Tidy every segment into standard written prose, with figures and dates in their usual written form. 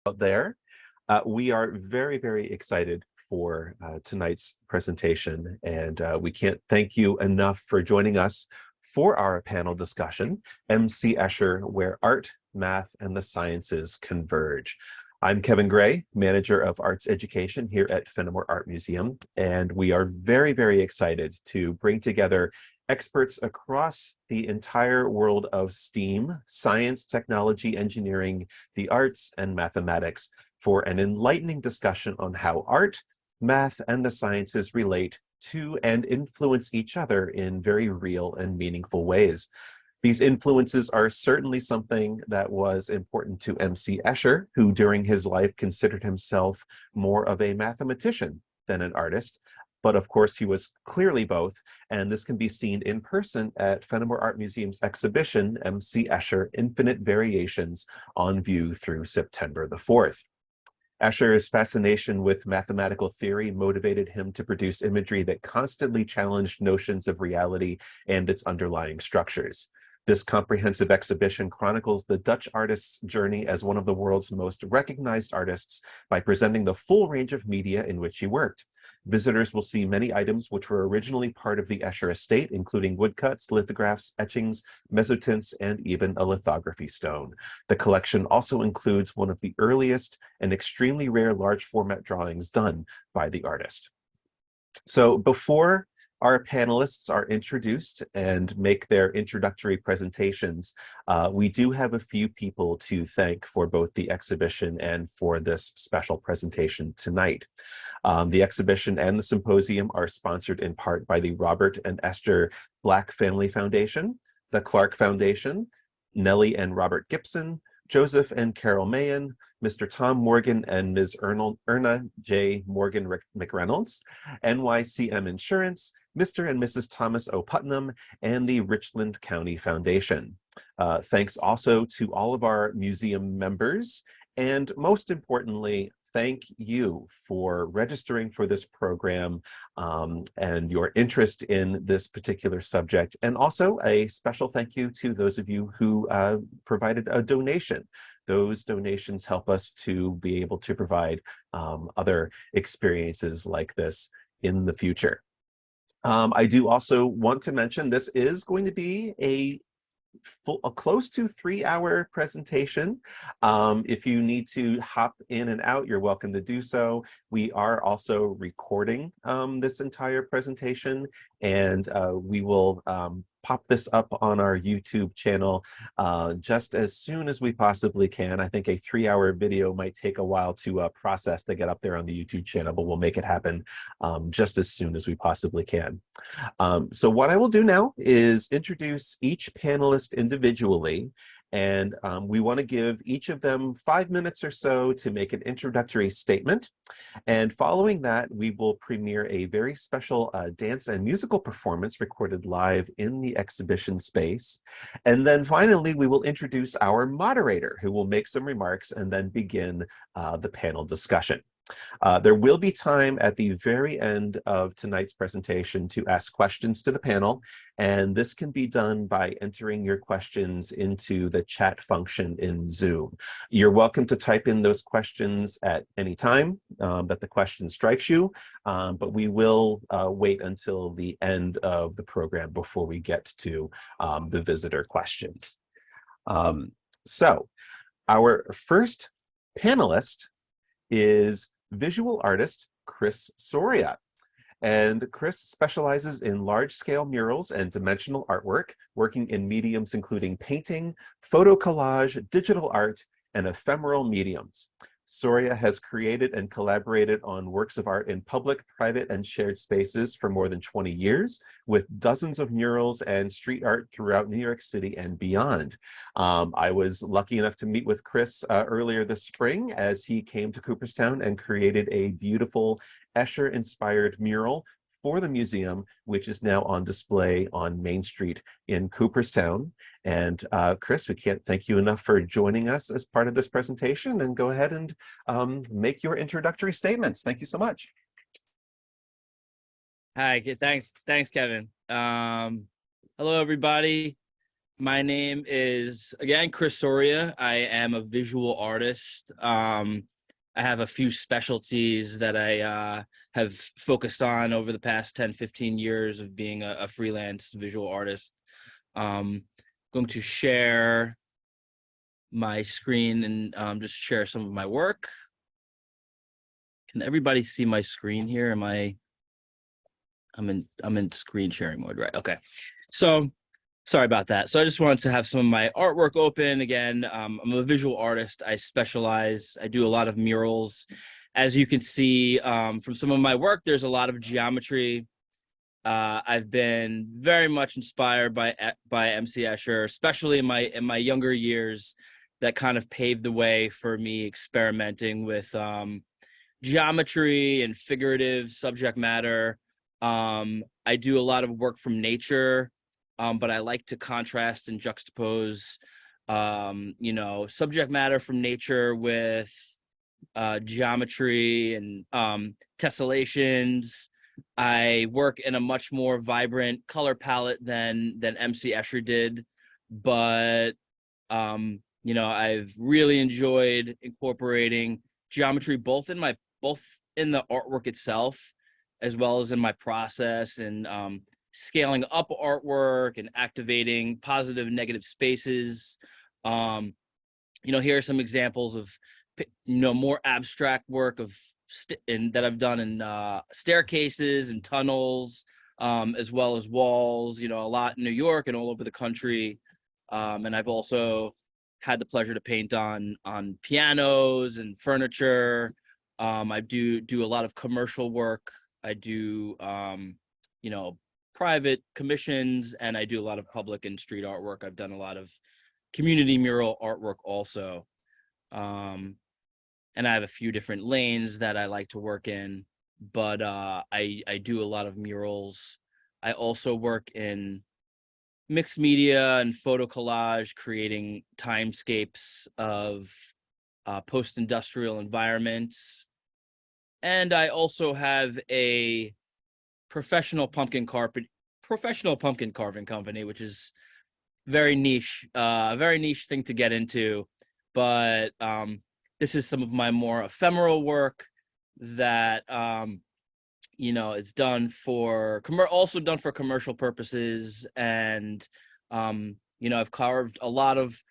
out there. We are very, very excited for tonight's presentation, and we can't thank you enough for joining us for our panel discussion, MC Escher, where art, math, and the sciences converge. I'm Kevin Gray, Manager of Arts Education here at Fenimore Art Museum, and we are very, very excited to bring together experts across the entire world of STEAM, science, technology, engineering, the arts, and mathematics for an enlightening discussion on how art, math, and the sciences relate to and influence each other in very real and meaningful ways. These influences are certainly something that was important to MC Escher, who during his life considered himself more of a mathematician than an artist. But of course, he was clearly both, and this can be seen in person at Fenimore Art Museum's exhibition, MC Escher, Infinite Variations, on view through September the 4th. Escher's fascination with mathematical theory motivated him to produce imagery that constantly challenged notions of reality and its underlying structures. This comprehensive exhibition chronicles the Dutch artist's journey as one of the world's most recognized artists by presenting the full range of media in which he worked. Visitors will see many items which were originally part of the Escher estate, including woodcuts, lithographs, etchings, mezzotints, and even a lithography stone. The collection also includes one of the earliest and extremely rare large format drawings done by the artist. So before our panelists are introduced and make their introductory presentations, we do have a few people to thank for both the exhibition and for this special presentation tonight. The exhibition and the symposium are sponsored in part by the Robert and Esther Black Family Foundation, the Clark Foundation, Nellie and Robert Gibson, Joseph and Carol Mahan, Mr. Tom Morgan and Ms. Erna J. Morgan McReynolds, NYCM Insurance, Mr. and Mrs. Thomas O. Putnam, and the Richland County Foundation. Thanks also to all of our museum members, and most importantly, thank you for registering for this program and your interest in this particular subject. And also a special thank you to those of you who provided a donation. Those donations help us to be able to provide other experiences like this in the future. I do also want to mention this is going to be a close to 3-hour presentation. If you need to hop in and out, you're welcome to do so. We are also recording this entire presentation, and we will pop this up on our YouTube channel just as soon as we possibly can. I think a 3-hour video might take a while to process to get up there on the YouTube channel, but we'll make it happen just as soon as we possibly can. So what I will do now is introduce each panelist individually, and we want to give each of them 5 minutes or so to make an introductory statement. And following that, we will premiere a very special dance and musical performance recorded live in the exhibition space. And then finally, we will introduce our moderator, who will make some remarks and then begin the panel discussion. There will be time at the very end of tonight's presentation to ask questions to the panel, and this can be done by entering your questions into the chat function in Zoom. You're welcome to type in those questions at any time that the question strikes you, but we will wait until the end of the program before we get to the visitor questions. So our first panelist is visual artist Chris Soria. And Chris specializes in large-scale murals and dimensional artwork, working in mediums including painting, photo collage, digital art, and ephemeral mediums. Soria has created and collaborated on works of art in public, private, and shared spaces for more than 20 years, with dozens of murals and street art throughout New York City and beyond. I was lucky enough to meet with Chris earlier this spring as he came to Cooperstown and created a beautiful Escher-inspired mural for the museum, which is now on display on Main Street in Cooperstown. And Chris, we can't thank you enough for joining us as part of this presentation, and go ahead and make your introductory statements. Thank you so much. Hi, thanks, Kevin. Hello, everybody. My name is, again, Chris Soria. I am a visual artist. I have a few specialties that I have focused on over the past 10, 15 years of being a freelance visual artist. Going to share my screen and just share some of my work. Can everybody see my screen here? I'm in screen sharing mode, right? Okay. So sorry about that. So I just wanted to have some of my artwork open. Again, I'm a visual artist. I do a lot of murals. As you can see from some of my work, there's a lot of geometry. I've been very much inspired by MC Escher, especially in my younger years. That kind of paved the way for me experimenting with geometry and figurative subject matter. I do a lot of work from nature, but I like to contrast and juxtapose, subject matter from nature with geometry and tessellations. I work in a much more vibrant color palette than MC Escher did, but I've really enjoyed incorporating geometry both in the artwork itself as well as in my process, and scaling up artwork and activating positive and negative spaces. Here are some examples of more abstract work that I've done in staircases and tunnels, as well as walls, a lot in New York and all over the country. And I've also had the pleasure to paint on pianos and furniture. I do a lot of commercial work. I do private commissions, and I do a lot of public and street artwork. I've done a lot of community mural artwork also. And I have a few different lanes that I like to work in, but I do a lot of murals. I also work in mixed media and photo collage, creating timescapes of post-industrial environments. And I also have a professional pumpkin carving company, which is very niche thing to get into. But this is some of my more ephemeral work that it's done for commercial purposes. And I've carved a lot of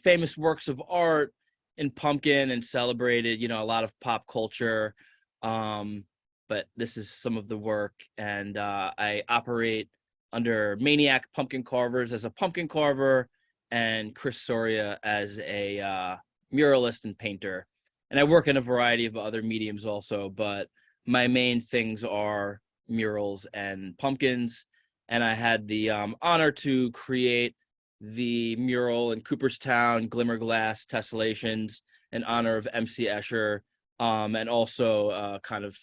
famous works of art in pumpkin and celebrated a lot of pop culture. But this is some of the work, and I operate under Maniac Pumpkin Carvers as a pumpkin carver, and Chris Soria as a muralist and painter. And I work in a variety of other mediums also, but my main things are murals and pumpkins. And I had the honor to create the mural in Cooperstown, Glimmerglass Tessellations, in honor of MC Escher, and also kind of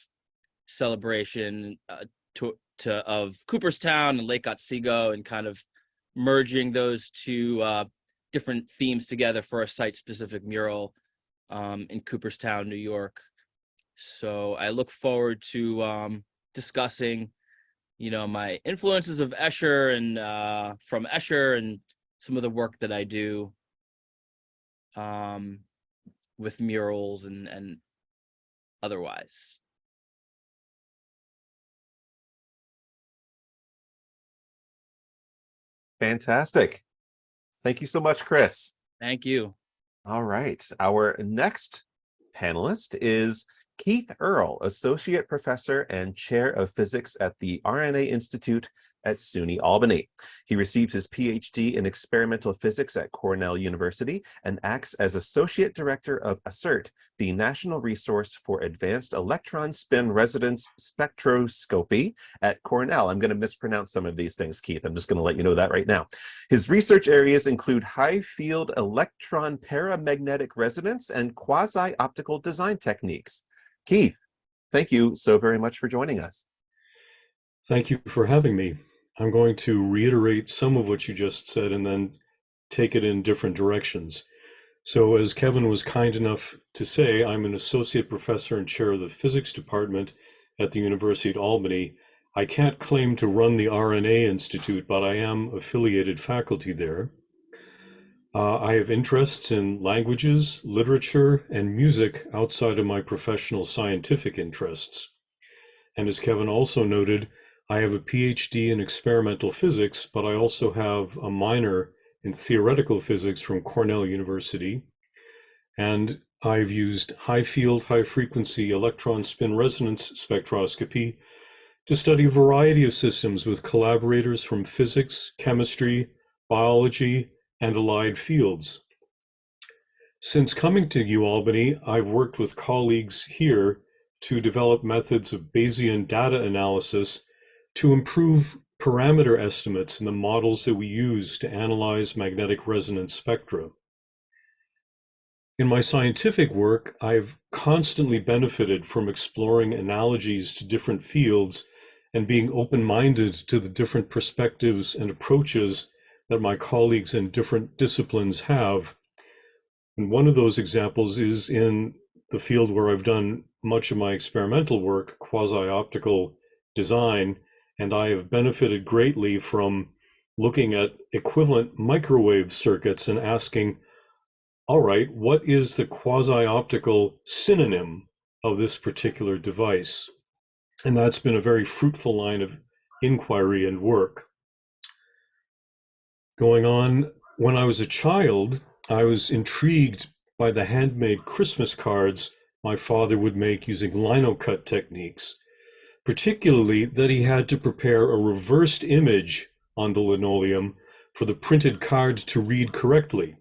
celebration of Cooperstown and Lake Otsego, and kind of merging those two different themes together for a site-specific mural in Cooperstown, New York. So I look forward to discussing, my influences of Escher and from Escher, and some of the work that I do with murals and otherwise. Fantastic. Thank you so much, Chris. Thank you. All right. Our next panelist is Keith Earle, Associate Professor and Chair of Physics at the RNA Institute at SUNY Albany. He received his PhD in experimental physics at Cornell University and acts as Associate Director of ASSERT, the National Resource for Advanced Electron Spin Resonance Spectroscopy at Cornell. I'm going to mispronounce some of these things, Keith. I'm just going to let you know that right now. His research areas include high-field electron paramagnetic resonance and quasi-optical design techniques. Keith, thank you so very much for joining us. Thank you for having me. I'm going to reiterate some of what you just said and then take it in different directions. So as Kevin was kind enough to say, I'm an associate professor and chair of the physics department at the University at Albany. I can't claim to run the RNA Institute, but I am affiliated faculty there. I have interests in languages, literature, and music outside of my professional scientific interests. And as Kevin also noted, I have a PhD in experimental physics, but I also have a minor in theoretical physics from Cornell University. And I've used high field, high frequency electron spin resonance spectroscopy to study a variety of systems with collaborators from physics, chemistry, biology, and allied fields. Since coming to UAlbany, I've worked with colleagues here to develop methods of Bayesian data analysis to improve parameter estimates in the models that we use to analyze magnetic resonance spectra. In my scientific work, I've constantly benefited from exploring analogies to different fields and being open-minded to the different perspectives and approaches that my colleagues in different disciplines have. And one of those examples is in the field where I've done much of my experimental work, quasi-optical design, and I have benefited greatly from looking at equivalent microwave circuits and asking, all right, what is the quasi-optical synonym of this particular device? And that's been a very fruitful line of inquiry and work. Going on, when I was a child, I was intrigued by the handmade Christmas cards my father would make using linocut techniques, particularly that he had to prepare a reversed image on the linoleum for the printed card to read correctly.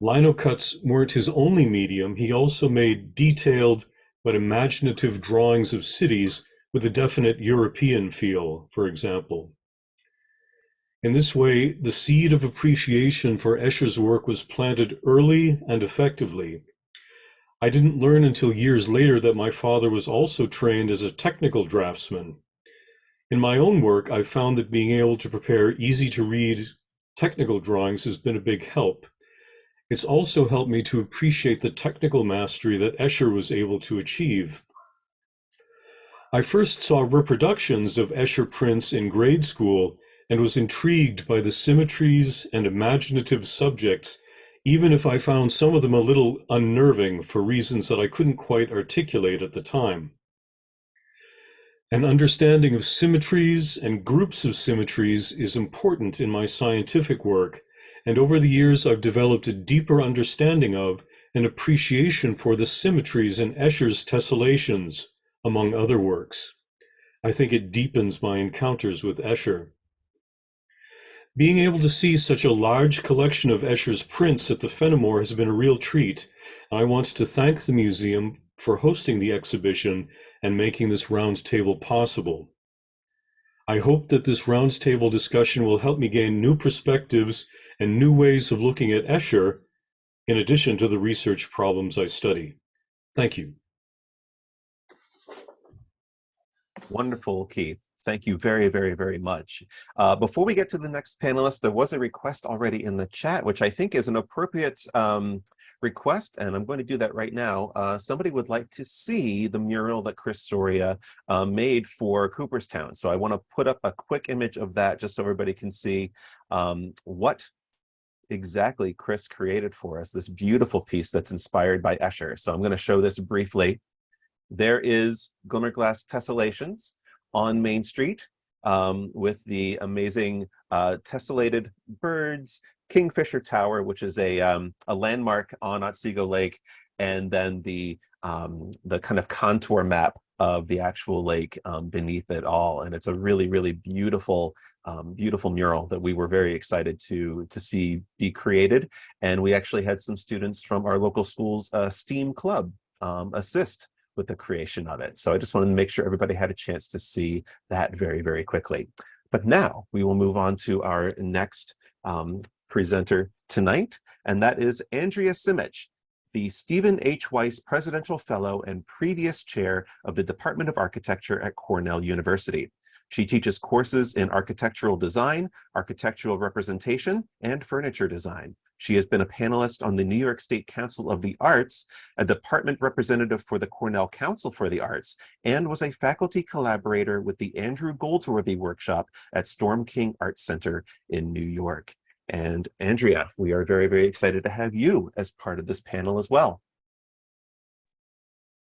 Linocuts weren't his only medium. He also made detailed but imaginative drawings of cities with a definite European feel, for example. In this way, the seed of appreciation for Escher's work was planted early and effectively. I didn't learn until years later that my father was also trained as a technical draftsman. In my own work, I've found that being able to prepare easy-to-read technical drawings has been a big help. It's also helped me to appreciate the technical mastery that Escher was able to achieve. I first saw reproductions of Escher prints in grade school and was intrigued by the symmetries and imaginative subjects, even if I found some of them a little unnerving for reasons that I couldn't quite articulate at the time. An understanding of symmetries and groups of symmetries is important in my scientific work, and over the years I've developed a deeper understanding of and appreciation for the symmetries in Escher's tessellations, among other works. I think it deepens my encounters with Escher. Being able to see such a large collection of Escher's prints at the Fenimore has been a real treat. I want to thank the museum for hosting the exhibition and making this roundtable possible. I hope that this roundtable discussion will help me gain new perspectives and new ways of looking at Escher, in addition to the research problems I study. Thank you. Wonderful, Keith. Thank you very, very, very much. Before we get to the next panelist, there was a request already in the chat, which I think is an appropriate request, and I'm going to do that right now. Somebody would like to see the mural that Chris Soria made for Cooperstown. So I want to put up a quick image of that just so everybody can see what exactly Chris created for us, this beautiful piece that's inspired by Escher. So I'm going to show this briefly. There is glimmer-glass tessellations on Main Street with the amazing tessellated birds, Kingfisher Tower, which is a landmark on Otsego Lake, and then the kind of contour map of the actual lake beneath it all. And it's a really, really beautiful, beautiful mural that we were very excited to see be created. And we actually had some students from our local school's STEAM club assist with the creation of it. So I just wanted to make sure everybody had a chance to see that very, very quickly. But now we will move on to our next presenter tonight, and that is Andrea Simitch, the Stephen H. Weiss Presidential Fellow and previous chair of the Department of Architecture at Cornell University. She teaches courses in architectural design, architectural representation, and furniture design. She has been a panelist on the New York State Council of the Arts, a department representative for the Cornell Council for the Arts, and was a faculty collaborator with the Andrew Goldsworthy Workshop at Storm King Arts Center in New York. And Andrea, we are very, very excited to have you as part of this panel as well.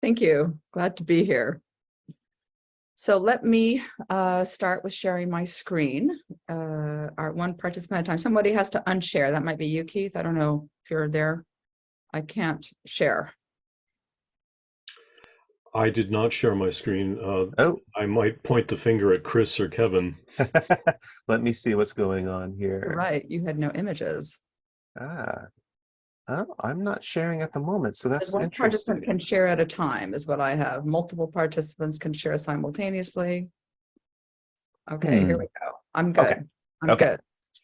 Thank you. Glad to be here. So let me start with sharing my screen. Our one participant at a time. Somebody has to unshare. That might be you, Keith. I don't know if you're there. I can't share. I did not share my screen. Oh, I might point the finger at Chris or Kevin. let me see what's going on here. You're right. You had no images. Oh, I'm not sharing at the moment, so that's One interesting. participant can share at a time is what I have. Multiple participants can share simultaneously. Okay, here we go. I'm good. Okay. I'm Okay.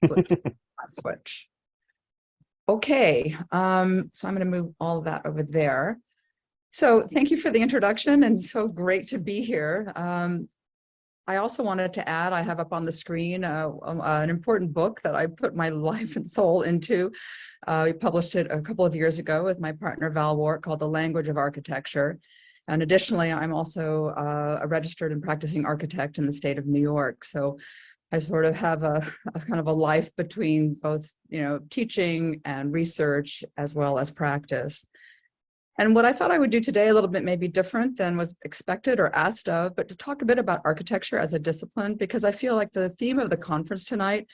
good. Switch. Okay, so I'm going to move all of that over there. So thank you for the introduction, and so great to be here. I also wanted to add, I have up on the screen an important book that I put my life and soul into. We published it a couple of years ago with my partner Val Wart, called The Language of Architecture. And additionally, I'm also a registered and practicing architect in the state of New York. So I sort of have a kind of a life between both, teaching and research as well as practice. And what I thought I would do today, a little bit maybe different than was expected or asked of, but to talk a bit about architecture as a discipline, because I feel like the theme of the conference tonight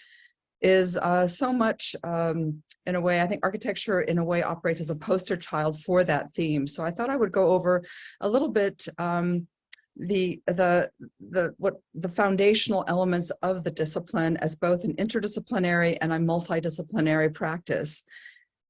is so much, in a way, I think architecture in a way operates as a poster child for that theme. So I thought I would go over a little bit the foundational elements of the discipline as both an interdisciplinary and a multidisciplinary practice,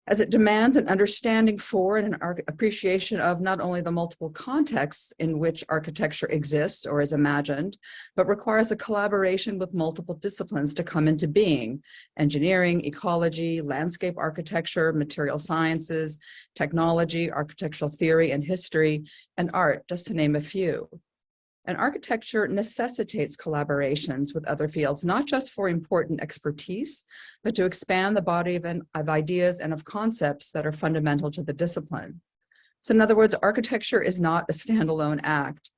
as it demands an understanding for and an appreciation of not only the multiple contexts in which architecture exists or is imagined, but requires a collaboration with multiple disciplines to come into being: engineering, ecology, landscape architecture, material sciences, technology, architectural theory and history, and art, just to name a few. And architecture necessitates collaborations with other fields, not just for important expertise, but to expand the body of ideas and of concepts that are fundamental to the discipline. So in other words, architecture is not a standalone act.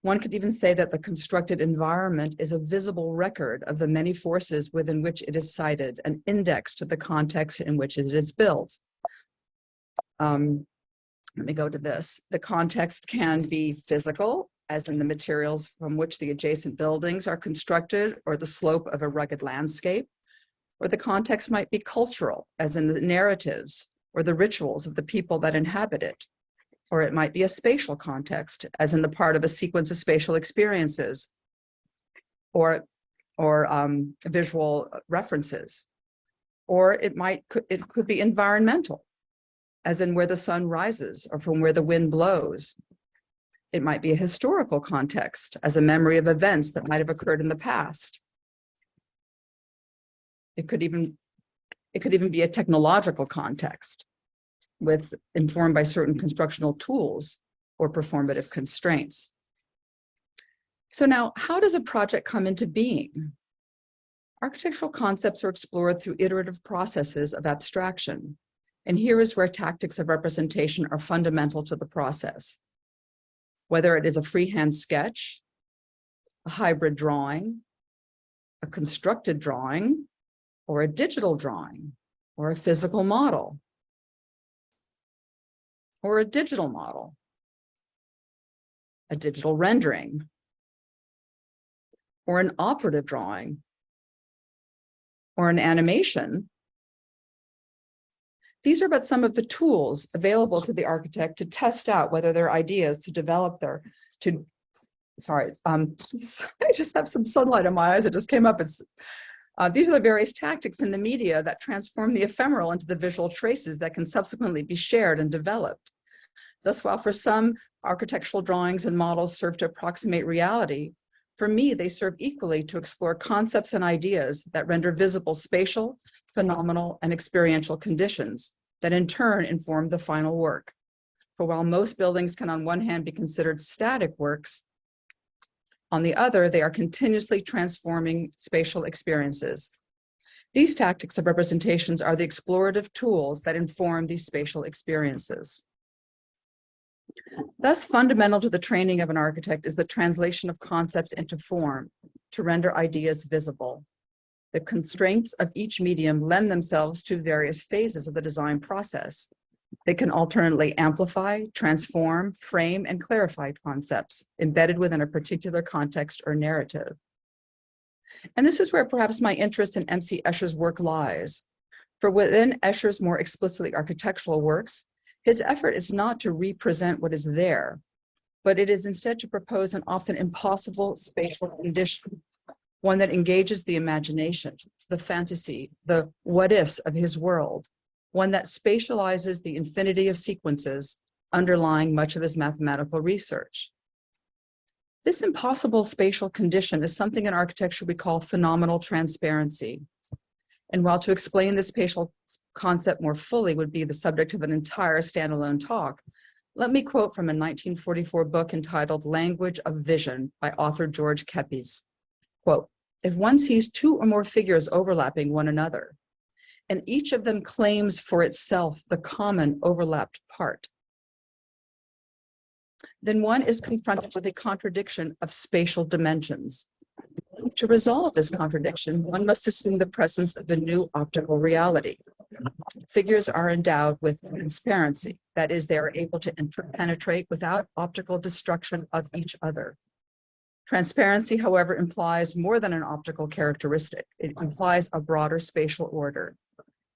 One could even say that the constructed environment is a visible record of the many forces within which it is cited, an index to the context in which it is built. Let me go to this. The context can be physical, as in the materials from which the adjacent buildings are constructed, or the slope of a rugged landscape. Or the context might be cultural, as in the narratives or the rituals of the people that inhabit it. Or it might be a spatial context, as in the part of a sequence of spatial experiences or visual references. Or it could be environmental, as in where the sun rises or from where the wind blows. It might be a historical context, as a memory of events that might have occurred in the past. It could even be a technological context, informed by certain constructional tools or performative constraints. So now, how does a project come into being? Architectural concepts are explored through iterative processes of abstraction. And here is where tactics of representation are fundamental to the process. Whether it is a freehand sketch, a hybrid drawing, a constructed drawing, or a digital drawing, or a physical model, or a digital model, a digital rendering, or an operative drawing, or an animation. These are but some of the tools available to the architect to test out whether their ideas to develop I just have some sunlight in my eyes. It just came up. These are the various tactics in the media that transform the ephemeral into the visual traces that can subsequently be shared and developed. Thus, while for some architectural drawings and models serve to approximate reality, for me, they serve equally to explore concepts and ideas that render visible spatial, phenomenal, and experiential conditions that in turn inform the final work. For while most buildings can on one hand be considered static works, on the other, they are continuously transforming spatial experiences. These tactics of representations are the explorative tools that inform these spatial experiences. Thus, fundamental to the training of an architect is the translation of concepts into form to render ideas visible. The constraints of each medium lend themselves to various phases of the design process. They can alternately amplify, transform, frame, and clarify concepts embedded within a particular context or narrative. And this is where perhaps my interest in M.C. Escher's work lies. For within Escher's more explicitly architectural works, his effort is not to represent what is there, but it is instead to propose an often impossible spatial condition, one that engages the imagination, the fantasy, the what-ifs of his world, one that spatializes the infinity of sequences underlying much of his mathematical research. This impossible spatial condition is something in architecture we call phenomenal transparency. And while to explain this spatial concept more fully would be the subject of an entire standalone talk, let me quote from a 1944 book entitled Language of Vision by author George Kepes. Quote, "If one sees two or more figures overlapping one another, and each of them claims for itself the common overlapped part, then one is confronted with a contradiction of spatial dimensions. To resolve this contradiction, one must assume the presence of a new optical reality. Figures are endowed with transparency, that is, they are able to interpenetrate without optical destruction of each other. Transparency, however, implies more than an optical characteristic. It implies a broader spatial order.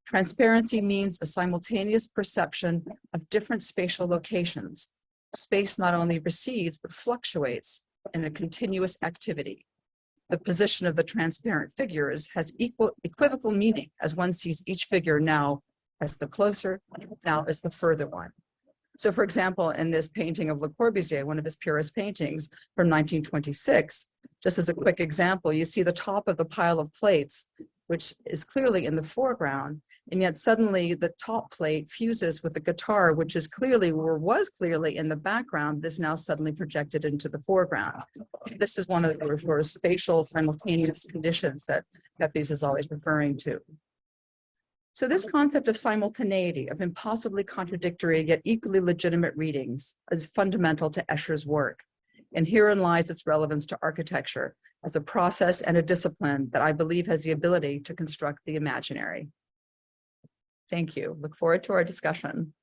Transparency means a simultaneous perception of different spatial locations. Space not only recedes, but fluctuates in a continuous activity. The position of the transparent figures has equivocal meaning as one sees each figure now as the closer, now as the further one. So for example, in this painting of Le Corbusier, one of his purest paintings from 1926, just as a quick example, you see the top of the pile of plates, which is clearly in the foreground, and yet suddenly the top plate fuses with the guitar, which is clearly or was clearly in the background, but is now suddenly projected into the foreground. This is one of the sort of spatial simultaneous conditions that Kepes is always referring to. So this concept of simultaneity, of impossibly contradictory yet equally legitimate readings, is fundamental to Escher's work. And herein lies its relevance to architecture as a process and a discipline that I believe has the ability to construct the imaginary. Thank you. Look forward to our discussion.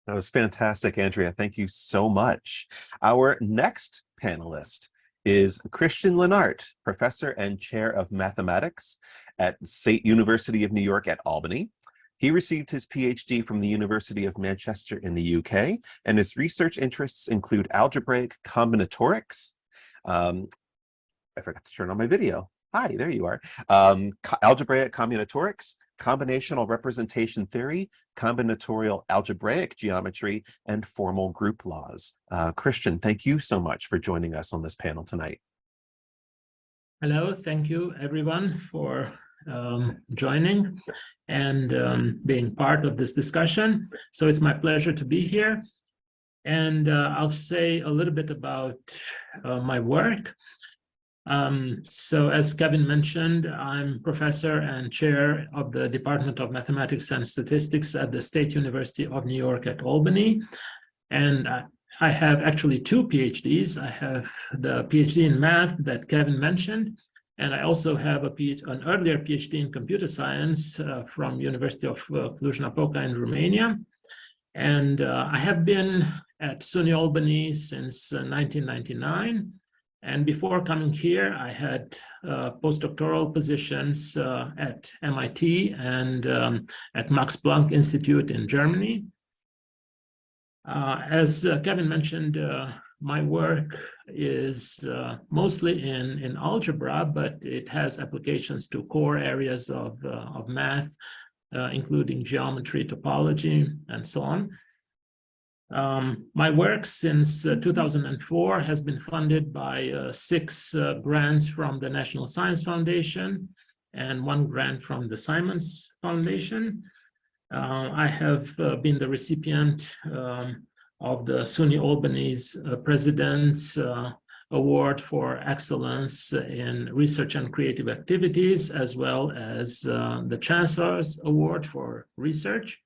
That was fantastic, Andrea. Thank you so much. Our next panelist is Cristian Lenart, professor and chair of mathematics at State University of New York at Albany. He received his PhD from the University of Manchester in the UK, and his research interests include algebraic combinatorics. I forgot to turn on my video. Hi, there you are. Algebraic combinatorics, combinational representation theory, combinatorial algebraic geometry, and formal group laws. Cristian, thank you so much for joining us on this panel tonight. Hello, thank you everyone for joining and being part of this discussion. So it's my pleasure to be here. And I'll say a little bit about my work. So as Kevin mentioned, I'm professor and chair of the Department of Mathematics and Statistics at the State University of New York at Albany. And I have actually two PhDs. I have the PhD in math that Kevin mentioned, and I also have an earlier PhD in computer science from University of Cluj-Napoca in Romania. And I have been at SUNY Albany since 1999. And before coming here, I had postdoctoral positions at MIT and at Max Planck Institute in Germany. As Kevin mentioned, my work is mostly in algebra, but it has applications to core areas of math, including geometry, topology, and so on. My work since 2004 has been funded by 6 grants from the National Science Foundation and 1 grant from the Simons Foundation. I have been the recipient of the SUNY Albany's President's Award for Excellence in Research and Creative Activities, as well as the Chancellor's Award for Research.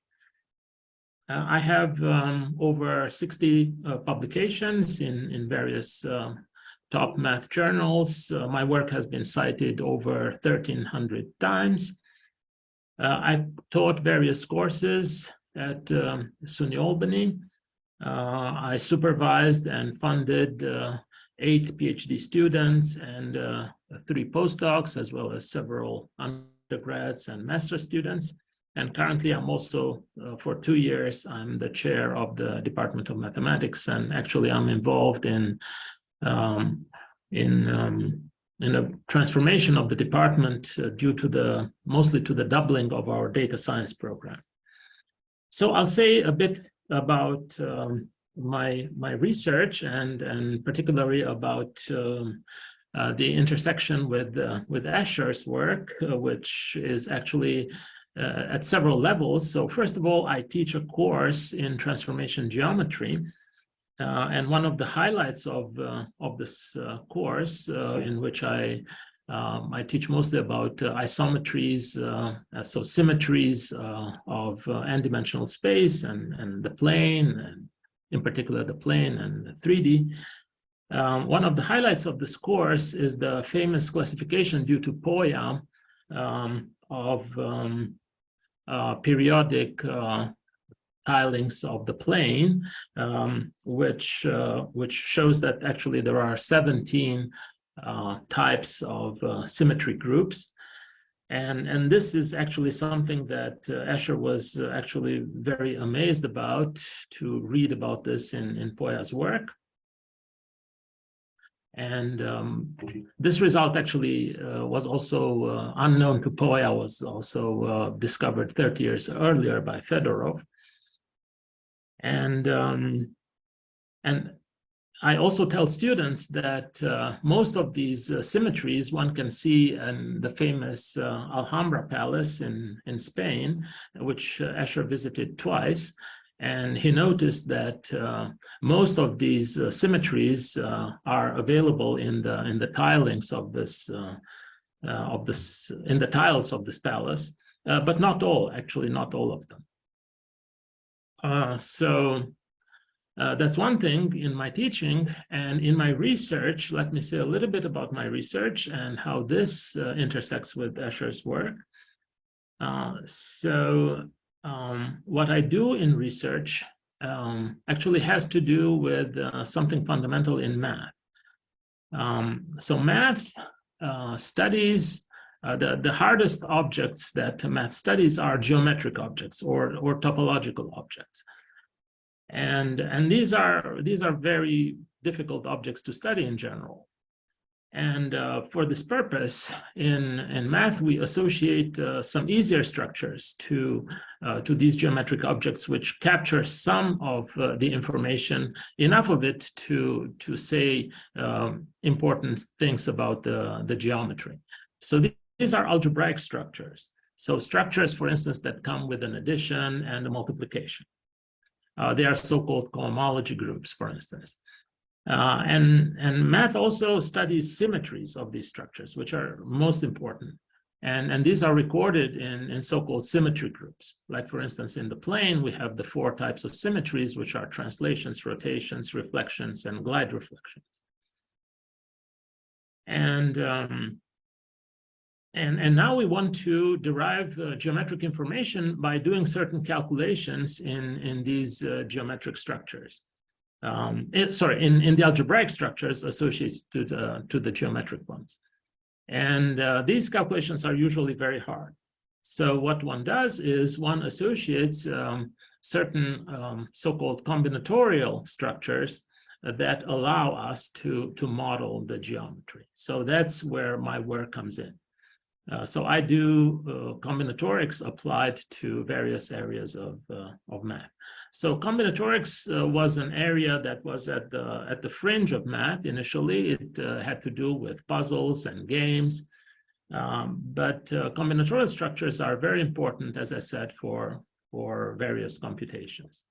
I have over 60 publications in various top math journals. My work has been cited over 1,300 times. I've taught various courses at SUNY Albany. I supervised and funded 8 PhD students and 3 postdocs, as well as several undergrads and master students. And currently, I'm also, for 2 years, I'm the chair of the Department of Mathematics, and actually I'm involved in a transformation of the department due to mostly to the doubling of our data science program. So I'll say a bit about my research and particularly about the intersection with Escher's work, which is actually at several levels. So first of all, I teach a course in transformation geometry. And one of the highlights of this course, in which I teach mostly about isometries, so symmetries of n-dimensional space and the plane, and in particular the plane and 3D. One of the highlights of this course is the famous classification due to Poya of periodic tilings of the plane, which shows that actually there are 17 types of symmetry groups. And this is actually something that Escher was actually very amazed about, to read about this in Poya's work. And this result actually was also unknown to Poya, was also discovered 30 years earlier by Fedorov. And I also tell students that most of these symmetries one can see in the famous Alhambra Palace in Spain, which Escher visited twice. And he noticed that most of these symmetries are available in the tilings of this in the tiles of this palace, but not all, actually not all of them. So that's one thing in my teaching. And in my research, let me say a little bit about my research and how this intersects with Escher's work. What I do in research actually has to do with something fundamental in math. So math studies, the hardest objects that math studies are geometric objects or topological objects. And these are very difficult objects to study in general. And for this purpose, in math, we associate some easier structures to these geometric objects, which capture some of the information, enough of it to say important things about the geometry. So these are algebraic structures. So structures, for instance, that come with an addition and a multiplication. They are so-called cohomology groups, for instance. And math also studies symmetries of these structures, which are most important. And these are recorded in so-called symmetry groups. Like, for instance, in the plane, we have the 4 types of symmetries, which are translations, rotations, reflections, and glide reflections. And now we want to derive geometric information by doing certain calculations in these geometric structures. In the algebraic structures associated to the geometric ones. And these calculations are usually very hard. So what one does is one associates certain so-called combinatorial structures that allow us to model the geometry. So that's where my work comes in. So I do combinatorics applied to various areas of math. So combinatorics was an area that was at the fringe of math initially. It had to do with puzzles and games. But combinatorial structures are very important, as I said, for various computations.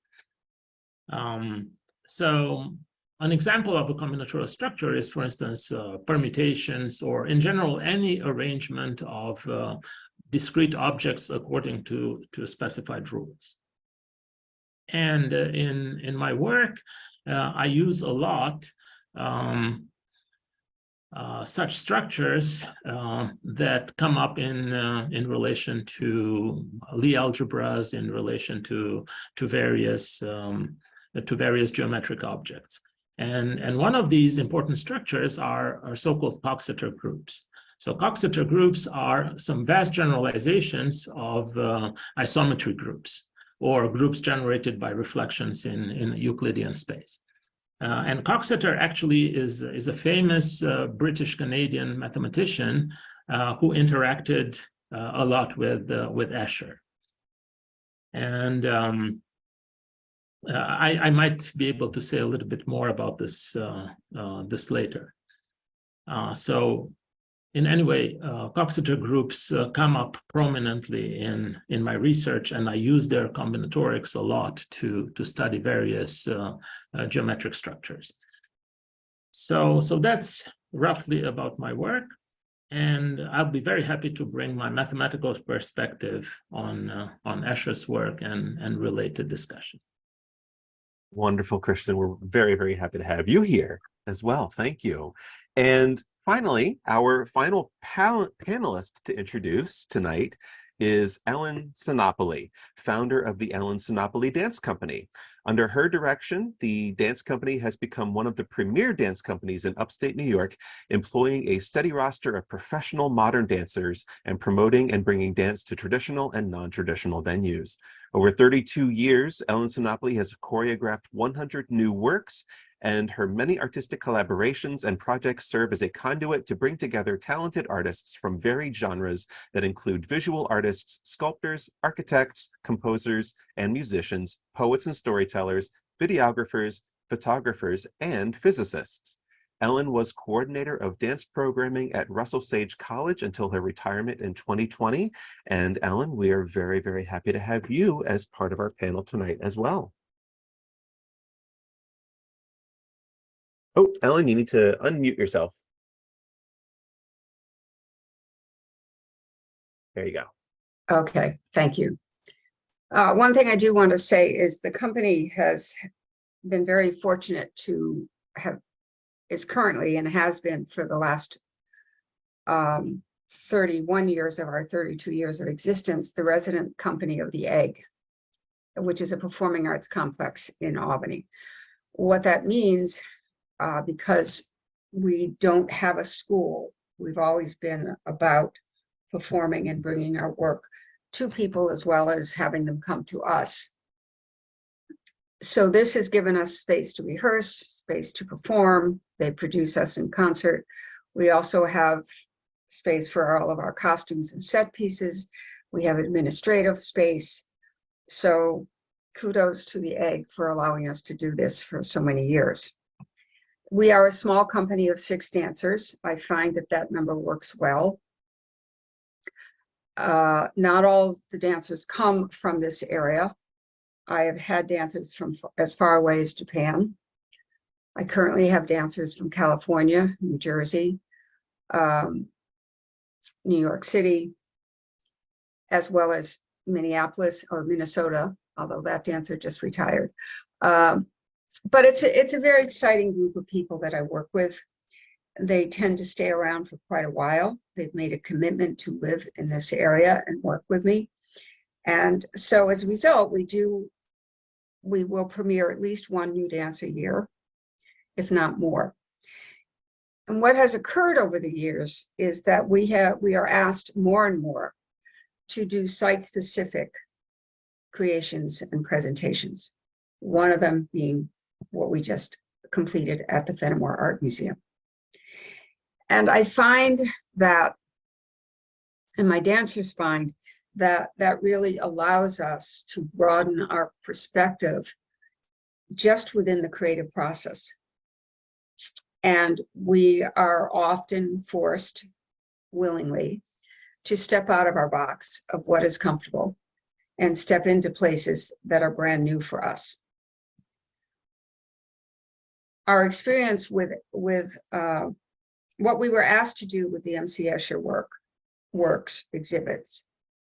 So An example of a combinatorial structure is, for instance, permutations, or in general, any arrangement of discrete objects according to specified rules. And in my work, I use a lot such structures that come up in relation to Lie algebras, in relation to various geometric objects. And one of these important structures are so-called Coxeter groups. So Coxeter groups are some vast generalizations of isometry groups, or groups generated by reflections in Euclidean space. And Coxeter actually is a famous British-Canadian mathematician who interacted a lot with Escher. And I might be able to say a little bit more about this this later. So in any way, Coxeter groups come up prominently in my research, and I use their combinatorics a lot to study various geometric structures. So that's roughly about my work, and I'll be very happy to bring my mathematical perspective on Escher's work and related discussion. Wonderful, Cristian. We're very, very happy to have you here as well. Thank you. And finally, our final panelist to introduce tonight is Ellen Sinopoli, founder of the Ellen Sinopoli Dance Company. Under her direction, the dance company has become one of the premier dance companies in upstate New York, employing a steady roster of professional modern dancers and promoting and bringing dance to traditional and non-traditional venues. Over 32 years, Ellen Sinopoli has choreographed 100 new works, and her many artistic collaborations and projects serve as a conduit to bring together talented artists from varied genres that include visual artists, sculptors, architects, composers, and musicians, poets and storytellers, videographers, photographers, and physicists. Ellen was coordinator of dance programming at Russell Sage College until her retirement in 2020. And Ellen, we are very, very happy to have you as part of our panel tonight as well. Oh, Ellen, you need to unmute yourself. There you go. Okay, thank you. One thing I do want to say is the company has been very fortunate to is currently and has been for the last 31 years of our 32 years of existence, the resident company of the Egg, which is a performing arts complex in Albany. What that means, because we don't have a school, we've always been about performing and bringing our work to people as well as having them come to us. So this has given us space to rehearse, space to perform. They produce us in concert. We also have space for all of our costumes and set pieces. We have administrative space. So kudos to the Egg for allowing us to do this for so many years. We are a small company of 6 dancers. I find that that number works well. Not all the dancers come from this area. I have had dancers from as far away as Japan. I currently have dancers from California, New Jersey, New York City, as well as Minneapolis or Minnesota, although that dancer just retired. But it's a very exciting group of people that I work with. They tend to stay around for quite a while. They've made a commitment to live in this area and work with me. And so as a result, we will premiere at least 1 new dance a year, if not more. And what has occurred over the years is that we are asked more and more to do site-specific creations and presentations. One of them being what we just completed at the Fenimore Art Museum. And I find that, and my dancers find that that really allows us to broaden our perspective just within the creative process. And we are often forced willingly to step out of our box of what is comfortable and step into places that are brand new for us. our experience with what we were asked to do with the MC Escher works exhibits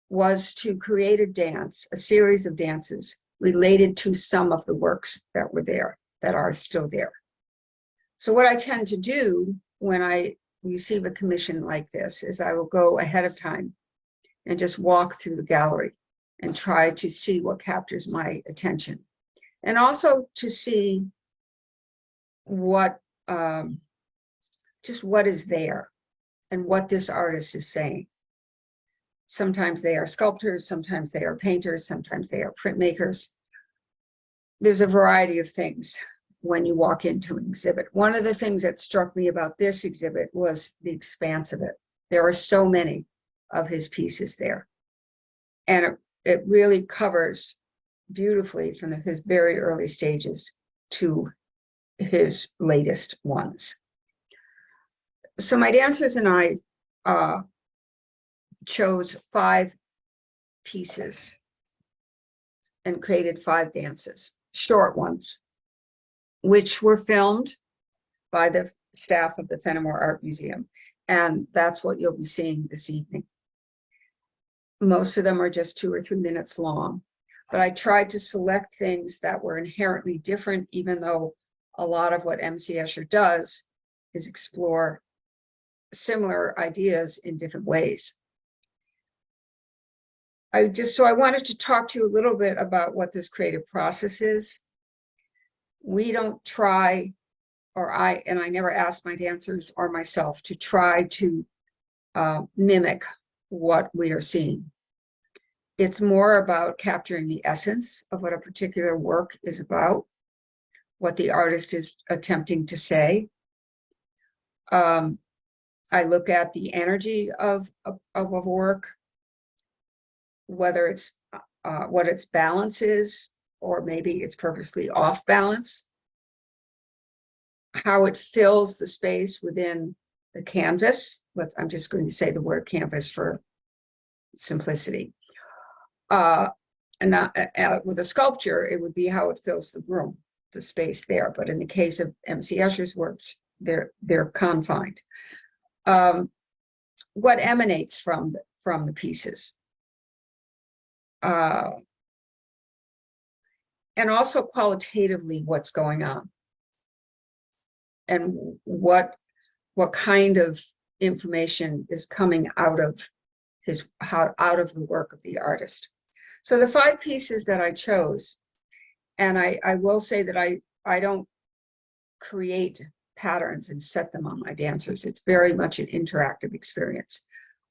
was to create a dance, a series of dances related to some of the works that were there, that are still there. So what I tend to do when I receive a commission like this is I will go ahead of time and just walk through the gallery and try to see what captures my attention. And also to see what, just what is there and what this artist is saying. Sometimes they are sculptors, sometimes they are painters, sometimes they are printmakers. There's a variety of things when you walk into an exhibit. One of the things that struck me about this exhibit was the expanse of it. There are so many of his pieces there. And it really covers beautifully from his very early stages to his latest ones. So my dancers and I chose 5 pieces and created 5 dances, short ones, which were filmed by the staff of the Fenimore Art Museum. And that's what you'll be seeing this evening. Most of them are just 2 or 3 minutes long, but I tried to select things that were inherently different, even though a lot of what MC Escher does is explore similar ideas in different ways. I wanted to talk to you a little bit about what this creative process is. We don't try, I never ask my dancers or myself to try to mimic what we are seeing. It's more about capturing the essence of what a particular work is about, what the artist is attempting to say. I look at the energy of a work, whether it's what its balance is, or maybe it's purposely off balance, how it fills the space within the canvas. I'm just going to say the word canvas for simplicity. And not, with a sculpture, it would be how it fills the room, the space there. But in the case of MC Escher's works, they're confined. What emanates from the pieces. And also qualitatively what's going on. And what kind of information is coming out of the work of the artist. So the 5 pieces that I chose, and I will say that I don't create patterns and set them on my dancers. It's very much an interactive experience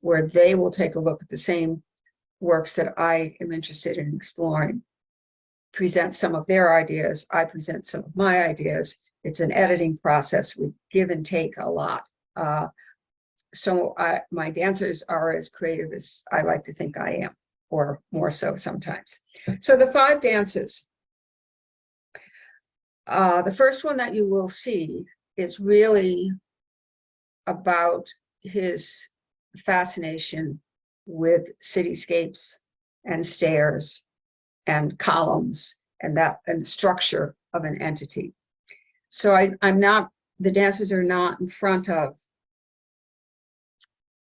where they will take a look at the same works that I am interested in exploring, present some of their ideas, I present some of my ideas. It's an editing process. We give and take a lot. So my dancers are as creative as I like to think I am, or more so sometimes. So the 5 dances. The first one that you will see is really about his fascination with cityscapes and stairs and columns and the structure of an entity. So the dancers are not in front of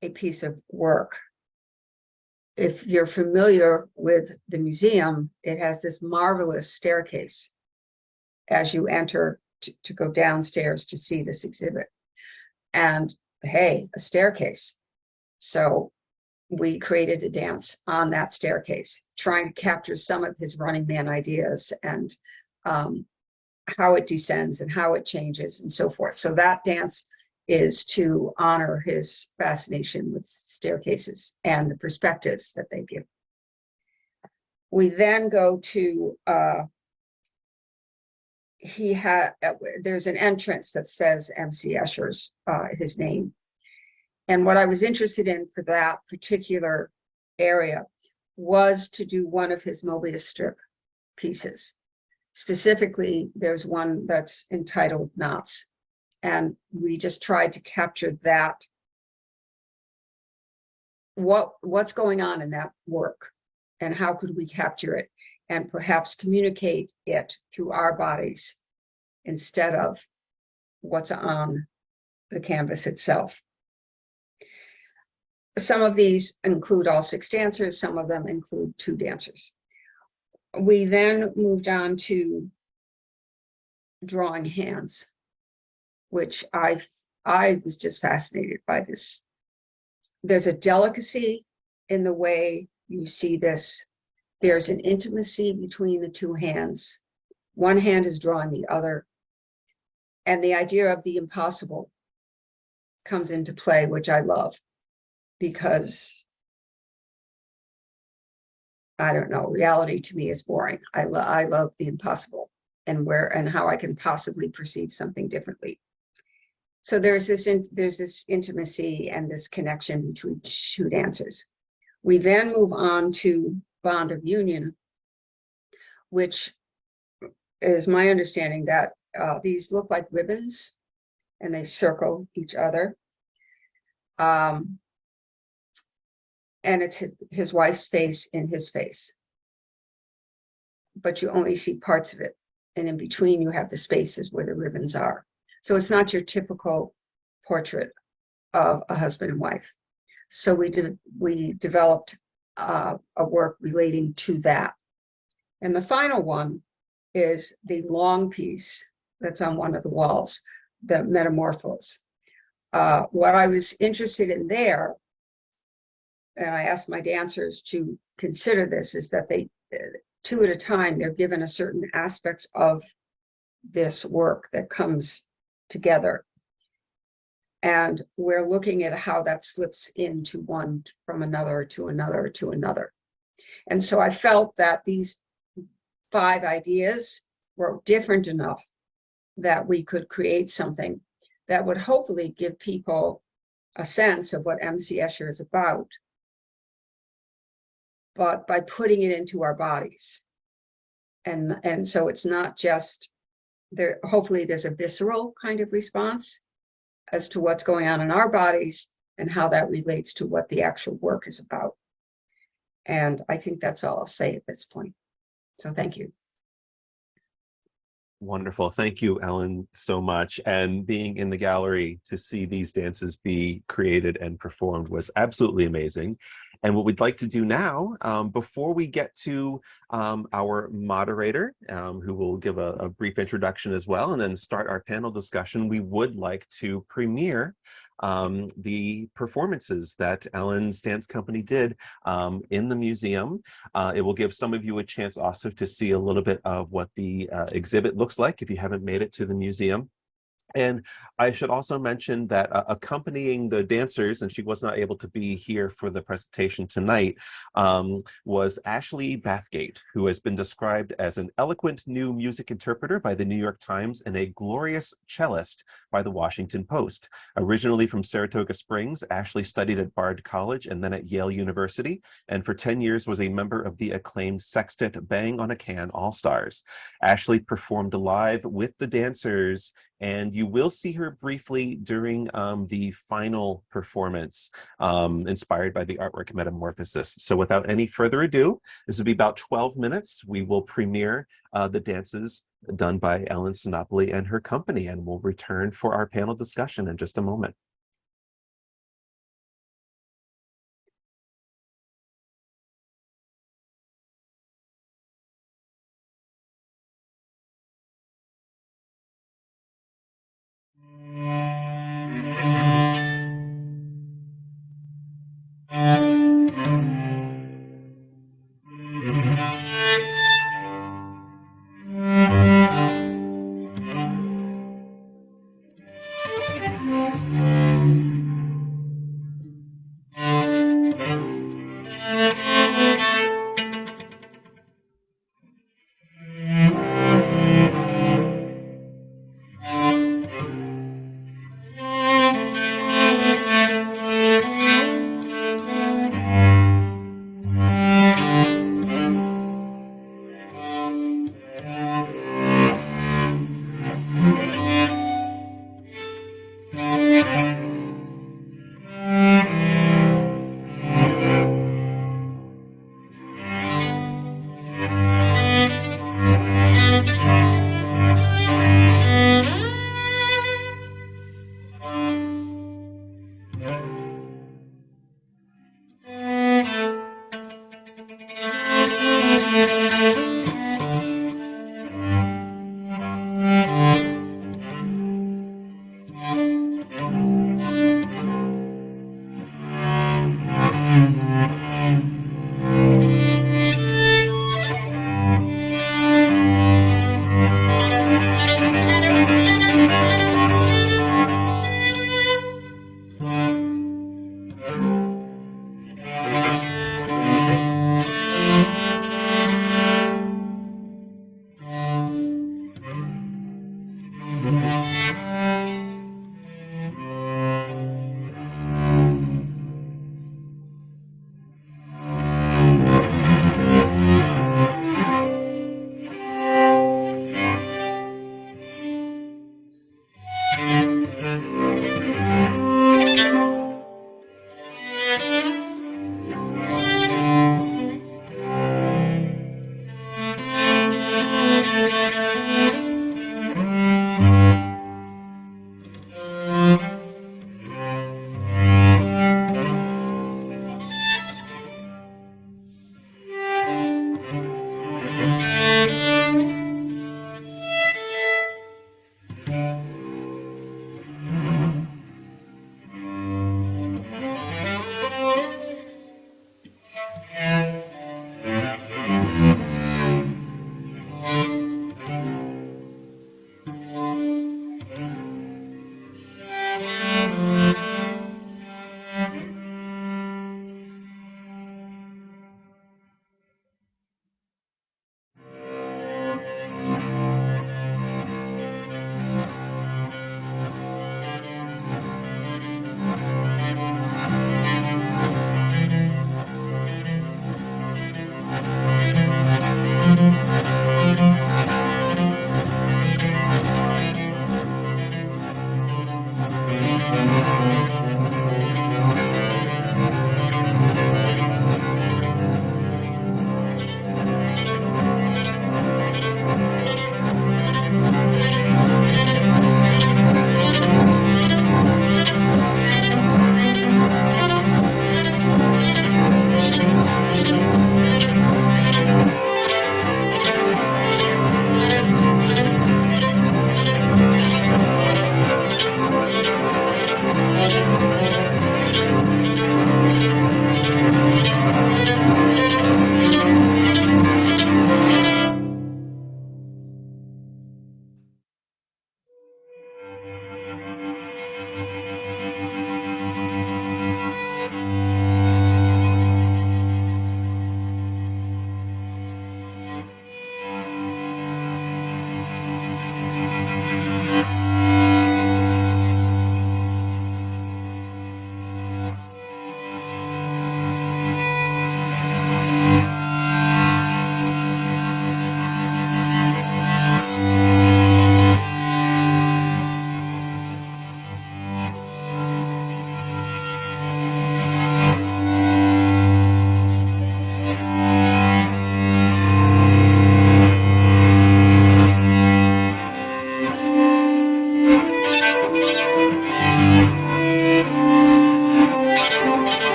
a piece of work. If you're familiar with the museum, it has this marvelous staircase as you enter to go downstairs to see this exhibit. And hey, a staircase. So we created a dance on that staircase, trying to capture some of his Running Man ideas and how it descends and how it changes and so forth. So that dance is to honor his fascination with staircases and the perspectives that they give. We then go to, there's an entrance that says MC Escher's, his name. And what I was interested in for that particular area was to do one of his Mobius strip pieces. Specifically, there's one that's entitled Knots. And we just tried to capture that, what's going on in that work and how could we capture it and perhaps communicate it through our bodies instead of what's on the canvas itself. Some of these include all 6 dancers, some of them include 2 dancers. We then moved on to drawing hands, which I was just fascinated by this. There's a delicacy in the way you see this. There's an intimacy between the 2 hands. One hand is drawing the other. And the idea of the impossible comes into play, which I love, because I don't know, reality to me is boring. I love the impossible and how I can possibly perceive something differently. So there's this intimacy and this connection between 2 dancers. We then move on to bond of union, which is my understanding that these look like ribbons and they circle each other. And it's his wife's face in his face, but you only see parts of it. And in between you have the spaces where the ribbons are. So it's not your typical portrait of a husband and wife. So we developed a work relating to that. And the final one is the long piece that's on one of the walls, the Metamorphose. What I was interested in there, and I asked my dancers to consider this, is that they, 2 at a time, they're given a certain aspect of this work that comes together. And we're looking at how that slips into one from another to another to another. And so I felt that these 5 ideas were different enough that we could create something that would hopefully give people a sense of what MC Escher is about, but by putting it into our bodies. And so it's not just there, hopefully there's a visceral kind of response as to what's going on in our bodies and how that relates to what the actual work is about. And I think that's all I'll say at this point. So thank you. Wonderful. Thank you, Ellen, so much. And being in the gallery to see these dances be created and performed was absolutely amazing. And what we'd like to do now, before we get to our moderator, who will give a brief introduction as well, and then start our panel discussion, we would like to premiere the performances that Ellen's dance company did in the museum. It will give some of you a chance also to see a little bit of what the exhibit looks like if you haven't made it to the museum. And I should also mention that accompanying the dancers, and she was not able to be here for the presentation tonight, was Ashley Bathgate, who has been described as an eloquent new music interpreter by the New York Times and a glorious cellist by the Washington Post. Originally from Saratoga Springs, Ashley studied at Bard College and then at Yale University, and for 10 years was a member of the acclaimed sextet Bang on a Can All-Stars. Ashley performed live with the dancers, and you will see her briefly during the final performance, inspired by the artwork Metamorphosis. So without any further ado, this will be about 12 minutes. We will premiere the dances done by Ellen Sinopoli and her company, and we'll return for our panel discussion in just a moment.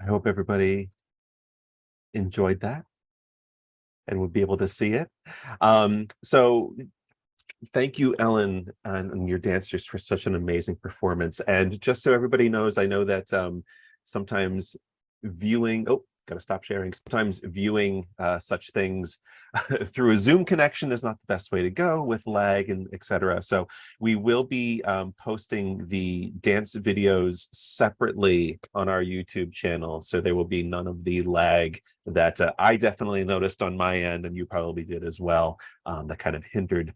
I hope everybody enjoyed that and would be able to see it. So thank you, Ellen, and your dancers for such an amazing performance. And just so everybody knows, I know that sometimes viewing, oh, gotta stop sharing. Sometimes viewing such things through a Zoom connection is not the best way to go with lag and etc. So we will be posting the dance videos separately on our YouTube channel. So there will be none of the lag that I definitely noticed on my end, and you probably did as well, that kind of hindered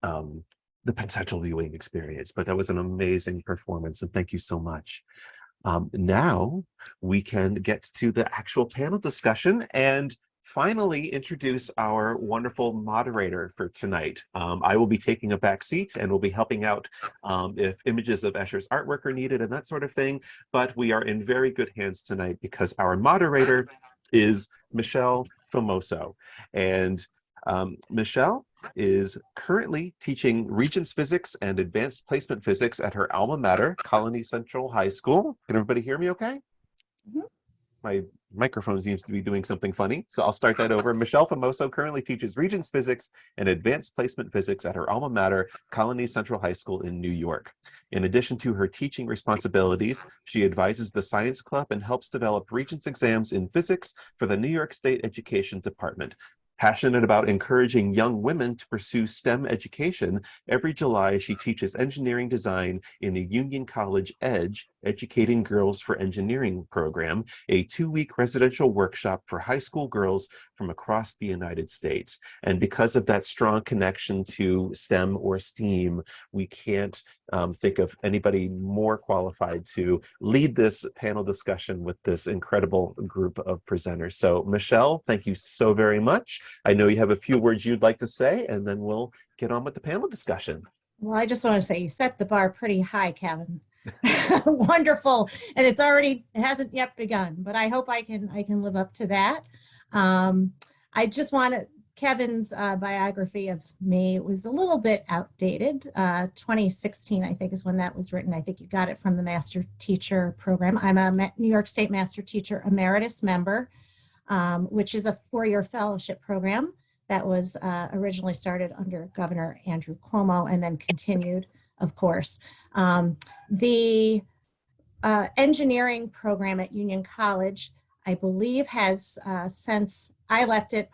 the potential viewing experience. But that was an amazing performance, and thank you so much. Now we can get to the actual panel discussion and finally introduce our wonderful moderator for tonight. I will be taking a back seat and will be helping out if images of Escher's artwork are needed and that sort of thing, but we are in very good hands tonight because our moderator is Michele Famoso. And Michele is currently teaching Regents Physics and Advanced Placement Physics at her alma mater, Colonie Central High School. Can everybody hear me okay? Mhm. My microphone seems to be doing something funny, so I'll start that over. Michele Famoso currently teaches Regents Physics and Advanced Placement Physics at her alma mater, Colonie Central High School in New York. In addition to her teaching responsibilities, she advises the Science Club and helps develop Regents exams in physics for the New York State Education Department. Passionate about encouraging young women to pursue STEM education, every July she teaches engineering design in the Union College EDGE, Educating Girls for Engineering program, a 2-week residential workshop for high school girls from across the United States. And because of that strong connection to STEM or STEAM, we can't think of anybody more qualified to lead this panel discussion with this incredible group of presenters. So Michele, thank you so very much. I know you have a few words you'd like to say, and then we'll get on with the panel discussion. Well, I just want to say you set the bar pretty high, Kevin. Wonderful. And it hasn't yet begun, but I hope I can live up to that. I just want to, Kevin's biography of me was a little bit outdated. 2016, I think, is when that was written. I think you got it from the Master Teacher program. I'm a New York State Master Teacher Emeritus member, which is a 4-year fellowship program that was originally started under Governor Andrew Cuomo and then continued, of course. The engineering program at Union College, I believe, has since I left it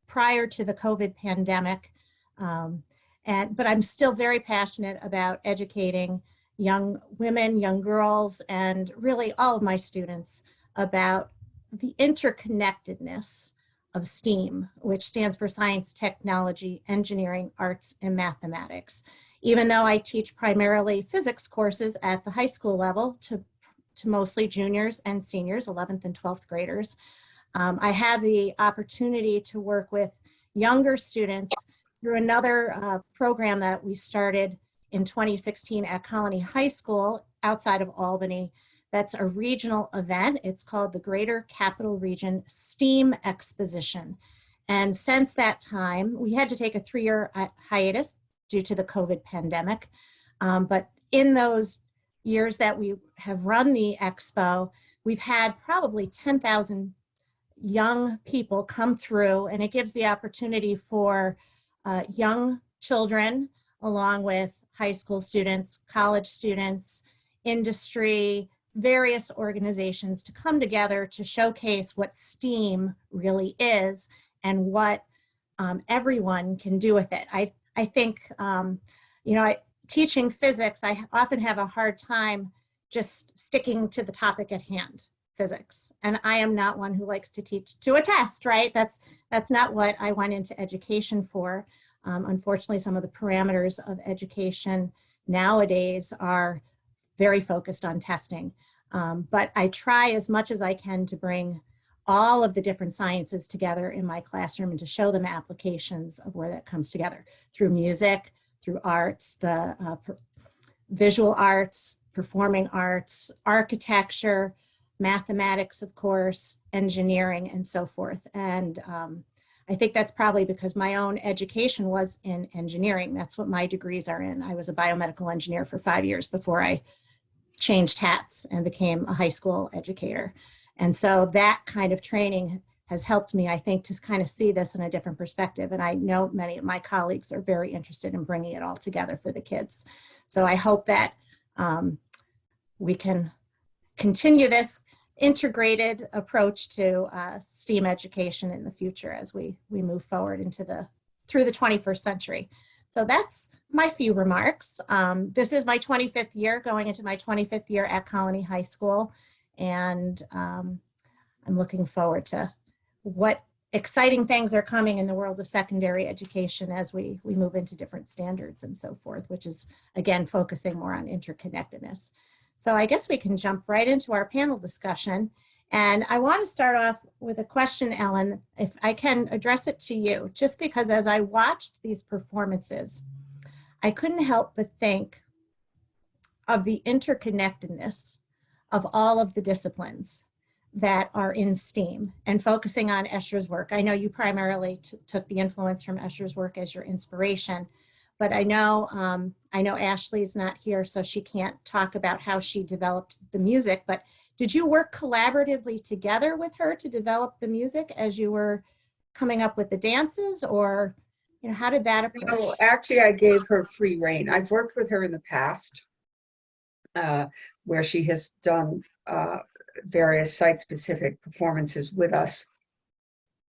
prior to the COVID pandemic, but I'm still very passionate about educating young women, young girls, and really all of my students about the interconnectedness of STEAM, which stands for science, technology, engineering, arts, and mathematics. Even though I teach primarily physics courses at the high school level to mostly juniors and seniors, 11th and 12th graders, I have the opportunity to work with younger students through another program that we started in 2016 at Colonie High School outside of Albany. That's a regional event. It's called the Greater Capital Region STEAM Exposition. And since that time, we had to take a 3-year hiatus due to the COVID pandemic. But in those years that we have run the expo, we've had probably 10,000 young people come through, and it gives the opportunity for young children, along with high school students, college students, industry, various organizations to come together to showcase what STEAM really is and what everyone can do with it. I think, teaching physics, I often have a hard time just sticking to the topic at hand, physics. And I am not one who likes to teach to a test, right? That's not what I went into education for. Unfortunately, some of the parameters of education nowadays are very focused on testing. But I try as much as I can to bring all of the different sciences together in my classroom and to show them applications of where that comes together through music, through arts, the visual arts, performing arts, architecture, mathematics, of course, engineering, and so forth. And I think that's probably because my own education was in engineering. That's what my degrees are in. I was a biomedical engineer for 5 years before I changed hats and became a high school educator. And so that kind of training has helped me, I think, to kind of see this in a different perspective. And I know many of my colleagues are very interested in bringing it all together for the kids. So I hope that we can continue this integrated approach to STEAM education in the future as we move forward through the 21st century. So that's my few remarks. This is my 25th year, going into my 25th year at Colonie High School. And I'm looking forward to what exciting things are coming in the world of secondary education as we move into different standards and so forth, which is, again, focusing more on interconnectedness. So I guess we can jump right into our panel discussion. And I want to start off with a question, Ellen, if I can address it to you, just because as I watched these performances, I couldn't help but think of the interconnectedness of all of the disciplines that are in STEAM and focusing on Escher's work. I know you primarily took the influence from Escher's work as your inspiration, but I know Ashley's not here, so she can't talk about how she developed the music, but did you work collaboratively together with her to develop the music as you were coming up with the dances, or how did that approach? No, actually, I gave her free rein. I've worked with her in the past where she has done various site-specific performances with us.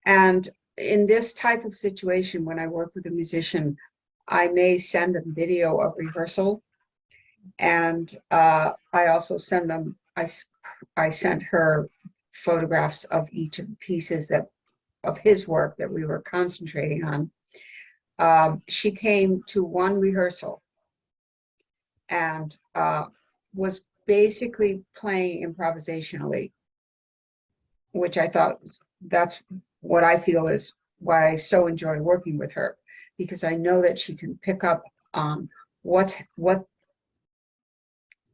And in this type of situation, when I work with a musician, I may send them video of rehearsal, and I also send them, I sent her photographs of each of the pieces of his work that we were concentrating on. She came to one rehearsal and was basically playing improvisationally, which I thought that's what I feel is why I so enjoy working with her, because I know that she can pick up on what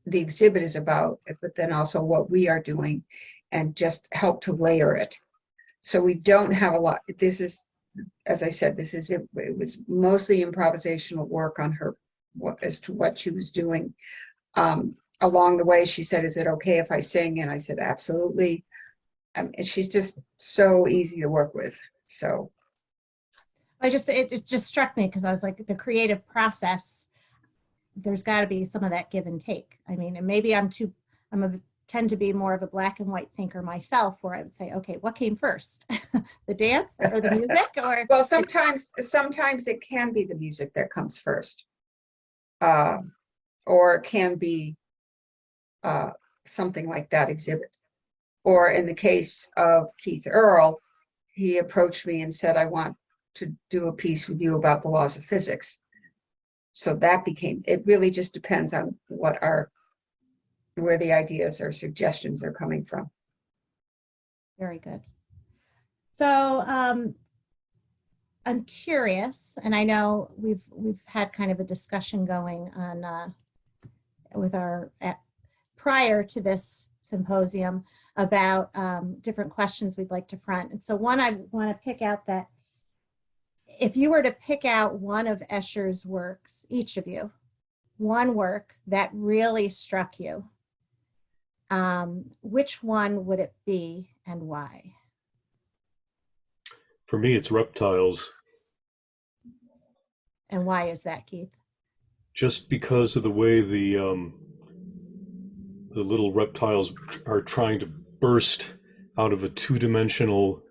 the exhibit is about, but then also what we are doing, and just help to layer it. So we don't have a lot. This is, as I said, it was mostly improvisational work on her as to what she was doing. Along the way, she said, "Is it okay if I sing?" And I said, "Absolutely." And she's just so easy to work with. So it just struck me because I was like, the creative process, there's got to be some of that give and take. I mean, and maybe tend to be more of a black and white thinker myself, where I would say, okay, what came first, the dance or the music? Or well, sometimes it can be the music that comes first, or it can be something like that exhibit. Or in the case of Keith Earle, he approached me and said, "I want to do a piece with you about the laws of physics." So that it really just depends on where the ideas or suggestions are coming from. Very good. So I'm curious, and I know we've had kind of a discussion going on with prior to this symposium about different questions we'd like to front. And so one, I want to pick out that if you were to pick out one of Escher's works, each of you, one work that really struck you, which one would it be and why? For me, it's reptiles. And why is that, Keith? Just because of the way the little reptiles are trying to burst out of a two-dimensional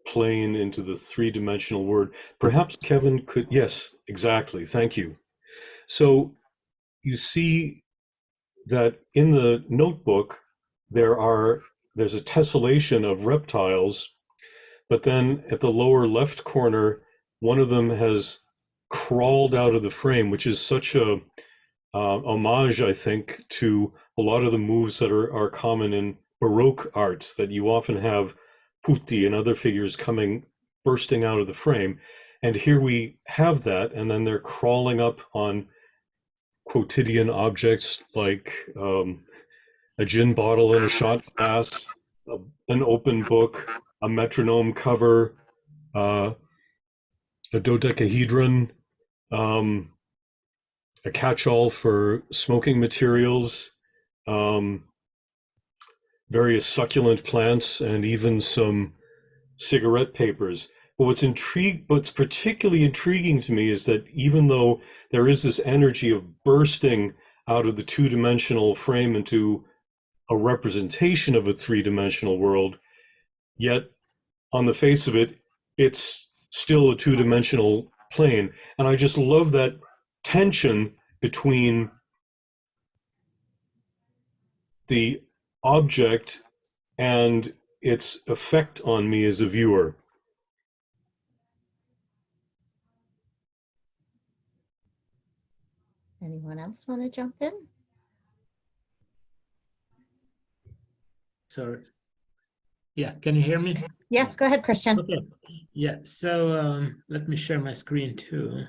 plane into the three-dimensional word. Perhaps Kevin could, yes, exactly, thank you. So you see that in the notebook, there's a tessellation of reptiles, but then at the lower left corner, one of them has crawled out of the frame, which is such a homage, I think, to a lot of the moves that are common in Baroque art, that you often have putti and other figures bursting out of the frame. And here we have that, and then they're crawling up on quotidian objects like a gin bottle and a shot glass, an open book, a metronome cover, a dodecahedron, a catch-all for smoking materials, various succulent plants, and even some cigarette papers. But what's particularly intriguing to me is that even though there is this energy of bursting out of the two-dimensional frame into a representation of a three-dimensional world, yet on the face of it, it's still a two-dimensional plane. And I just love that tension between the object and its effect on me as a viewer. Anyone else want to jump in? So, yeah, can you hear me? Yes, go ahead, Cristian. Okay. Yeah, so let me share my screen too.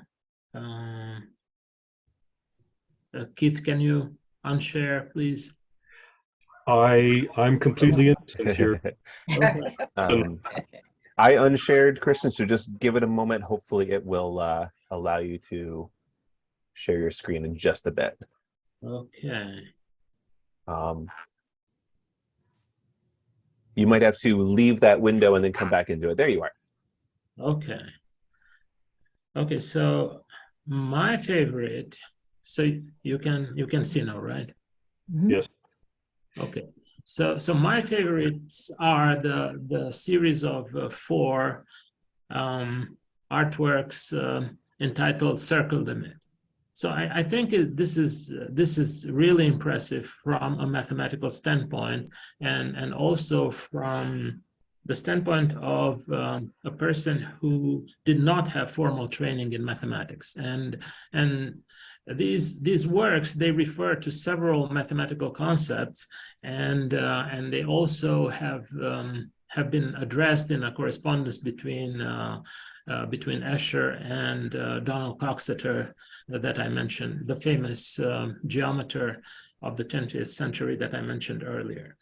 Keith, can you unshare, please? I'm completely innocent here. Okay. I unshared, Cristian, so just give it a moment. Hopefully it will allow you to share your screen in just a bit. Okay. You might have to leave that window and then come back into it. There you are. Okay. Okay, so my favorite, so you can see now, right? Yes. Okay. So my favorites are the series of 4 artworks entitled Circle Limit. So I think this is really impressive from a mathematical standpoint, and also from the standpoint of a person who did not have formal training in mathematics. And these works, they refer to several mathematical concepts, and they also have been addressed in a correspondence between Escher and Donald Coxeter that I mentioned, the famous geometer of the 20th century that I mentioned earlier.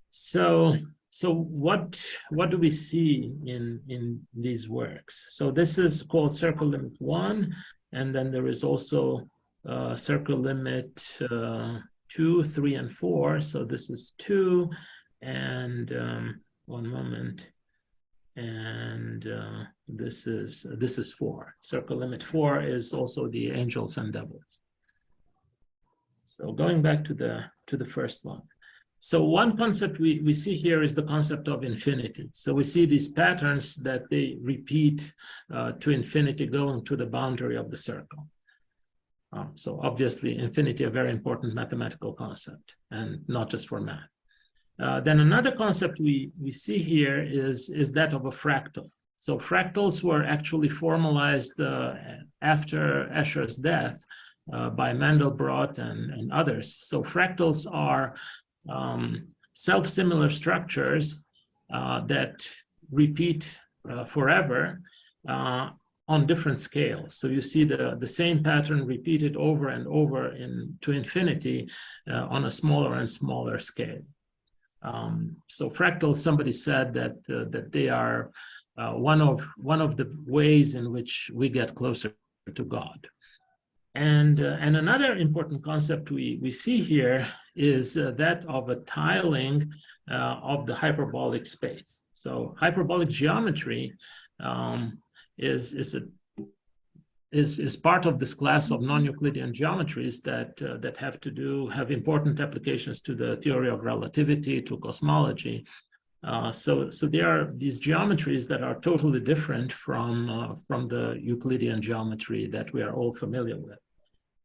So what do we see in these works? So this is called Circle Limit 1, and then there is also Circle Limit 2, 3, and 4. So this is 2, and one moment, and this is 4. Circle Limit 4 is also the angels and devils. So going back to the first one. So one concept we see here is the concept of infinity. So we see these patterns that they repeat to infinity, going to the boundary of the circle. So obviously infinity, a very important mathematical concept, and not just for math. Then another concept we see here is that of a fractal. So fractals were actually formalized after Escher's death by Mandelbrot and others. So fractals are self-similar structures that repeat forever on different scales. So you see the same pattern repeated over and over to infinity on a smaller and smaller scale. So fractals, somebody said that they are one of the ways in which we get closer to God. And another important concept we see here is that of a tiling of the hyperbolic space. So hyperbolic geometry is part of this class of non-Euclidean geometries that have important applications to the theory of relativity, to cosmology. So there are these geometries that are totally different from the Euclidean geometry that we are all familiar with.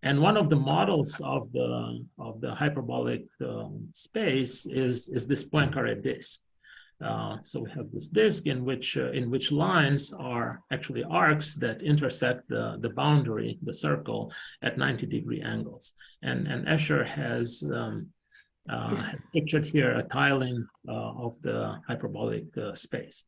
And one of the models of the hyperbolic space is this Poincaré disk. So we have this disk in which lines are actually arcs that intersect the boundary, the circle, at 90-degree angles. And Escher has pictured here a tiling of the hyperbolic space.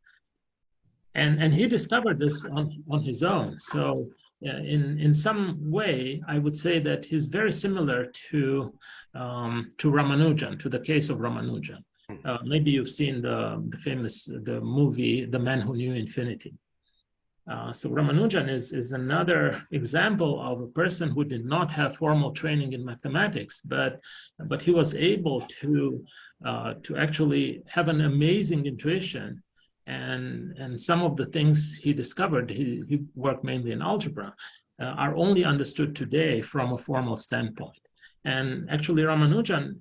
And he discovered this on his own. So in some way, I would say that he's very similar to Ramanujan, to the case of Ramanujan. Maybe you've seen the movie, The Man Who Knew Infinity. So Ramanujan is another example of a person who did not have formal training in mathematics, but he was able to actually have an amazing intuition, and some of the things he discovered, he worked mainly in algebra, are only understood today from a formal standpoint. And actually Ramanujan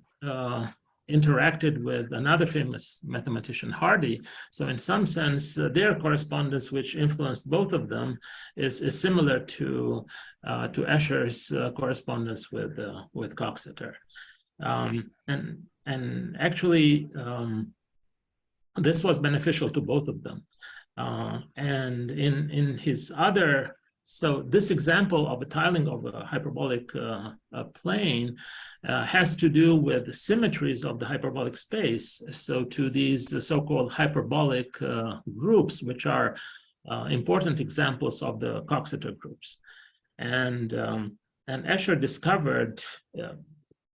interacted with another famous mathematician, Hardy. So in some sense, their correspondence, which influenced both of them, is similar to Escher's correspondence with Coxeter. And actually, this was beneficial to both of them. And in his other, so this example of a tiling of a hyperbolic plane has to do with the symmetries of the hyperbolic space. So to these so-called hyperbolic groups, which are important examples of the Coxeter groups. And Escher discovered,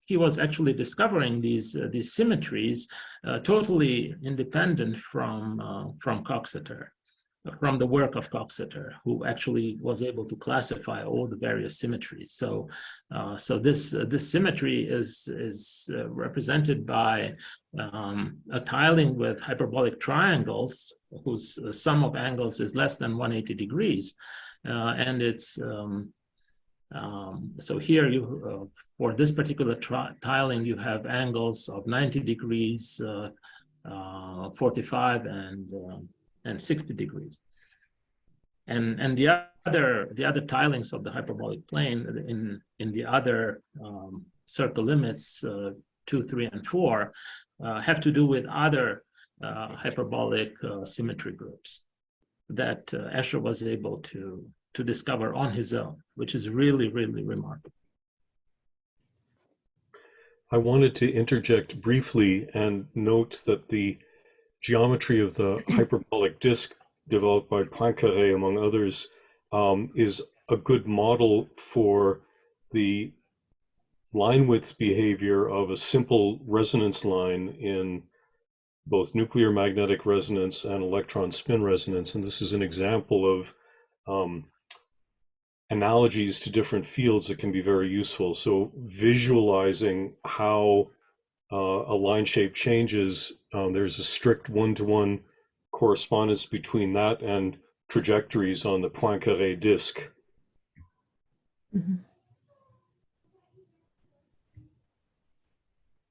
he was actually discovering these symmetries totally independent from Coxeter, from the work of Coxeter, who actually was able to classify all the various symmetries. So, this symmetry is represented by a tiling with hyperbolic triangles whose sum of angles is less than 180 degrees, and it's so here you for this particular tiling you have angles of 90 degrees, 45 and 60 degrees, and the other tilings of the hyperbolic plane in the other circle limits 2, 3, and 4 have to do with other hyperbolic symmetry groups that Escher was able to discover on his own, which is really, really remarkable. I wanted to interject briefly and note that the geometry of the hyperbolic disk developed by Poincaré, among others, is a good model for the line width behavior of a simple resonance line in both nuclear magnetic resonance and electron spin resonance. And this is an example of analogies to different fields that can be very useful. So visualizing how a line shape changes, there's a strict one-to-one correspondence between that and trajectories on the Poincaré disk. Mm-hmm.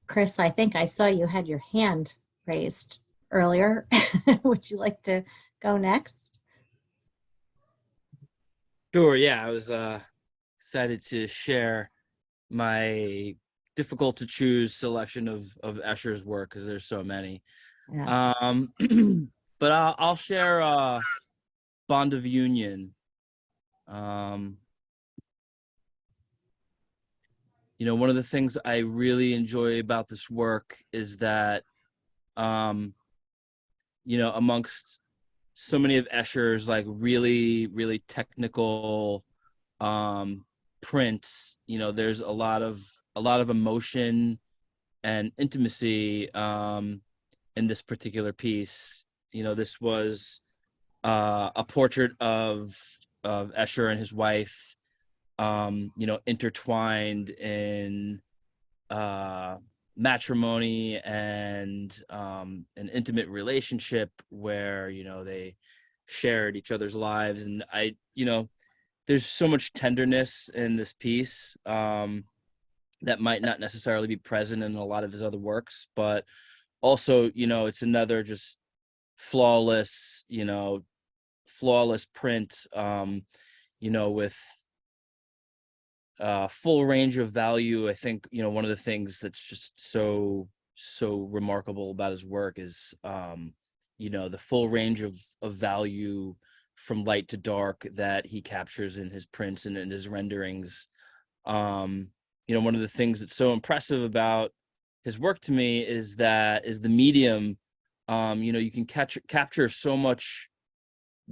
Chris, I think I saw you had your hand raised earlier. Would you like to go next? Sure, yeah, I was excited to share my difficult to choose selection of Escher's work because there's so many. Yeah. But I'll share Bond of Union. You know, one of the things I really enjoy about this work is that, you know, amongst so many of Escher's like really, really technical prints, you know, there's a lot of emotion and intimacy in this particular piece. You know, this was a portrait of Escher and his wife, you know, intertwined in matrimony and an intimate relationship where, you know, they shared each other's lives. And you know, there's so much tenderness in this piece that might not necessarily be present in a lot of his other works, but also, you know, it's another just flawless print, you know, with full range of value. I think, you know, one of the things that's just so remarkable about his work is, you know, the full range of value from light to dark that he captures in his prints and in his renderings. You know, one of the things that's so impressive about his work to me is the medium. You know, you can capture so much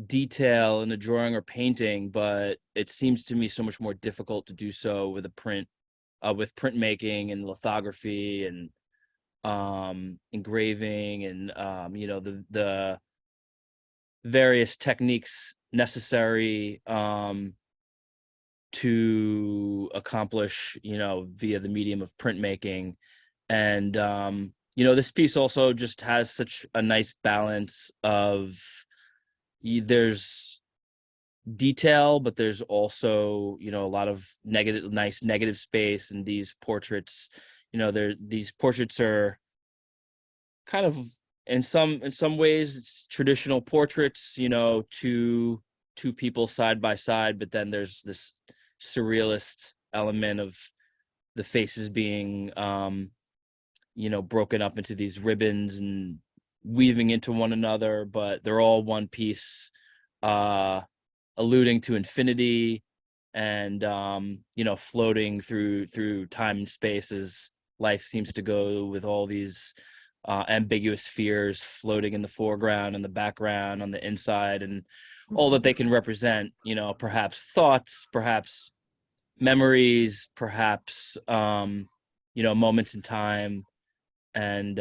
detail in a drawing or painting, but it seems to me so much more difficult to do so with a print, with printmaking and lithography and engraving and you know, the various techniques necessary to accomplish, via the medium of printmaking. And, this piece also just has such a nice balance of there's detail, but there's also, a lot of nice negative space. And these portraits, these portraits are kind of, in some ways, it's traditional portraits, two people side by side, but then there's this surrealist element of the faces being broken up into these ribbons and weaving into one another, but they're all one piece, alluding to infinity and floating through time and space as life seems to go, with all these ambiguous spheres floating in the foreground and the background on the inside, and all that they can represent, perhaps thoughts, perhaps memories, perhaps moments in time. And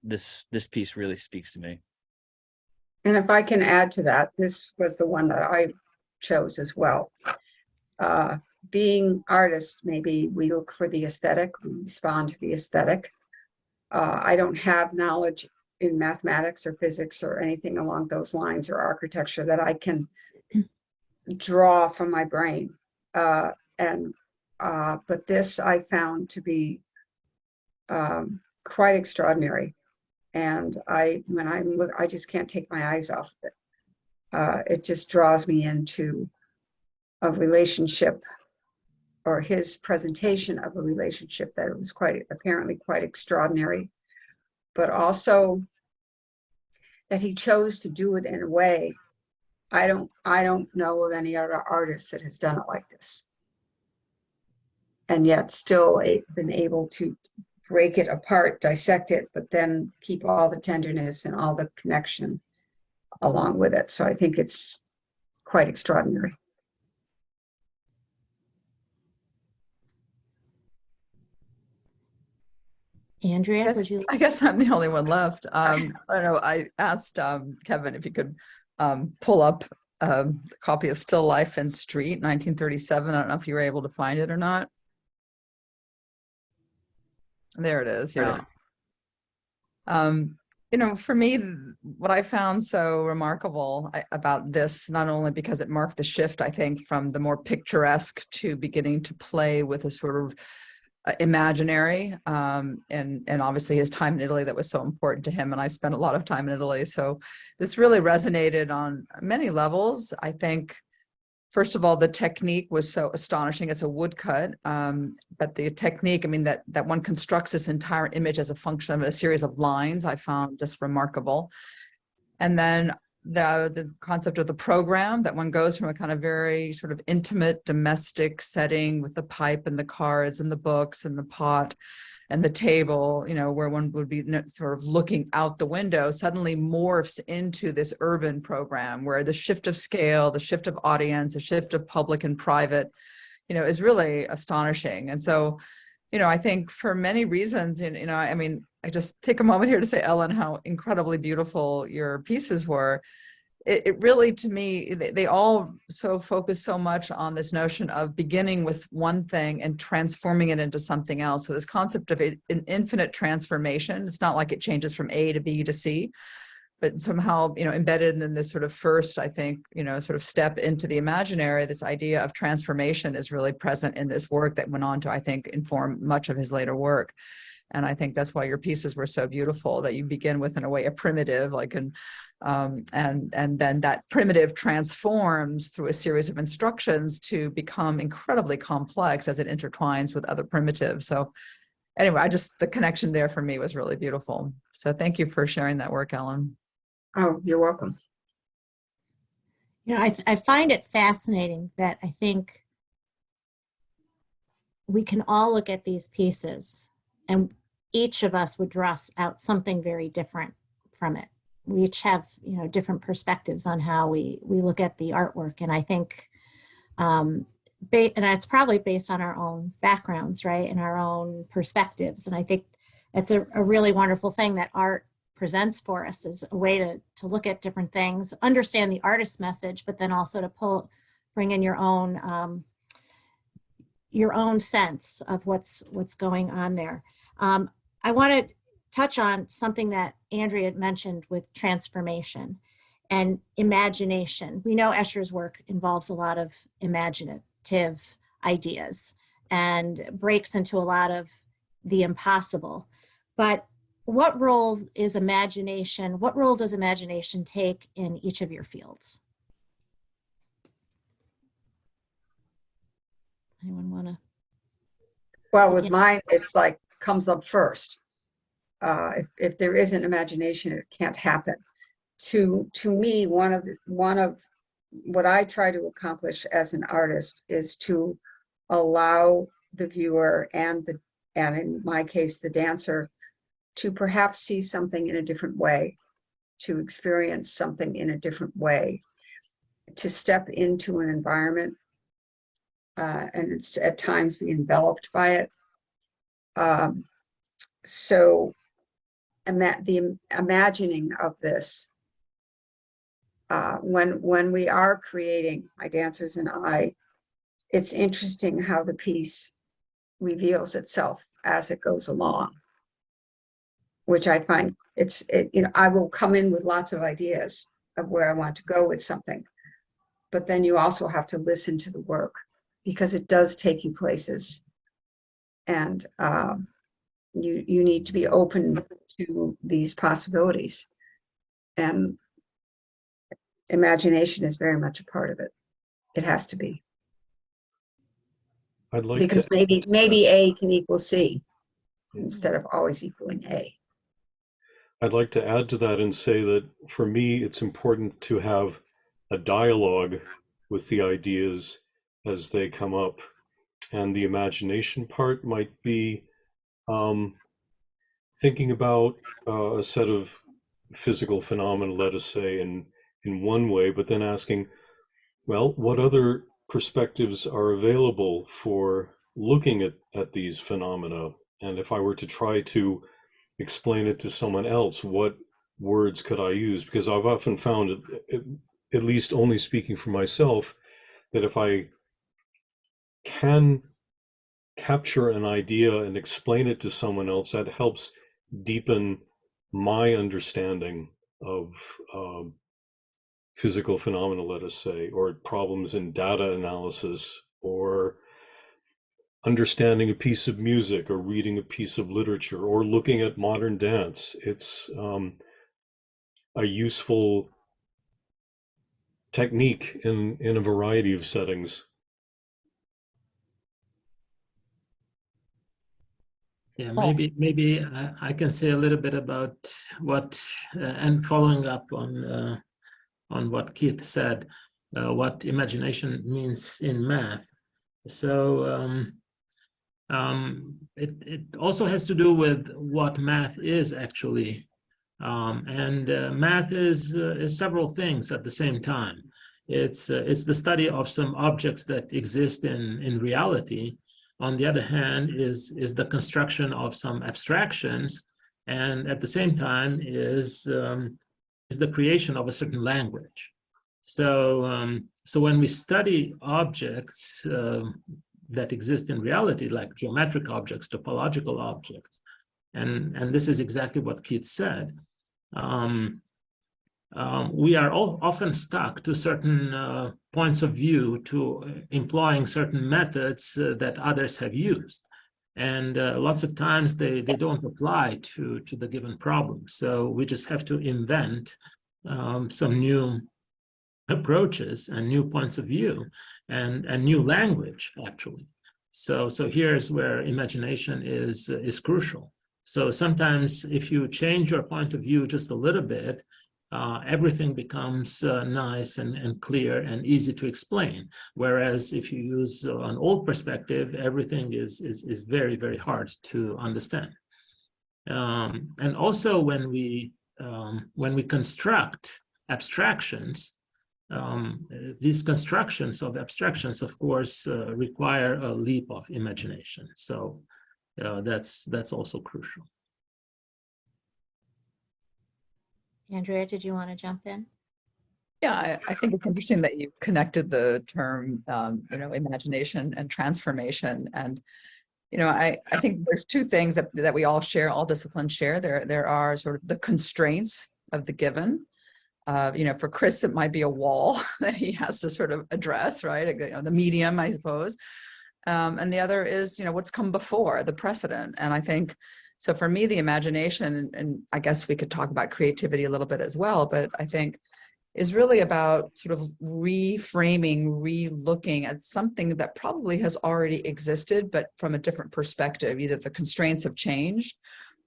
this piece really speaks to me. And if I can add to that, this was the one that I chose as well. Being artists, maybe we look for the aesthetic, we respond to the aesthetic. I don't have knowledge in mathematics or physics or anything along those lines, or architecture, that I can draw from my brain. But this I found to be quite extraordinary. And when I look, I just can't take my eyes off of it. It just draws me into a relationship, or his presentation of a relationship, that it was apparently quite extraordinary, but also that he chose to do it in a way. I don't know of any other artist that has done it like this, and yet still been able to break it apart, dissect it, but then keep all the tenderness and all the connection along with it. So I think it's quite extraordinary. Andrea, Yes, would you? I guess I'm the only one left. I don't know. I asked Kevin if he could pull up a copy of Still Life in Street, 1937. I don't know if you were able to find it or not. There it is. Yeah. For me, what I found so remarkable about this, not only because it marked the shift, I think, from the more picturesque to beginning to play with a sort of imaginary, and obviously his time in Italy, that was so important to him. And I spent a lot of time in Italy. So this really resonated on many levels. I think, first of all, the technique was so astonishing. It's a woodcut, but the technique, I mean, that one constructs this entire image as a function of a series of lines, I found just remarkable. And then the concept of the program, that one goes from a kind of very sort of intimate domestic setting with the pipe and the cards and the books and the pot and the table, where one would be sort of looking out the window, suddenly morphs into this urban program where the shift of scale, the shift of audience, the shift of public and private, is really astonishing. And so, I think for many reasons, I just take a moment here to say, Ellen, how incredibly beautiful your pieces were. It really, to me, they all so focus so much on this notion of beginning with one thing and transforming it into something else. So this concept of an infinite transformation, it's not like it changes from A to B to C, but somehow, embedded in this sort of first, I think, sort of step into the imaginary, this idea of transformation is really present in this work that went on to, I think, inform much of his later work. And I think that's why your pieces were so beautiful, that you begin with, in a way, a primitive, and then that primitive transforms through a series of instructions to become incredibly complex as it intertwines with other primitives. So anyway, the connection there for me was really beautiful. So thank you for sharing that work, Ellen. Oh, you're welcome. I find it fascinating that I think we can all look at these pieces and each of us would draw out something very different from it. We each have, different perspectives on how we look at the artwork. And I think, and it's probably based on our own backgrounds, right? And our own perspectives. And I think it's a really wonderful thing that art presents for us as a way to look at different things, understand the artist's message, but then also to bring in your own sense of what's going on there. I want to touch on something that Andrea had mentioned with transformation and imagination. We know Escher's work involves a lot of imaginative ideas and breaks into a lot of the impossible. But what role does imagination take in each of your fields? Anyone want to? Well, with mine, it's like comes up first. If there isn't imagination, it can't happen. To me, one of what I try to accomplish as an artist is to allow the viewer and in my case, the dancer, to perhaps see something in a different way, to experience something in a different way, to step into an environment, and it's at times be enveloped by it. So the imagining of this, when we are creating, my dancers and I, it's interesting how the piece reveals itself as it goes along, which I find I will come in with lots of ideas of where I want to go with something, but then you also have to listen to the work because it does take you places, and you need to be open to these possibilities, and imagination is very much a part of it. It has to be. I'd like because to maybe A can equal C instead of always equaling A. I'd like to add to that and say that for me, it's important to have a dialogue with the ideas as they come up. And the imagination part might be thinking about a set of physical phenomena, let us say, in one way, but then asking, well, what other perspectives are available for looking at these phenomena? And if I were to try to explain it to someone else, what words could I use? Because I've often found, at least only speaking for myself, that if I can capture an idea and explain it to someone else, that helps deepen my understanding of physical phenomena, let us say, or problems in data analysis, or understanding a piece of music, or reading a piece of literature, or looking at modern dance. It's a useful technique in a variety of settings. Yeah, maybe I can say a little bit about what, and following up on what Keith said, what imagination means in math. So it also has to do with what math is actually, and math is several things at the same time. It's the study of some objects that exist in reality. On the other hand, is the construction of some abstractions, and at the same time is the creation of a certain language. So so when we study objects that exist in reality, like geometric objects, topological objects, and this is exactly what Keith said, we are all often stuck to certain points of view, to employing certain methods that others have used. And lots of times they don't apply to the given problem. So we just have to invent some new approaches and new points of view and new language, actually. So here's where imagination is crucial. So sometimes if you change your point of view just a little bit, everything becomes nice and clear and easy to explain. Whereas if you use an old perspective, everything is very, very hard to understand. And also when we construct abstractions, these constructions of abstractions, of course, require a leap of imagination. So that's also crucial. Andrea, did you want to jump in? Yeah, I think it's interesting that you connected the term, imagination and transformation. And, I think there's two things that we all share, all disciplines share. There are sort of the constraints of the given. For Chris, it might be a wall that he has to sort of address, right? The medium, I suppose. And the other is, what's come before, the precedent. And I think, so for me, the imagination, and I guess we could talk about creativity a little bit as well, but I think is really about sort of reframing, re-looking at something that probably has already existed, but from a different perspective. Either the constraints have changed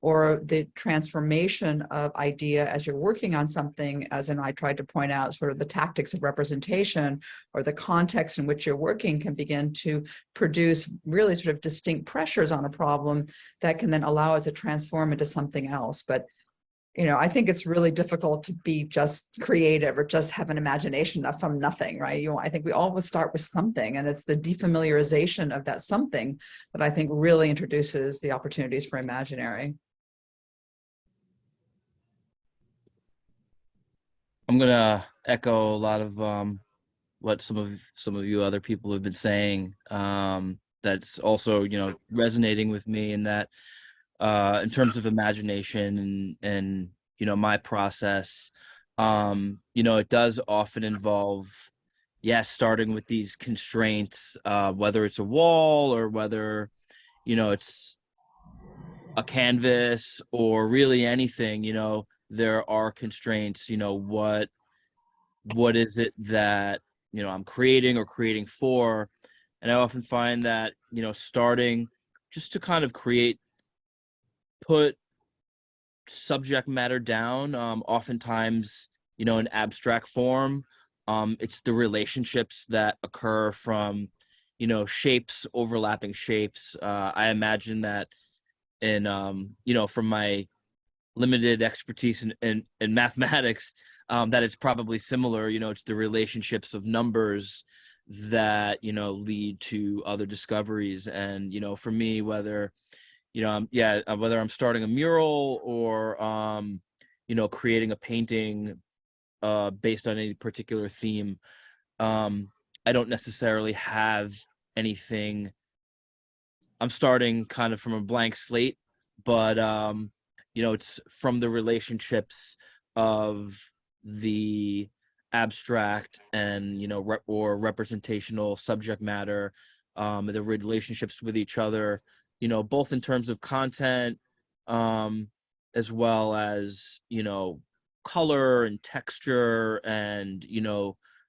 or the transformation of idea as you're working on something, as in I tried to point out, sort of the tactics of representation or the context in which you're working can begin to produce really sort of distinct pressures on a problem that can then allow it to transform into something else. But I think it's really difficult to be just creative or just have an imagination from nothing, right? I think we always start with something, and it's the defamiliarization of that something that I think really introduces the opportunities for imaginary. I'm gonna echo a lot of what some of you other people have been saying. That's also resonating with me in that in terms of imagination and my process. It does often involve starting with these constraints, whether it's a wall or whether it's a canvas or really anything. There are constraints. What is it that I'm creating or creating for? And I often find that starting just to kind of put subject matter down, oftentimes in abstract form. It's the relationships that occur from shapes, overlapping shapes. I imagine that in from my limited expertise in mathematics, that it's probably similar. It's the relationships of numbers that lead to other discoveries. And for me, whether whether I'm starting a mural or creating a painting based on any particular theme, I don't necessarily have anything. I'm starting kind of from a blank slate, but it's from the relationships of the abstract and or representational subject matter, the relationships with each other, both in terms of content, as well as color and texture, and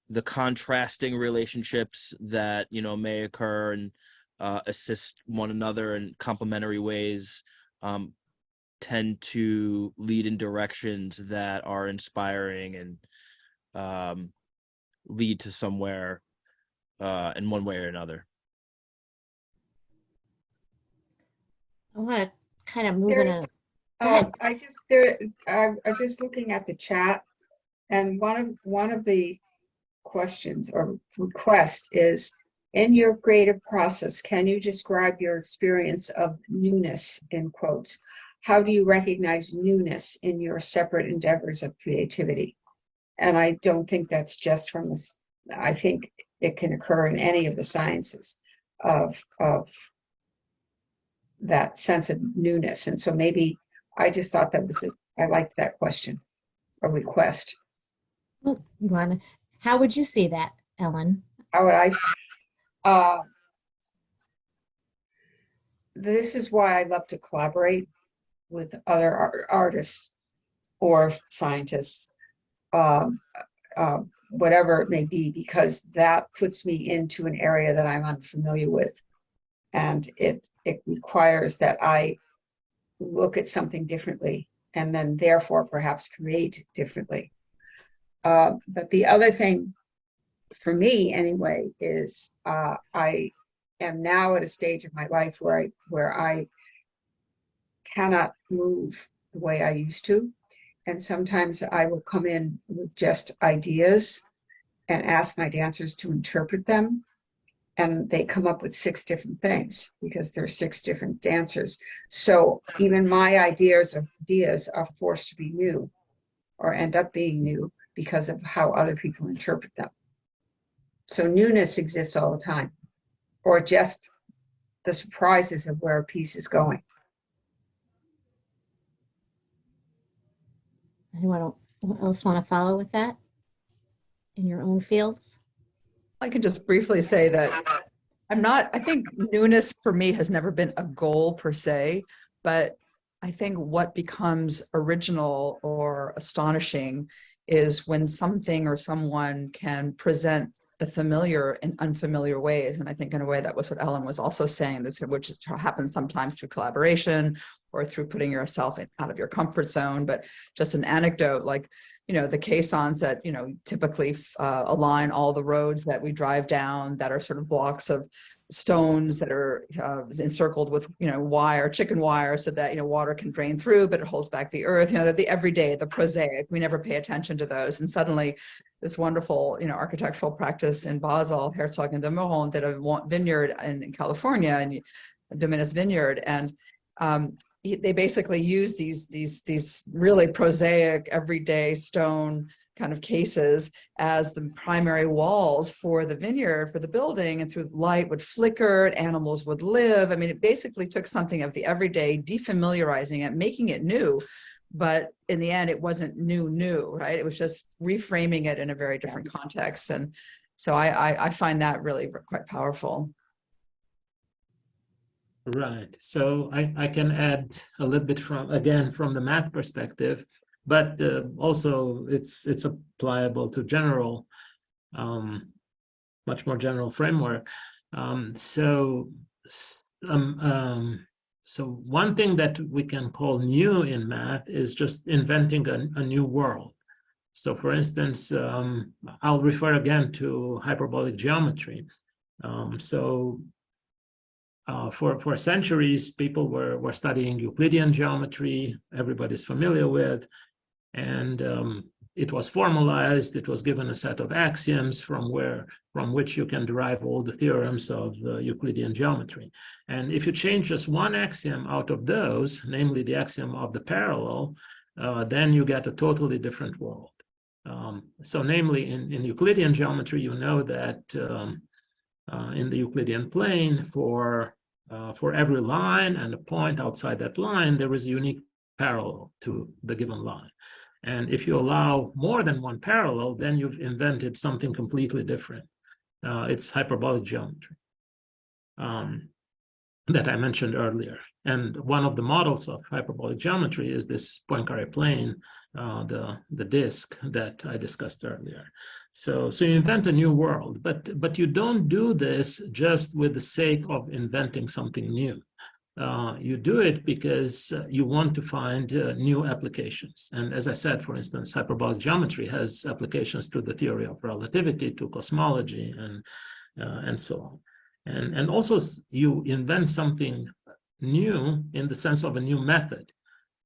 the contrasting relationships that may occur and assist one another in complementary ways, tend to lead in directions that are inspiring and lead to somewhere in one way or another. I want to kind of move in a. I was just looking at the chat, and one of the questions or request is, in your creative process, can you describe your experience of newness, in quotes? How do you recognize newness in your separate endeavors of creativity? And I don't think that's just from this. I think it can occur in any of the sciences of that sense of newness. And so maybe I just thought that was I liked that question or request. Well, how would you see that, Ellen? How would I? This is why I love to collaborate with other artists or scientists, whatever it may be, because that puts me into an area that I'm unfamiliar with. And it requires that I look at something differently and then therefore perhaps create differently. But the other thing for me anyway is I am now at a stage of my life where I cannot move the way I used to. And sometimes I will come in with just ideas and ask my dancers to interpret them. And they come up with 6 different things because there's 6 different dancers. So even my ideas are forced to be new. or end up being new because of how other people interpret them. So newness exists all the time, or just the surprises of where a piece is going. Anyone else want to follow with that in your own fields? I could just briefly say that I think newness for me has never been a goal per se, but I think what becomes original or astonishing is when something or someone can present the familiar in unfamiliar ways. And I think in a way that was what Ellen was also saying, this, which happens sometimes through collaboration or through putting yourself out of your comfort zone. But just an anecdote, like, the caissons that, typically align all the roads that we drive down that are sort of blocks of stones that are encircled with, chicken wire, so that, water can drain through, but it holds back the earth, the everyday, the prosaic, we never pay attention to those. And suddenly this wonderful, architectural practice in Basel, Herzog and de Meuron, did a vineyard in California, and Dominus Vineyard. And they basically use these really prosaic, everyday stone kind of cases as the primary walls for the vineyard, for the building, and through light would flicker, animals would live. I mean, it basically took something of the everyday, defamiliarizing it, making it new. But in the end, it wasn't new, right? It was just reframing it in a very different context. And so I find that really quite powerful. Right. So I can add a little bit from the math perspective, but also it's applicable to general, much more general framework. So one thing that we can call new in math is just inventing a new world. So for instance, I'll refer again to hyperbolic geometry. For centuries, people were studying Euclidean geometry, everybody's familiar with, and it was formalized. It was given a set of axioms from which you can derive all the theorems of Euclidean geometry. And if you change just one axiom out of those, namely the axiom of the parallel, then you get a totally different world. So namely in Euclidean geometry, you know that in the Euclidean plane, for every line and a point outside that line, there is a unique parallel to the given line. And if you allow more than one parallel, then you've invented something completely different. It's hyperbolic geometry that I mentioned earlier. And one of the models of hyperbolic geometry is this Poincaré plane, the disk that I discussed earlier. So you invent a new world, but you don't do this just with the sake of inventing something new. You do it because you want to find new applications. And as I said, for instance, hyperbolic geometry has applications to the theory of relativity, to cosmology, and so on. And also you invent something new in the sense of a new method.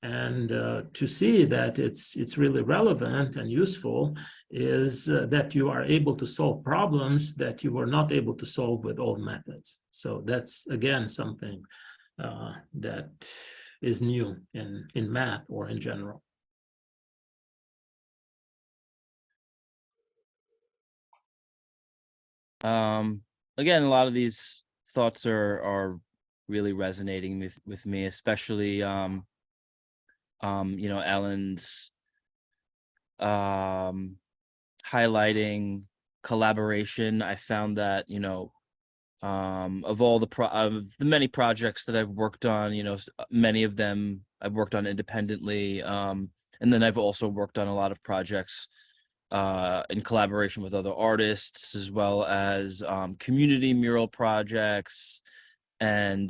And to see that it's really relevant and useful is that you are able to solve problems that you were not able to solve with old methods. So that's, again, something that is new in math or in general. Again, a lot of these thoughts are really resonating with me, especially Ellen's highlighting collaboration. I found that, of all the many projects that I've worked on, many of them I've worked on independently. And then I've also worked on a lot of projects in collaboration with other artists, as well as community mural projects, and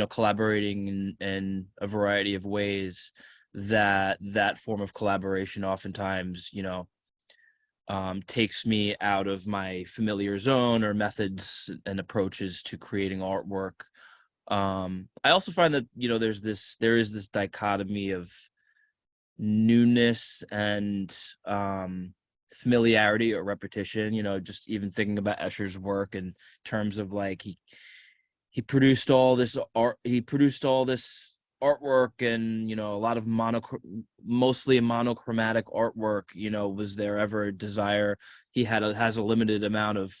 collaborating in a variety of ways. That form of collaboration oftentimes takes me out of my familiar zone or methods and approaches to creating artwork. I also find that there is this dichotomy of newness and familiarity or repetition. Just even thinking about Escher's work in terms of like he produced all this art, he produced all this artwork and, a lot of mostly monochromatic artwork, was there ever a desire? He has a limited amount of,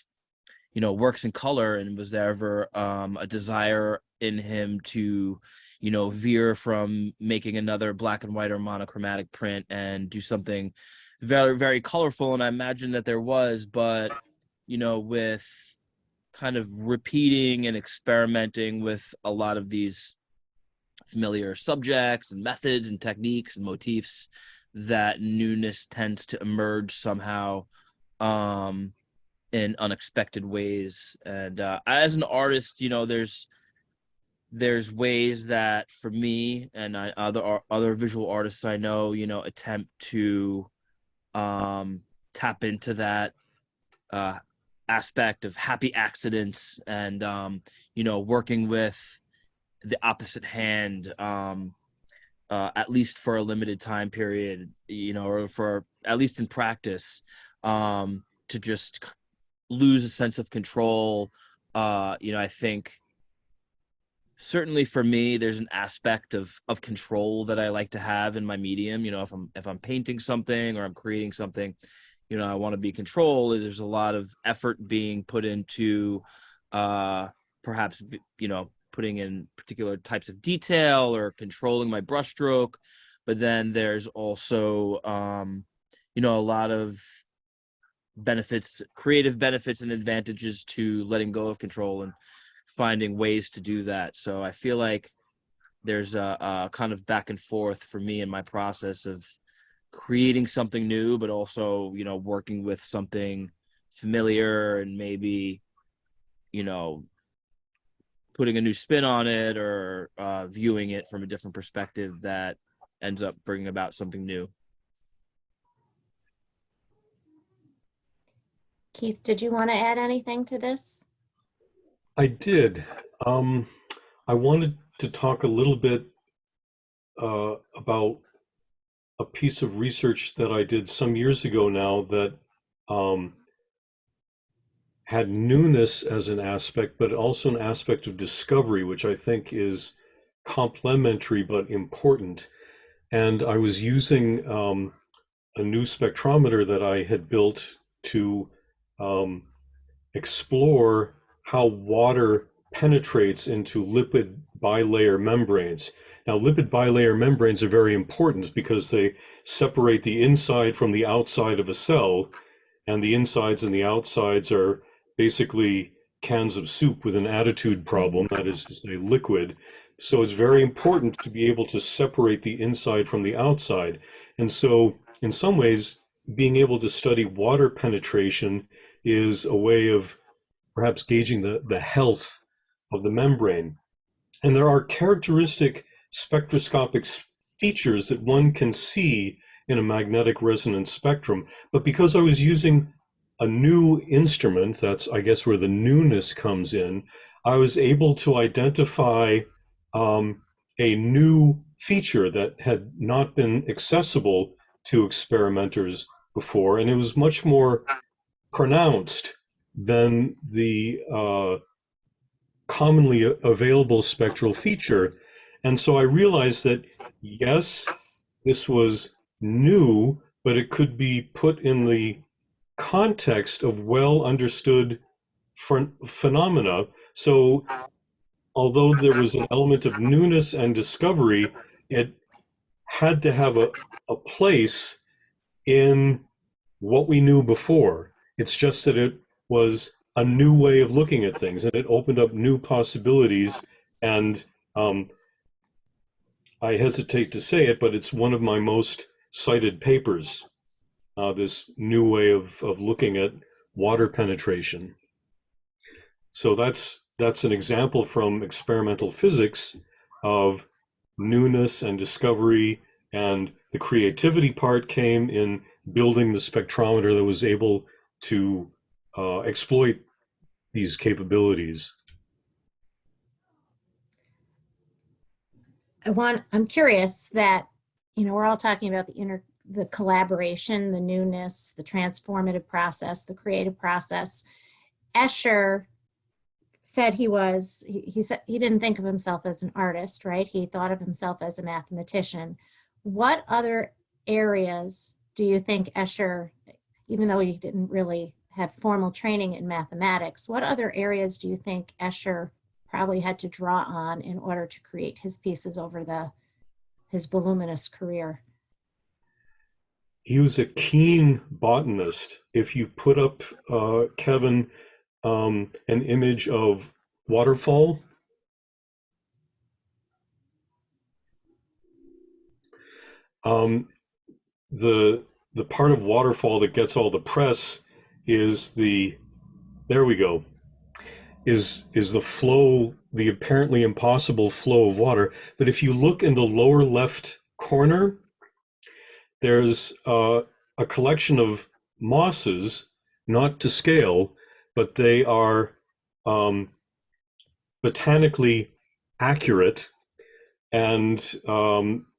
works in color, and was there ever a desire in him to, veer from making another black and white or monochromatic print and do something very, very colorful? And I imagine that there was, but, with kind of repeating and experimenting with a lot of these familiar subjects and methods and techniques and motifs, that newness tends to emerge somehow in unexpected ways. And as an artist, there's ways that for me and other visual artists I know, attempt to tap into that aspect of happy accidents and working with the opposite hand, at least for a limited time period, or for at least in practice, to just lose a sense of control. I think certainly for me, there's an aspect of control that I like to have in my medium. If I'm painting something or I'm creating something, I want to be in control. There's a lot of effort being put into perhaps, putting in particular types of detail or controlling my brushstroke. But then there's also, a lot of benefits, creative benefits and advantages to letting go of control and finding ways to do that. So I feel like there's a kind of back and forth for me in my process of creating something new, but also, working with something familiar and maybe, putting a new spin on it or viewing it from a different perspective that ends up bringing about something new. Keith, did you want to add anything to this? I did. I wanted to talk a little bit about a piece of research that I did some years ago now that had newness as an aspect, but also an aspect of discovery, which I think is complementary but important. And I was using a new spectrometer that I had built to explore how water penetrates into lipid bilayer membranes. Now, lipid bilayer membranes are very important because they separate the inside from the outside of a cell, and the insides and the outsides are basically cans of soup with an attitude problem, that is to say, liquid. So it's very important to be able to separate the inside from the outside. And so, in some ways, being able to study water penetration is a way of perhaps gauging the health of the membrane. And there are characteristic spectroscopic features that one can see in a magnetic resonance spectrum. But because I was using a new instrument, that's, I guess, where the newness comes in, I was able to identify a new feature that had not been accessible to experimenters before, and it was much more pronounced than the commonly available spectral feature. And so I realized that, yes, this was new, but it could be put in the context of well understood phenomena. So although there was an element of newness and discovery, it had to have a place in what we knew before. It's just that it was a new way of looking at things, and it opened up new possibilities. And I hesitate to say it, but it's one of my most cited papers, this new way of looking at water penetration. So that's an example from experimental physics of newness and discovery, and the creativity part came in building the spectrometer that was able to exploit these capabilities. I'm curious that, we're all talking about the collaboration, the newness, the transformative process, the creative process. Escher said he said he didn't think of himself as an artist, right? He thought of himself as a mathematician. What other areas do you think Escher, even though he didn't really have formal training in mathematics, what other areas do you think Escher probably had to draw on in order to create his pieces over his voluminous career? He was a keen botanist. If you put up, Kevin, an image of waterfall, the part of waterfall that gets all the press is there we go, is the flow, the apparently impossible flow of water. But if you look in the lower left corner, there's a collection of mosses, not to scale, but they are botanically accurate and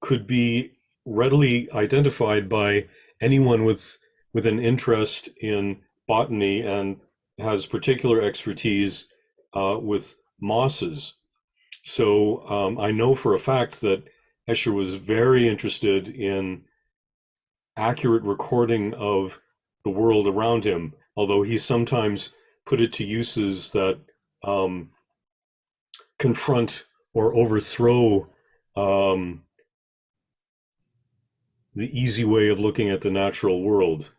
could be readily identified by anyone with an interest in botany and has particular expertise with mosses. So I know for a fact that Escher was very interested in accurate recording of the world around him, although he sometimes put it to uses that confront or overthrow the easy way of looking at the natural world.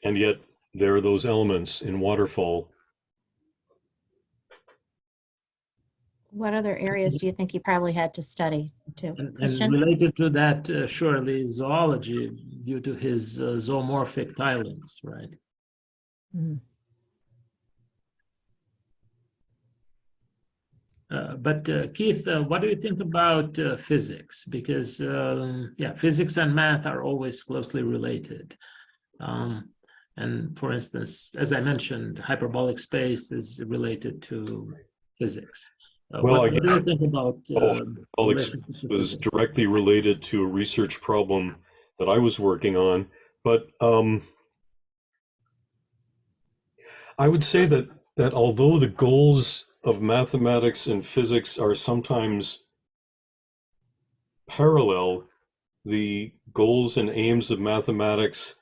And yet there are those elements in waterfall. What other areas do you think he probably had to study too? And Cristian? related to that, surely zoology, due to his zoomorphic tilings, right? Mhm. But Keith, what do you think about physics? Because yeah, physics and math are always closely related. And for instance, as I mentioned, hyperbolic space is related to physics. Well, what do you think about Alex was directly related to a research problem that I was working on, but I would say that although the goals of mathematics and physics are sometimes parallel, the goals and aims of mathematics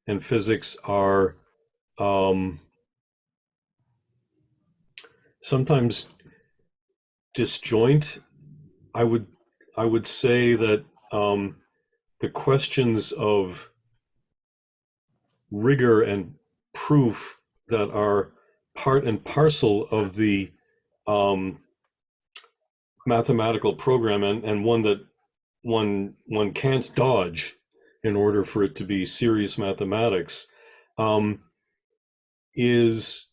and physics are sometimes disjoint. I would say that the questions of rigor and proof that are part and parcel of the mathematical program, and one that one can't dodge in order for it to be serious mathematics, is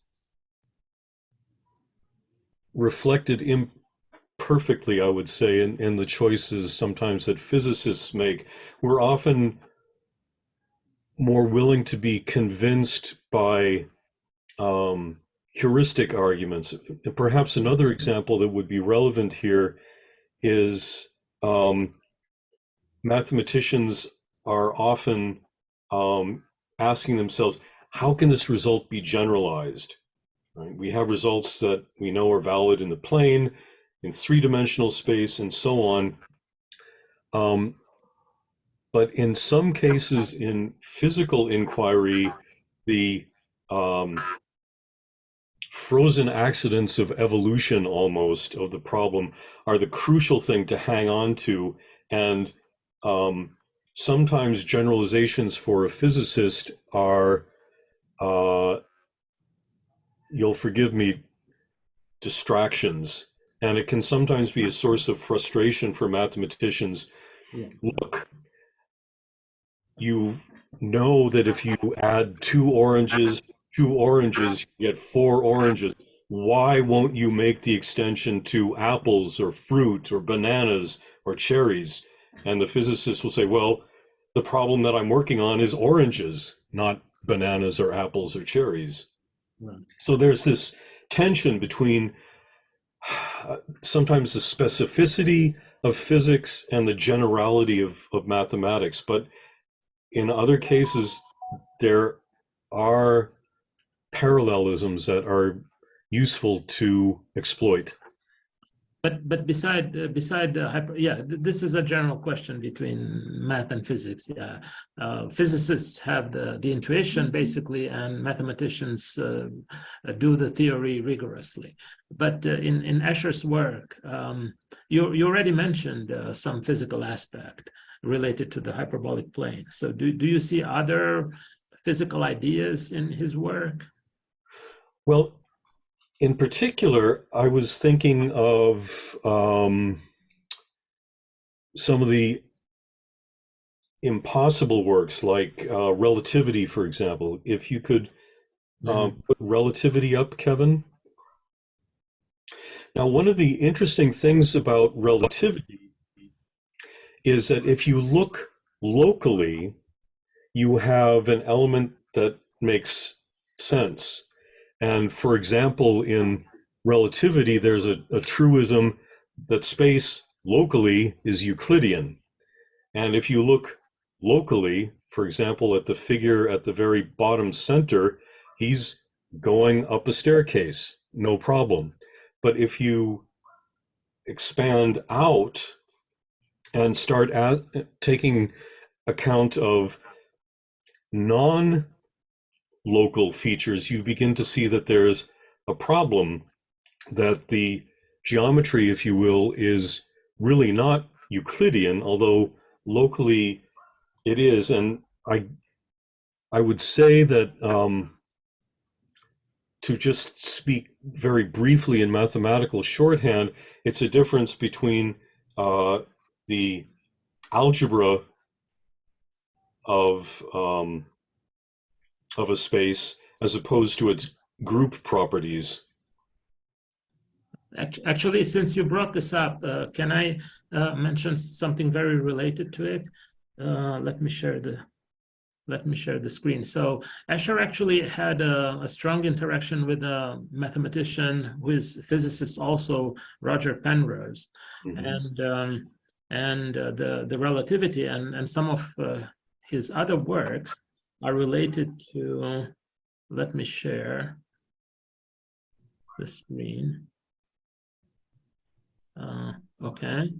reflected imperfectly, I would say, in the choices sometimes that physicists make. We're often more willing to be convinced by heuristic arguments. And perhaps another example that would be relevant here is mathematicians are often asking themselves, how can this result be generalized? Right? We have results that we know are valid in the plane, in three-dimensional space, and so on. But in some cases in physical inquiry, the frozen accidents of evolution almost of the problem are the crucial thing to hang on to. And sometimes generalizations for a physicist are, you'll forgive me, distractions. And it can sometimes be a source of frustration for mathematicians. Yeah. Look, you know that if you add two oranges, you get four oranges. Why won't you make the extension to apples or fruit or bananas or cherries? And the physicist will say, well, the problem that I'm working on is oranges, not bananas or apples or cherries. Right. So there's this tension between sometimes the specificity of physics and the generality of mathematics. But in other cases, there are parallelisms that are useful to exploit. But beside this is a general question between math and physics. Yeah, physicists have the intuition basically, and mathematicians do the theory rigorously. But in Escher's work, you already mentioned some physical aspect related to the hyperbolic plane. So do you see other physical ideas in his work? Well, in particular, I was thinking of some of the impossible works like relativity, for example. If you could put relativity up, Kevin. Now, one of the interesting things about relativity is that if you look locally, you have an element that makes sense. And for example, in relativity, there's a truism that space locally is Euclidean. And if you look locally, for example, at the figure at the very bottom center, he's going up a staircase, no problem. But if you expand out and start taking account of non-local features, you begin to see that there's a problem, that the geometry, if you will, is really not Euclidean, although locally it is. And I would say that to just speak very briefly in mathematical shorthand, it's a difference between the algebra of a space as opposed to its group properties. Actually, since you brought this up, can I mention something very related to it? Let me share the screen. So Escher actually had a strong interaction with a mathematician who is physicist also, Roger Penrose, and the relativity and some of his other works are related to. Let me share the screen. Okay.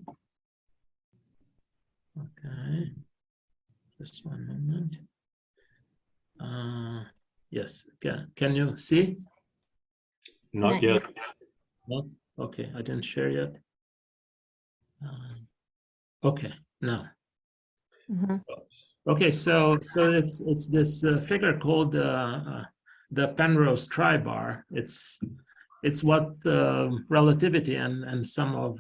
Just one moment. Yes, can you see? Not yet. No? Okay, I didn't share yet. Okay, now. Okay, so it's this figure called the Penrose tribar. It's what relativity and some of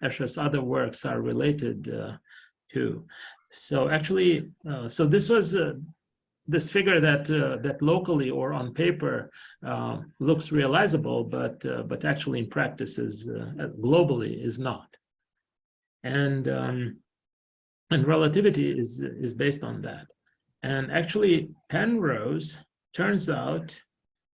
Escher's other works are related to. So actually, so this was this figure that locally or on paper looks realizable, but actually in practice is globally is not. And relativity is based on that. And actually, Penrose turns out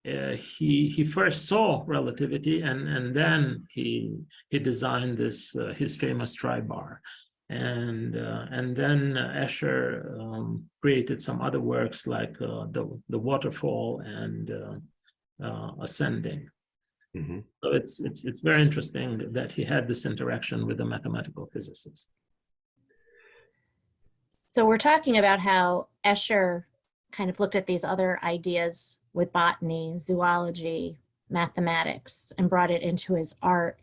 he first saw relativity, and then he designed this his famous tribar, and then Escher created some other works like the waterfall and ascending. So it's very interesting that he had this interaction with a mathematical physicist. So we're talking about how Escher kind of looked at these other ideas with botany, zoology, mathematics, and brought it into his art.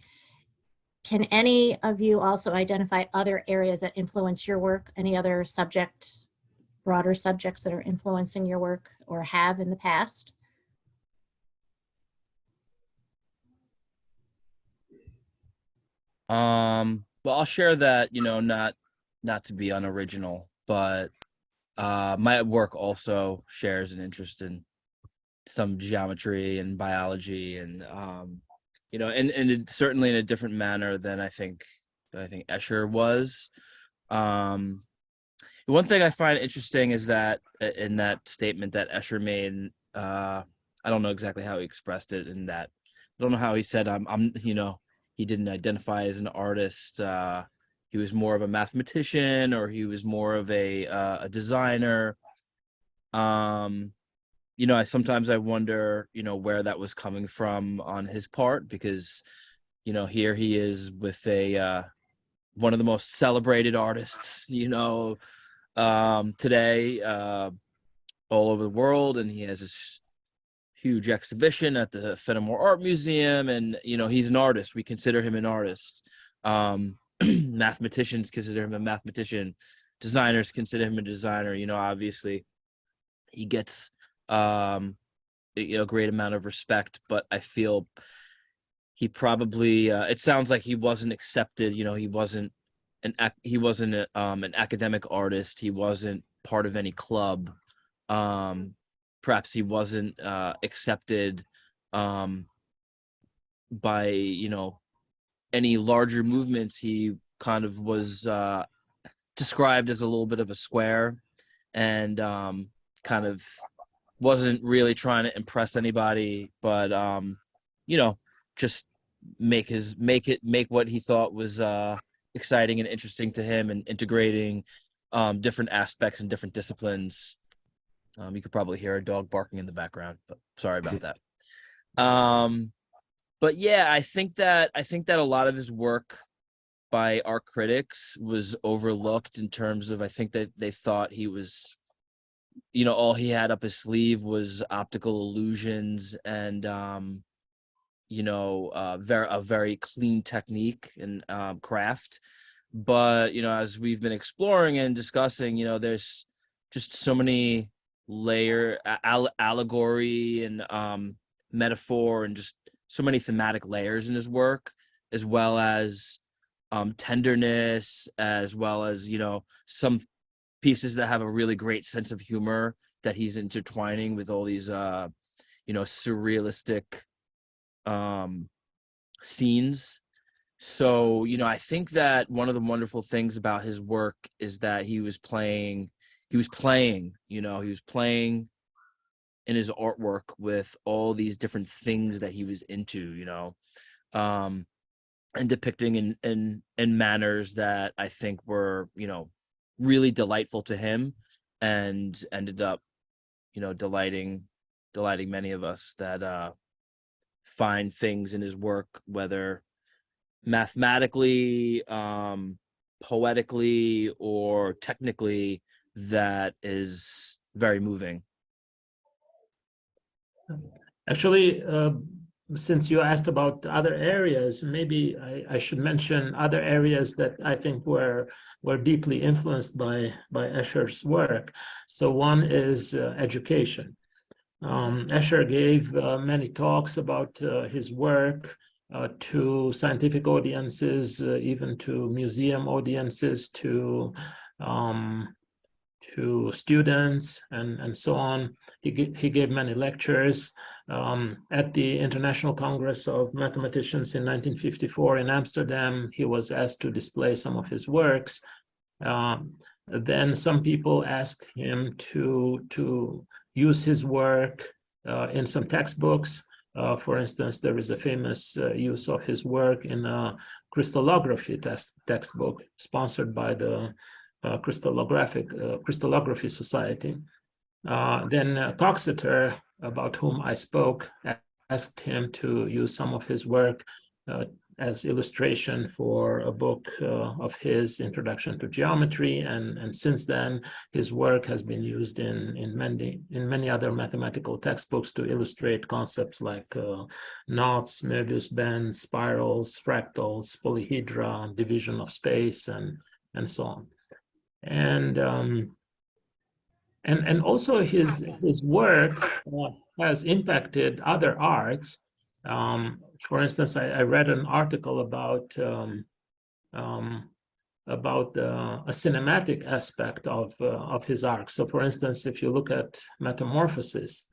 Can any of you also identify other areas that influence your work? Any other broader subjects that are influencing your work or have in the past? Well, I'll share that, not to be unoriginal, but my work also shares an interest in some geometry and biology, and and it, certainly in a different manner than I think Escher was. One thing I find interesting is that in that statement that Escher made, I don't know exactly how he expressed it in that. I don't know how he said he didn't identify as an artist. He was more of a mathematician, or he was more of a designer. I sometimes I wonder, where that was coming from on his part, because, here he is with a one of the most celebrated artists, today, all over the world, and he has this huge exhibition at the Fenimore Art Museum, and he's an artist. We consider him an artist. Mathematicians consider him a mathematician. Designers consider him a designer. Obviously, he gets a great amount of respect, but I feel he probably it sounds like he wasn't accepted. He wasn't an academic artist. He wasn't part of any club. Perhaps he wasn't accepted by any larger movements. He kind of was described as a little bit of a square, and kind of wasn't really trying to impress anybody, but just make what he thought was exciting and interesting to him, and integrating different aspects and different disciplines. You could probably hear a dog barking in the background, but sorry about that. But yeah, I think that a lot of his work by art critics was overlooked, in terms of, I think that they thought he was, all he had up his sleeve was optical illusions and a very clean technique and craft. But as we've been exploring and discussing, there's just so many allegory and metaphor, and just so many thematic layers in his work, as well as tenderness, as well as some pieces that have a really great sense of humor that he's intertwining with all these surrealistic scenes. So I think that one of the wonderful things about his work is that he was playing in his artwork with all these different things that he was into, and depicting in manners that I think were, really delightful to him, and ended up, delighting many of us that find things in his work, whether mathematically, poetically, or technically, that is very moving. Actually, since you asked about other areas, maybe I should mention other areas that I think were deeply influenced by Escher's work. So one is education. Escher gave many talks about his work to scientific audiences, even to museum audiences, to students, and so on. He gave many lectures. At the International Congress of Mathematicians in 1954 in Amsterdam, he was asked to display some of his works. Then some people asked him to use his work in some textbooks. For instance, there is a famous use of his work in a crystallography textbook sponsored by the Crystallography Society. Then Coxeter, about whom I spoke, asked him to use some of his work as illustration for a book of his, Introduction to Geometry, and since then his work has been used in many other mathematical textbooks to illustrate concepts like knots, Möbius bands, spirals, fractals, polyhedra, division of space, and so on. And also his work has impacted other arts. For instance, I read an article about a cinematic aspect of his art. So, for instance, if you look at Metamorphosis,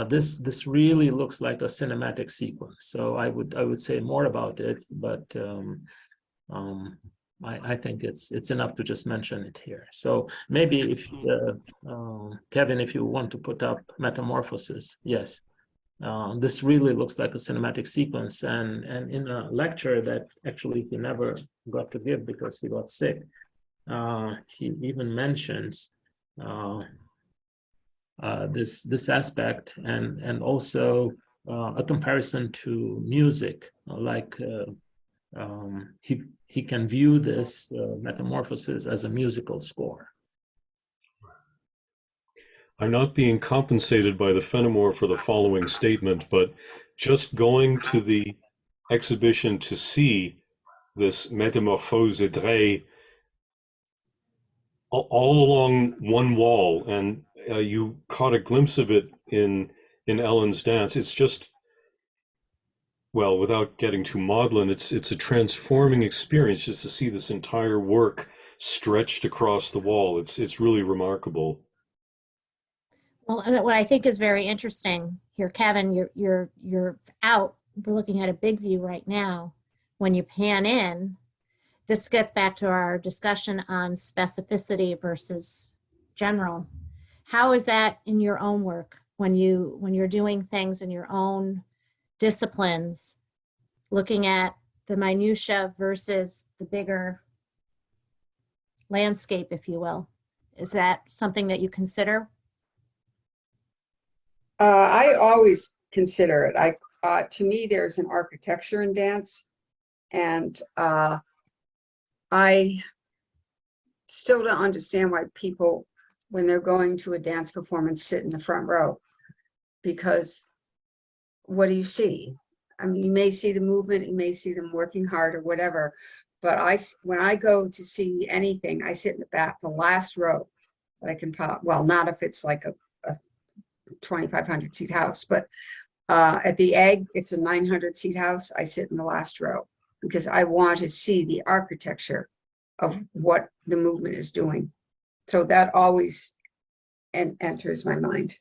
this really looks like a cinematic sequence. So I would say more about it, but I think it's enough to just mention it here. So maybe if Kevin, if you want to put up Metamorphosis, yes. This really looks like a cinematic sequence, and in a lecture that actually he never got to give because he got sick, he even mentions this aspect, and also a comparison to music, like he can view this metamorphosis as a musical score. I'm not being compensated by the Fenimore for the following statement, but just going to the exhibition to see this Metamorphose Dre all along one wall, and you caught a glimpse of it in Ellen's dance. It's just, well, without getting too maudlin, it's a transforming experience just to see this entire work stretched across the wall. It's really remarkable. Well, and what I think is very interesting here, Kevin, you're out. We're looking at a big view right now. When you pan in, this gets back to our discussion on specificity versus general. How is that in your own work when you're doing things in your own disciplines, looking at the minutia versus the bigger landscape, if you will? Is that something that you consider? I always consider it. To me, there's an architecture in dance, and I still don't understand why people, when they're going to a dance performance, sit in the front row, because what do you see? I mean, you may see the movement, you may see them working hard or whatever, but when I go to see anything, I sit in the back, the last row that I can pop. Well, not if it's like a 2,500 seat house, but at the Egg, it's a 900 seat house. I sit in the last row because I want to see the architecture of what the movement is doing. So that always enters my mind.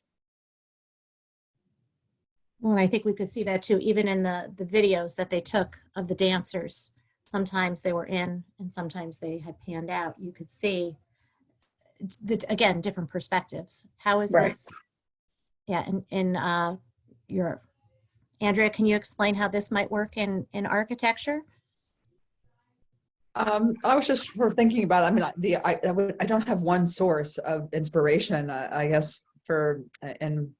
Well, and I think we could see that too, even in the videos that they took of the dancers. Sometimes they were in and sometimes they had panned out. You could see, again, different perspectives. How is this? Yeah, in Europe. Andrea, can you explain how this might work in architecture? I was just sort of thinking about it. I mean, I don't have one source of inspiration. I guess in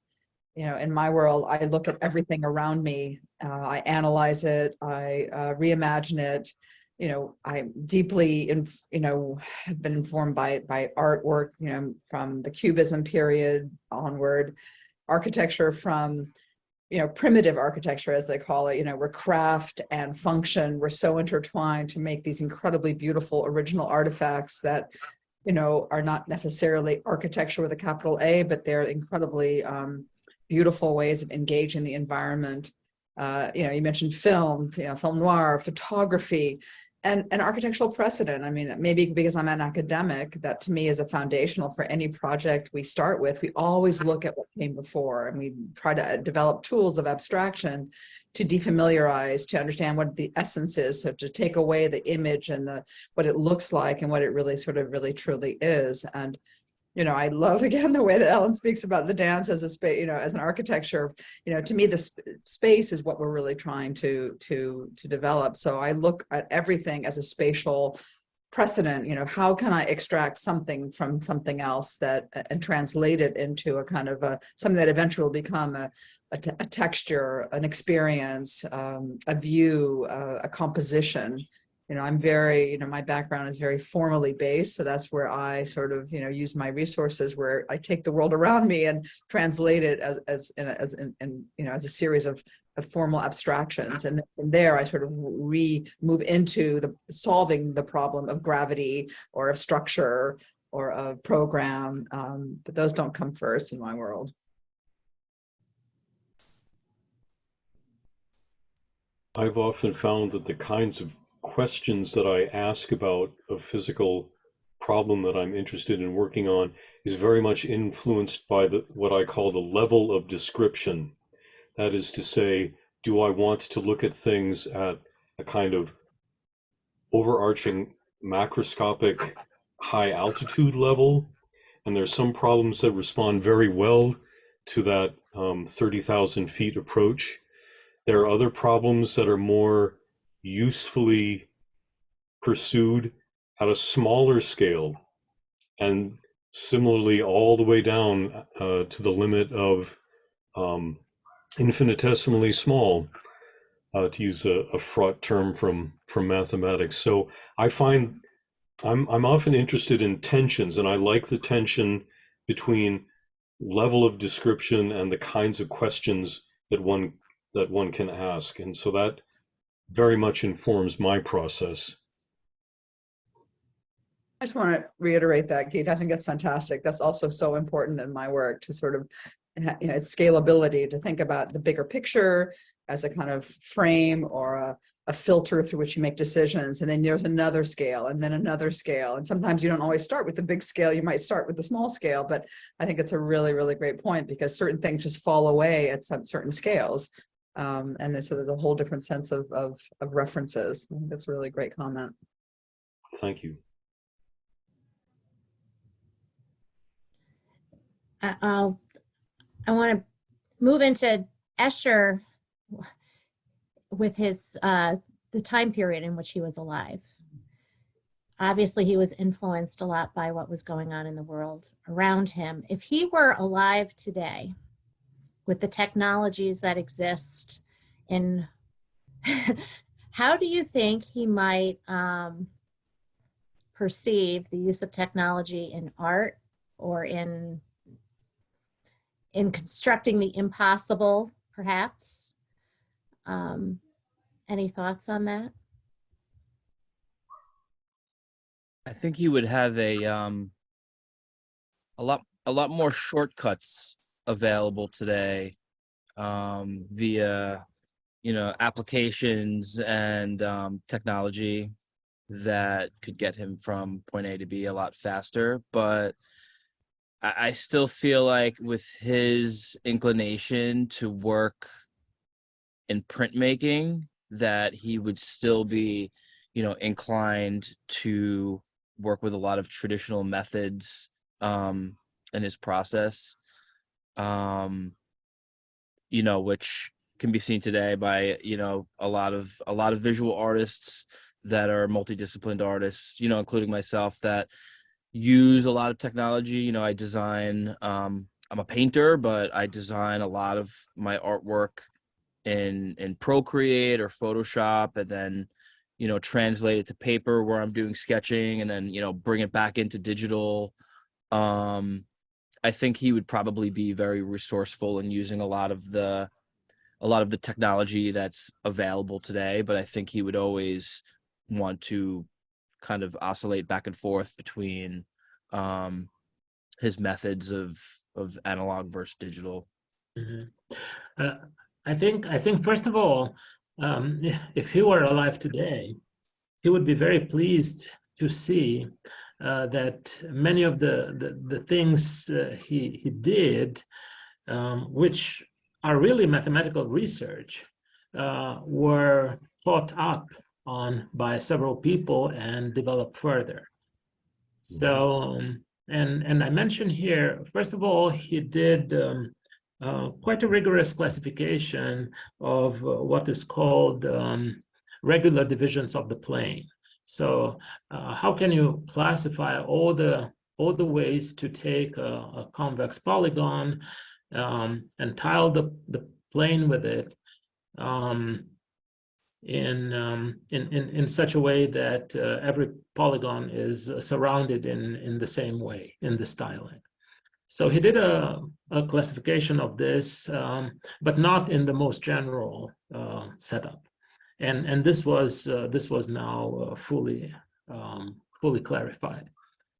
my world, I look at everything around me. I analyze it. I reimagine it. I deeply, have been informed by artwork, from the Cubism period onward, architecture from, primitive architecture, as they call it, where craft and function were so intertwined to make these incredibly beautiful original artifacts that, are not necessarily architecture with a capital A, but they're incredibly beautiful ways of engaging the environment. You mentioned film, film noir, photography, and architectural precedent. I mean, maybe because I'm an academic, that to me is a foundational for any project we start with. We always look at what came before, and we try to develop tools of abstraction to defamiliarize, to understand what the essence is. So to take away the image and what it looks like and what it really really truly is. And I love, again, the way that Ellen speaks about the dance as a space, as an architecture. To me, the space is what we're really trying to develop. So I look at everything as a spatial precedent. How can I extract something from something else and translate it into a kind of something that eventually will become a texture, an experience, a view, a composition. I'm very, my background is very formally based. So that's where I sort of, use my resources, where I take the world around me and translate it as a series of formal abstractions. And then from there, I sort of move into solving the problem of gravity or of structure or of program. But those don't come first in my world. I've often found that the kinds of questions that I ask about a physical problem that I'm interested in working on is very much influenced by what I call the level of description. That is to say, do I want to look at things at a kind of overarching macroscopic high altitude level? And there's some problems that respond very well to that 30,000 feet approach. There are other problems that are more usefully pursued at a smaller scale. And Similarly, all the way down to the limit of infinitesimally small, to use a fraught term from mathematics. So I find I'm often interested in tensions, and I like the tension between level of description and the kinds of questions that one can ask. And so that very much informs my process. I just want to reiterate that, Keith. I think that's fantastic. That's also so important in my work to sort of, it's scalability, to think about the bigger picture as a kind of frame or a filter through which you make decisions. And then there's another scale and then another scale. And sometimes you don't always start with the big scale. You might start with the small scale, but I think it's a really, really great point, because certain things just fall away at some certain scales. And so there's a whole different sense of references. I think that's a really great comment. Thank you. I want to move into Escher with his the time period in which he was alive. Obviously, he was influenced a lot by what was going on in the world around him. If he were alive today, with the technologies that exist, in how do you think he might perceive the use of technology in art, or in constructing the impossible, perhaps? Any thoughts on that? I think he would have a lot more shortcuts available today, via applications and technology that could get him from point A to B a lot faster. But I still feel like with his inclination to work in printmaking, that he would still be, inclined to work with a lot of traditional methods in his process, which can be seen today by, a lot of visual artists that are multidisciplined artists, including myself, that use a lot of technology. I design, I'm a painter, but I design a lot of my artwork in Procreate or Photoshop, and then, translate it to paper where I'm doing sketching, and then, bring it back into digital. I think he would probably be very resourceful in using a lot of the technology that's available today, but I think he would always want to kind of oscillate back and forth between his methods of analog versus digital. Mm-hmm. I think first of all, if he were alive today, he would be very pleased to see that many of the things he did, which are really mathematical research, were thought up on by several people and developed further. So, and I mentioned here, first of all, he did quite a rigorous classification of what is called regular divisions of the plane. So how can you classify all the ways to take a convex polygon and tile the plane with it in such a way that every polygon is surrounded in the same way in the styling. So he did a classification of this, but not in the most general setup, and this was now fully clarified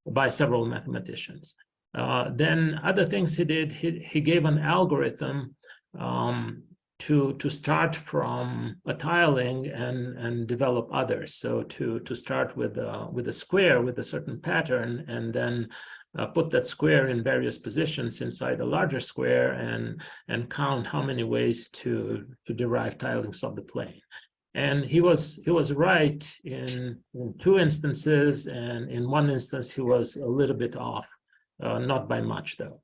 by seveile mathematicians. Then other things he did, he gave an algorithm to start from a tiling and develop others. So to start with a square with a certain pattern, and then put that square in various positions inside a larger square, and count how many ways to derive tilings of the plane. And he was right in two instances, and in one instance he was a little bit off, not by much though.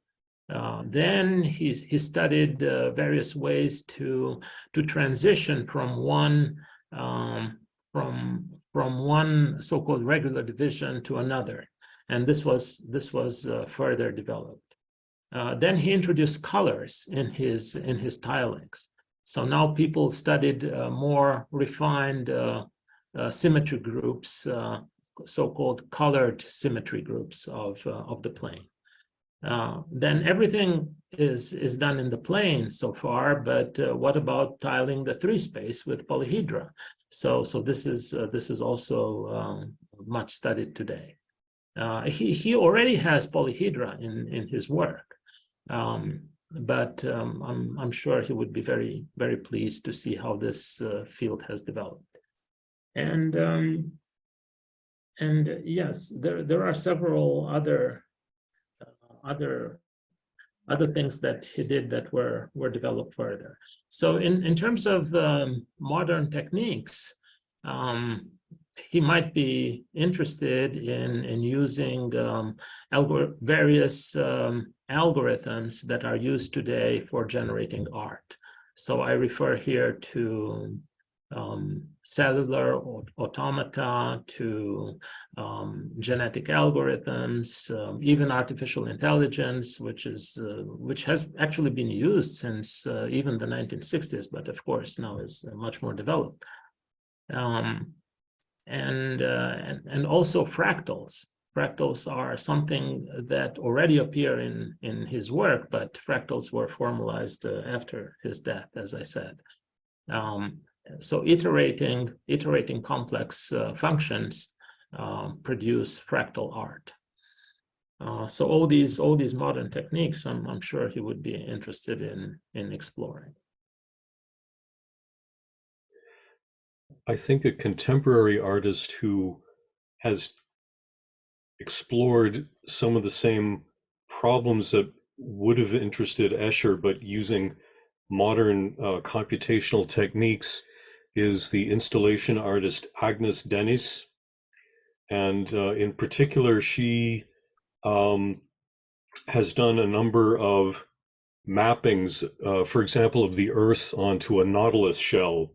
Then he studied various ways to transition from one so-called regular division to another. and this was further developed. Then he introduced colors in his tilings. So now people studied more refined symmetry groups, so-called colored symmetry groups of the plane. Then everything is done in the plane so far, but what about tiling the 3-space with polyhedra? So this is also much studied today. He already has polyhedra in his work, but I'm sure he would be very, very pleased to see how this field has developed. And yes, there are several other things that he did that were developed further. So in terms of modern techniques, he might be interested in using various algorithms that are used today for generating art. So I refer here to cellular automata, to genetic algorithms, even artificial intelligence, which has actually been used since even the 1960s, but of course now is much more developed. And also fractals. Fractals are something that already appear in his work, but fractals were formalized after his death, as I said. So iterating complex functions produce fractal art. So all these modern techniques, I'm sure he would be interested in exploring. I think a contemporary artist who has explored some of the same problems that would have interested Escher, but using modern computational techniques, is the installation artist Agnes Denis. And in particular, she has done a number of mappings, for example, of the Earth onto a nautilus shell.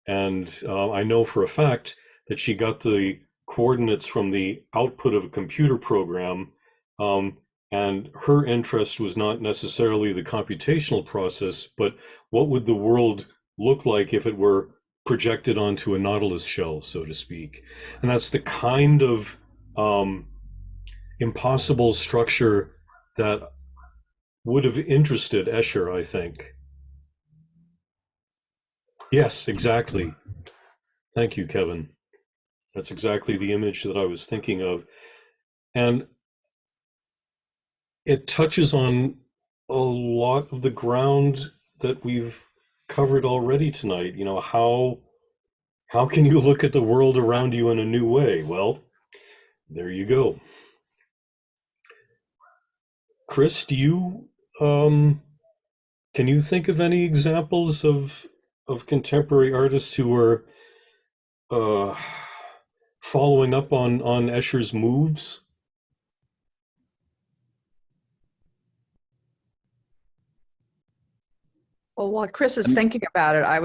And I know for a fact that she got the coordinates from the output of a computer program, and her interest was not necessarily the computational process, but what would the world look like if it were projected onto a nautilus shell, so to speak. And that's the kind of impossible structure that would have interested Escher, I think. Yes, exactly. Thank you, Kevin. That's exactly the image that I was thinking of. And it touches on a lot of the ground that we've covered already tonight. You know, how can you look at the world around you in a new way? Well, there you go. Chris, do you can you think of any examples of contemporary artists who are following up on Escher's moves? Well, while Chris is thinking about it, I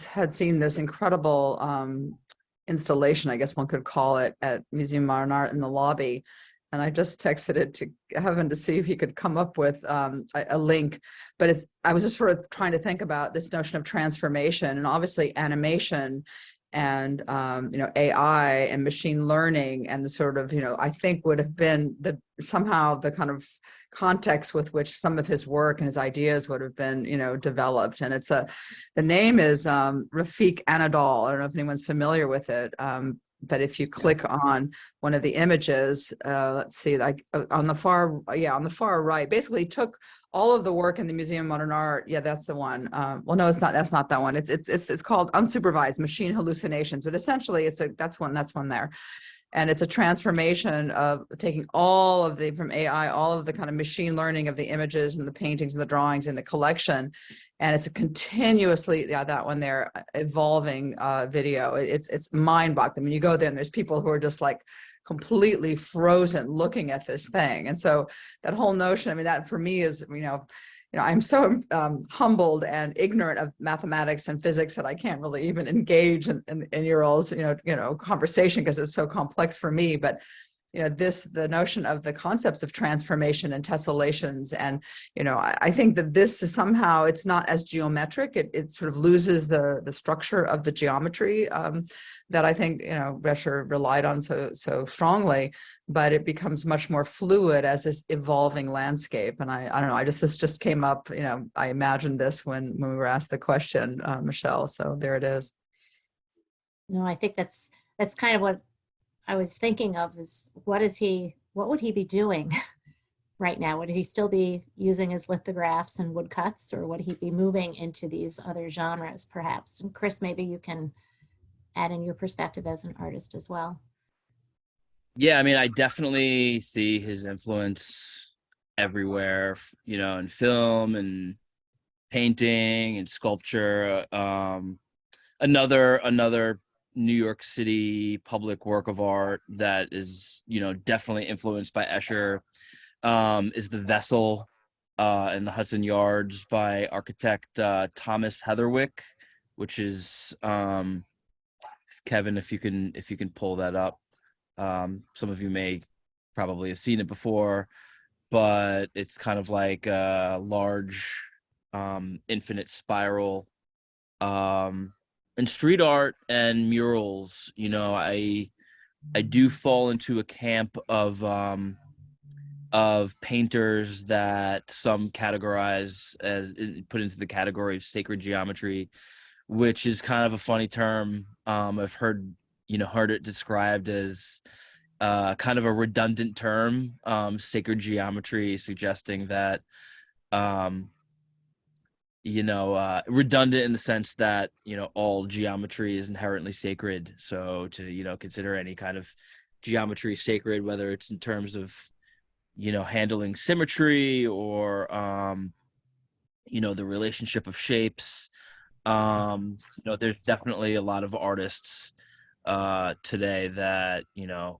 had seen this incredible installation, I guess one could call it, at Museum of Modern Art in the lobby. And I just texted it to Evan to see if he could come up with a link. But I was just sort of trying to think about this notion of transformation, and obviously animation and AI and machine learning, and the sort of, I think would have been somehow the kind of context with which some of his work and his ideas would have been developed. And the name is Rafiq Anadol. I don't know if anyone's familiar with it, but if you click on one of the images, let's see, like on the far right, basically took all of the work in the Museum of Modern Art. Yeah, that's the one. Well, no, it's not. That's not that one. It's called Unsupervised Machine Hallucinations. But essentially, that's one there, and it's a transformation of taking from AI, all of the kind of machine learning of the images and the paintings and the drawings in the collection. And it's a continuously, that one there, evolving video. It's mind-boggling. I mean, you go there and there's people who are just like completely frozen looking at this thing. And so that whole notion, I mean, that for me is, I'm so humbled and ignorant of mathematics and physics that I can't really even engage in your all's, conversation, because it's so complex for me. But the notion of the concepts of transformation and tessellations. And, I think that this is somehow, it's not as geometric. It sort of loses the structure of the geometry that I think, Escher relied on so strongly, but it becomes much more fluid as this evolving landscape. And I don't know, this just came up, I imagined this when we were asked the question, Michele. So there it is. No, I think that's kind of what I was thinking of, is what would he be doing right now? Would he still be using his lithographs and woodcuts, or would he be moving into these other genres perhaps? And Chris, maybe you can add in your perspective as an artist as well. Yeah, I mean, I definitely see his influence everywhere, in film and painting and sculpture. Another New York City public work of art that is, definitely influenced by Escher is the Vessel in the Hudson Yards by architect Thomas Heatherwick, which is Kevin, if you can pull that up. Some of you may probably have seen it before, but it's kind of like a large infinite spiral. And street art and murals, I do fall into a camp of painters that some categorize as put into the category of sacred geometry, which is kind of a funny term. I've heard it described as kind of a redundant term, sacred geometry, suggesting that redundant in the sense that, all geometry is inherently sacred. So to, consider any kind of geometry sacred, whether it's in terms of, handling symmetry or, the relationship of shapes. There's definitely a lot of artists today that,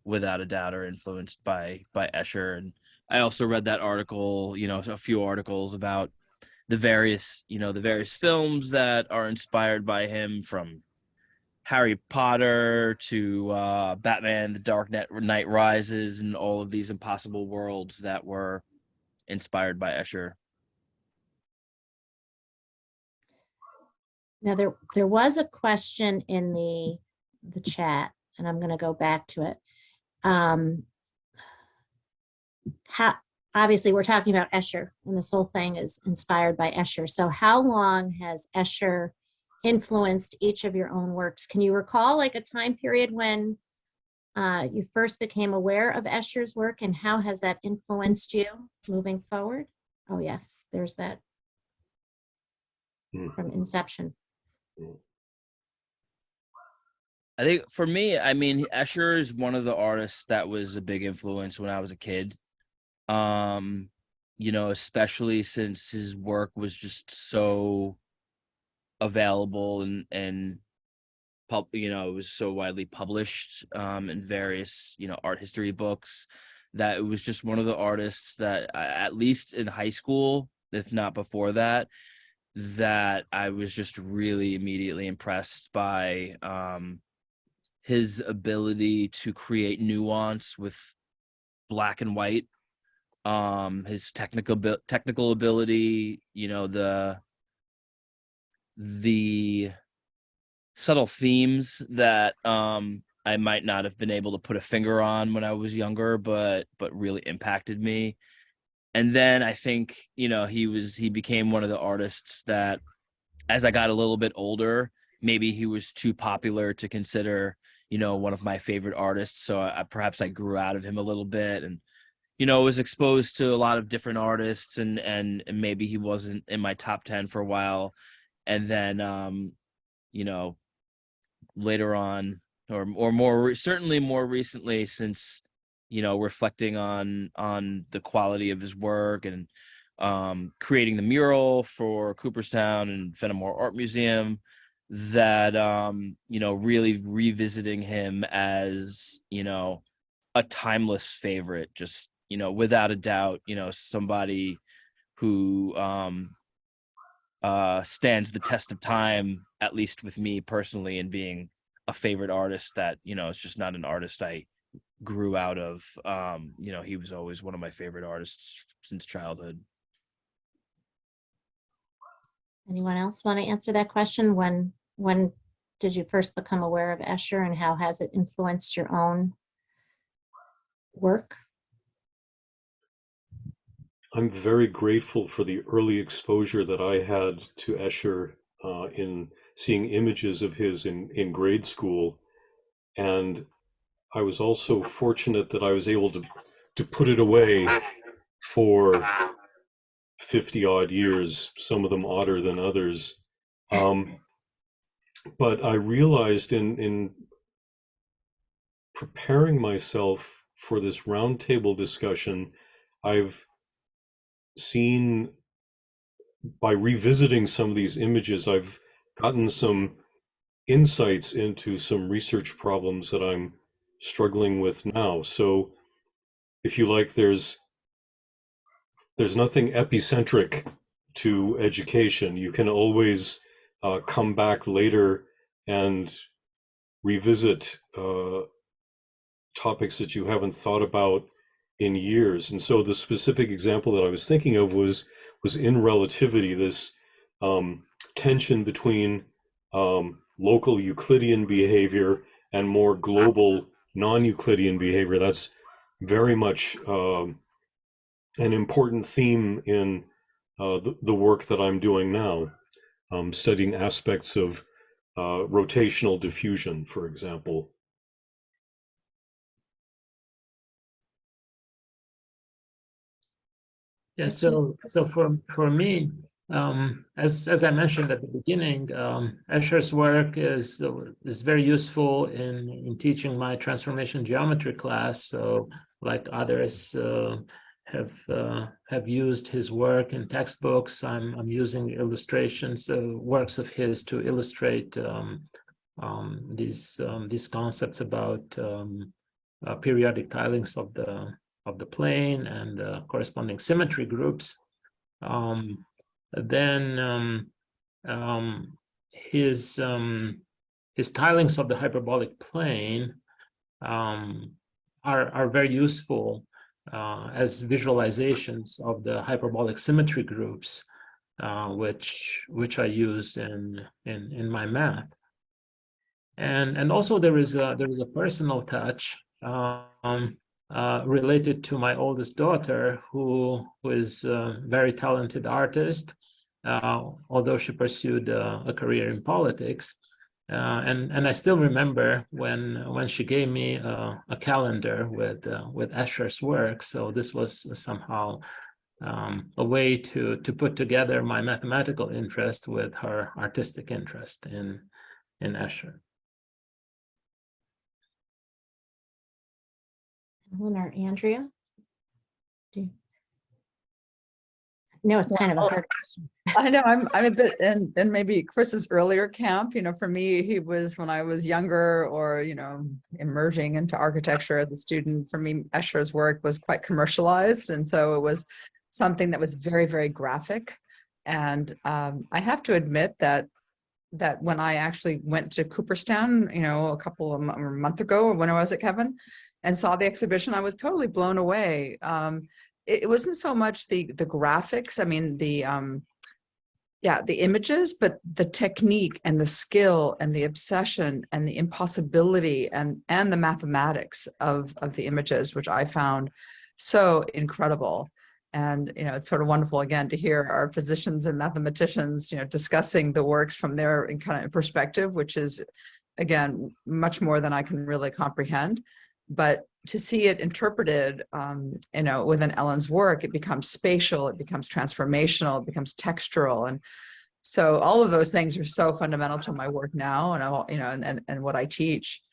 without a doubt are influenced by Escher. And I also read that article, a few articles about the various films that are inspired by him, from Harry Potter to Batman, The Dark Knight Rises, and all of these impossible worlds that were inspired by Escher. Now there was a question in the chat, and I'm going to go back to it. Obviously, we're talking about Escher, and this whole thing is inspired by Escher. So how long has Escher influenced each of your own works? Can you recall like a time period when you first became aware of Escher's work, and how has that influenced you moving forward? Oh yes, there's that from inception. I think for me, I mean, Escher is one of the artists that was a big influence when I was a kid. Especially since his work was just so available and it was so widely published in various, art history books, that it was just one of the artists that, at least in high school, if not before that I was just really immediately impressed by his ability to create nuance with black and white. His technical ability, the subtle themes that I might not have been able to put a finger on when I was younger, but really impacted me. And then I think, he became one of the artists that, as I got a little bit older, maybe he was too popular to consider, one of my favorite artists. So perhaps I grew out of him a little bit, and was exposed to a lot of different artists, and maybe he wasn't in my top 10 for a while. And then, later on, or more recently, since, reflecting on the quality of his work and creating the mural for Cooperstown and Fenimore Art Museum, that, really revisiting him as, a timeless favorite, just, without a doubt, somebody who stands the test of time, at least with me personally, and being a favorite artist that, it's just not an artist I grew out of. He was always one of my favorite artists since childhood. Anyone else want to answer that question? When did you first become aware of Escher, and how has it influenced your own work? I'm very grateful for the early exposure that I had to Escher in seeing images of his in grade school. And I was also fortunate that I was able to put it away for 50 odd years, some of them odder than others. But I realized in preparing myself for this roundtable discussion, I've seen, by revisiting some of these images, I've gotten some insights into some research problems that I'm struggling with now. So if you like, there's nothing epicentric to education. You can always come back later and revisit topics that you haven't thought about in years. And so the specific example that I was thinking of was in relativity, this tension between local Euclidean behavior and more global non-Euclidean behavior. That's very much an important theme in the work that I'm doing now, studying aspects of rotational diffusion, for example. Yeah, so for me, as I mentioned at the beginning, Escher's work is very useful in teaching my transformation geometry class. So, like others have used his work in textbooks, I'm using illustrations, works of his to illustrate these concepts about periodic tilings of the plane and corresponding symmetry groups. Then his tilings of the hyperbolic plane are very useful as visualizations of the hyperbolic symmetry groups, which I use in my math. And also there is a personal touch related to my oldest daughter, who is a very talented artist, although she pursued a career in politics. And I still remember when she gave me a calendar with Escher's work. So this was somehow a way to put together my mathematical interest with her artistic interest in Escher. Or Andrea? No, it's kind of a hard question. I know I'm a bit in maybe Chris's earlier camp. For me, he was, when I was younger or, emerging into architecture as a student, for me, Escher's work was quite commercialized. And so it was something that was very, very graphic. And I have to admit that when I actually went to Cooperstown, a month ago, when I was at Kevin, and saw the exhibition, I was totally blown away. It wasn't so much the graphics, I mean, the images, but the technique and the skill and the obsession and the impossibility and the mathematics of the images, which I found so incredible. And, it's sort of wonderful, again, to hear our physicians and mathematicians, discussing the works from their kind of perspective, which is, again, much more than I can really comprehend. But to see it interpreted, within Ellen's work, it becomes spatial, it becomes transformational, it becomes textural. And so all of those things are so fundamental to my work now, and what I teach.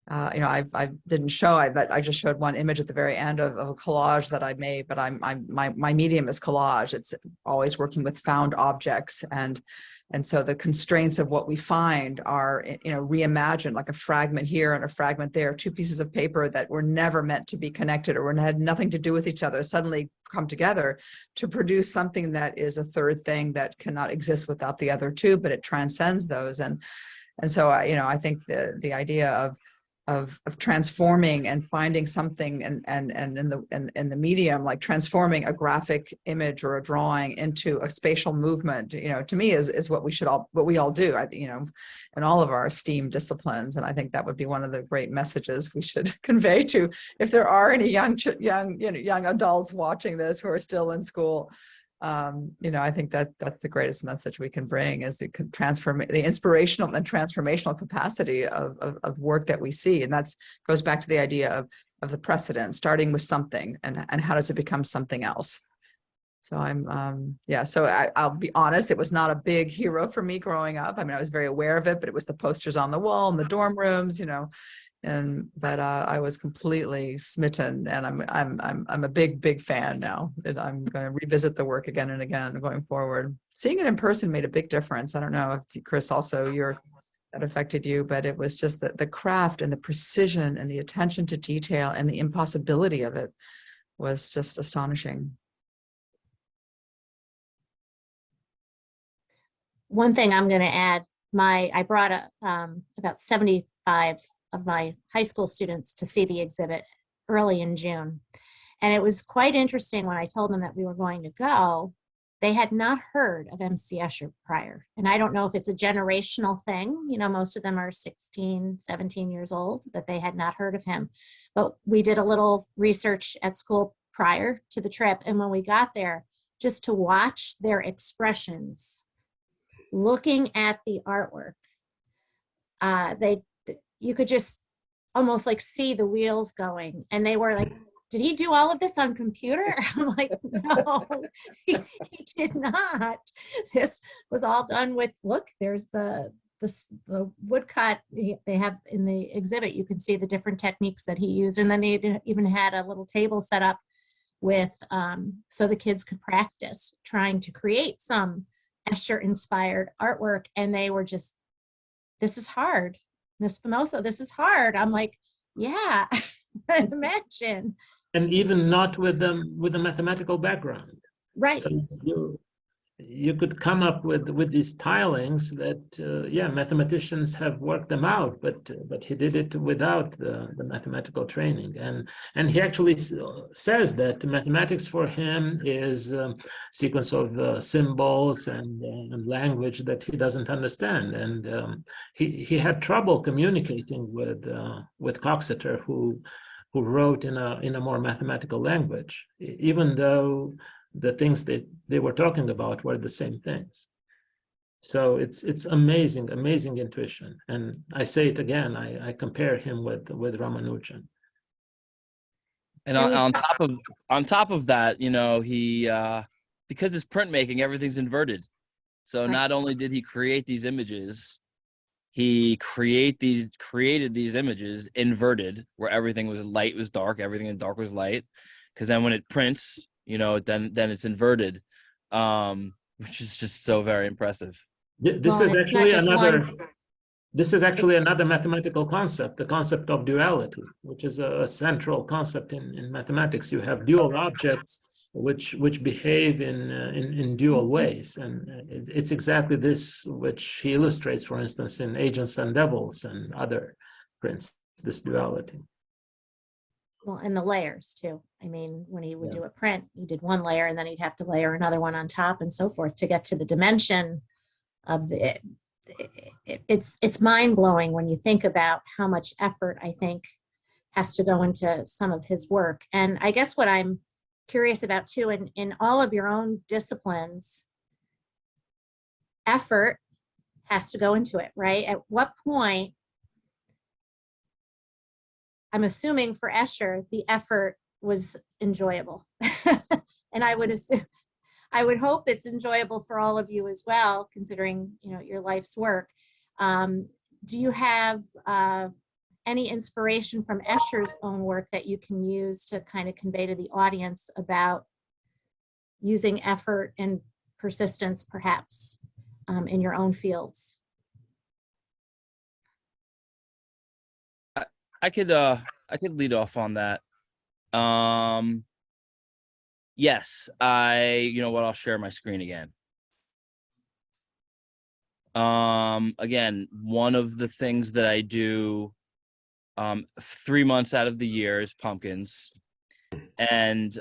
I didn't show, I just showed one image at the very end of a collage that I made, but my medium is collage. It's always working with found objects, and so the constraints of what we find are, reimagined, like a fragment here and a fragment there, two pieces of paper that were never meant to be connected or had nothing to do with each other, suddenly come together to produce something that is a third thing that cannot exist without the other two, but it transcends those. And so, I think the idea of of transforming and finding something and in the medium, like transforming a graphic image or a drawing into a spatial movement, to me is what we all do, in all of our STEAM disciplines. And I think that would be one of the great messages we should convey to, if there are any young adults watching this who are still in school. I think that's the greatest message we can bring, is the inspirational and transformational capacity of work that we see. And that goes back to the idea of the precedent, starting with something and how does it become something else. So I'll be honest, it was not a big hero for me growing up. I mean, I was very aware of it, but it was the posters on the wall in the dorm rooms, but I was completely smitten, and I'm a big fan now. And I'm going to revisit the work again and again going forward. Seeing it in person made a big difference. I don't know if Chris also that affected you, but it was just the craft and the precision and the attention to detail and the impossibility of it was just astonishing. One thing I'm going to add, I brought about 75 of my high school students to see the exhibit early in June. And it was quite interesting when I told them that we were going to go. They had not heard of MC Escher prior. And I don't know if it's a generational thing. Most of them are 16, 17 years old, that they had not heard of him. But we did a little research at school prior to the trip. And when we got there, just to watch their expressions, looking at the artwork, you could just almost like see the wheels going. And they were like, did he do all of this on computer? I'm like, no, he did not. This was all done with, look, there's the woodcut they have in the exhibit. You can see the different techniques that he used. And then they even had a little table set up with, so the kids could practice trying to create some Escher inspired artwork. And they were just, this is hard. Miss Famoso, this is hard. I'm like, yeah, imagine. And even not with a mathematical background. Right. So you could come up with these tilings that, mathematicians have worked them out, but he did it without the mathematical training. And he actually says that mathematics for him is a sequence of symbols and language that he doesn't understand. And he had trouble communicating with Coxeter, who wrote in a more mathematical language, even though the things that they were talking about were the same things. So it's amazing intuition. And I say it again, I compare him with Ramanujan. And on top of that, he because it's printmaking, everything's inverted. So not only did he create these images, he created these images inverted, where everything was light was dark, everything in dark was light. Because then when it prints, then it's inverted, which is just so very impressive. This is actually another mathematical concept, the concept of duality, which is a central concept in mathematics. You have dual objects which behave in dual ways, and it's exactly this which he illustrates, for instance, in Agents and Devils and other prints, this duality. Well, and the layers too. I mean, when he would do a print, he did one layer and then he'd have to layer another one on top and so forth to get to the dimension of it. It's mind-blowing when you think about how much effort I think has to go into some of his work. And I guess what I'm curious about too, in all of your own disciplines, effort has to go into it, right? At what point, I'm assuming for Escher, the effort was enjoyable. And I would hope it's enjoyable for all of you as well, considering, your life's work. Do you have any inspiration from Escher's own work that you can use to kind of convey to the audience about using effort and persistence, perhaps, in your own fields? I could lead off on that. Yes, I'll share my screen again. Again, one of the things that I do 3 months out of the year is pumpkins. And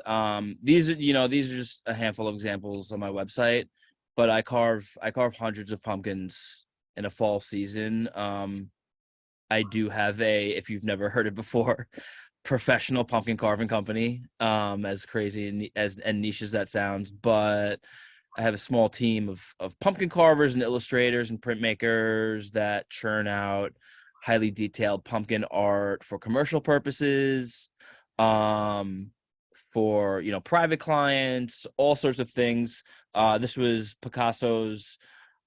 these are just a handful of examples on my website, but I carve hundreds of pumpkins in a fall season. I do have if you've never heard it before, professional pumpkin carving company, as crazy and niche as that sounds, but I have a small team of pumpkin carvers and illustrators and printmakers that churn out highly detailed pumpkin art for commercial purposes, for private clients, all sorts of things. This was Picasso's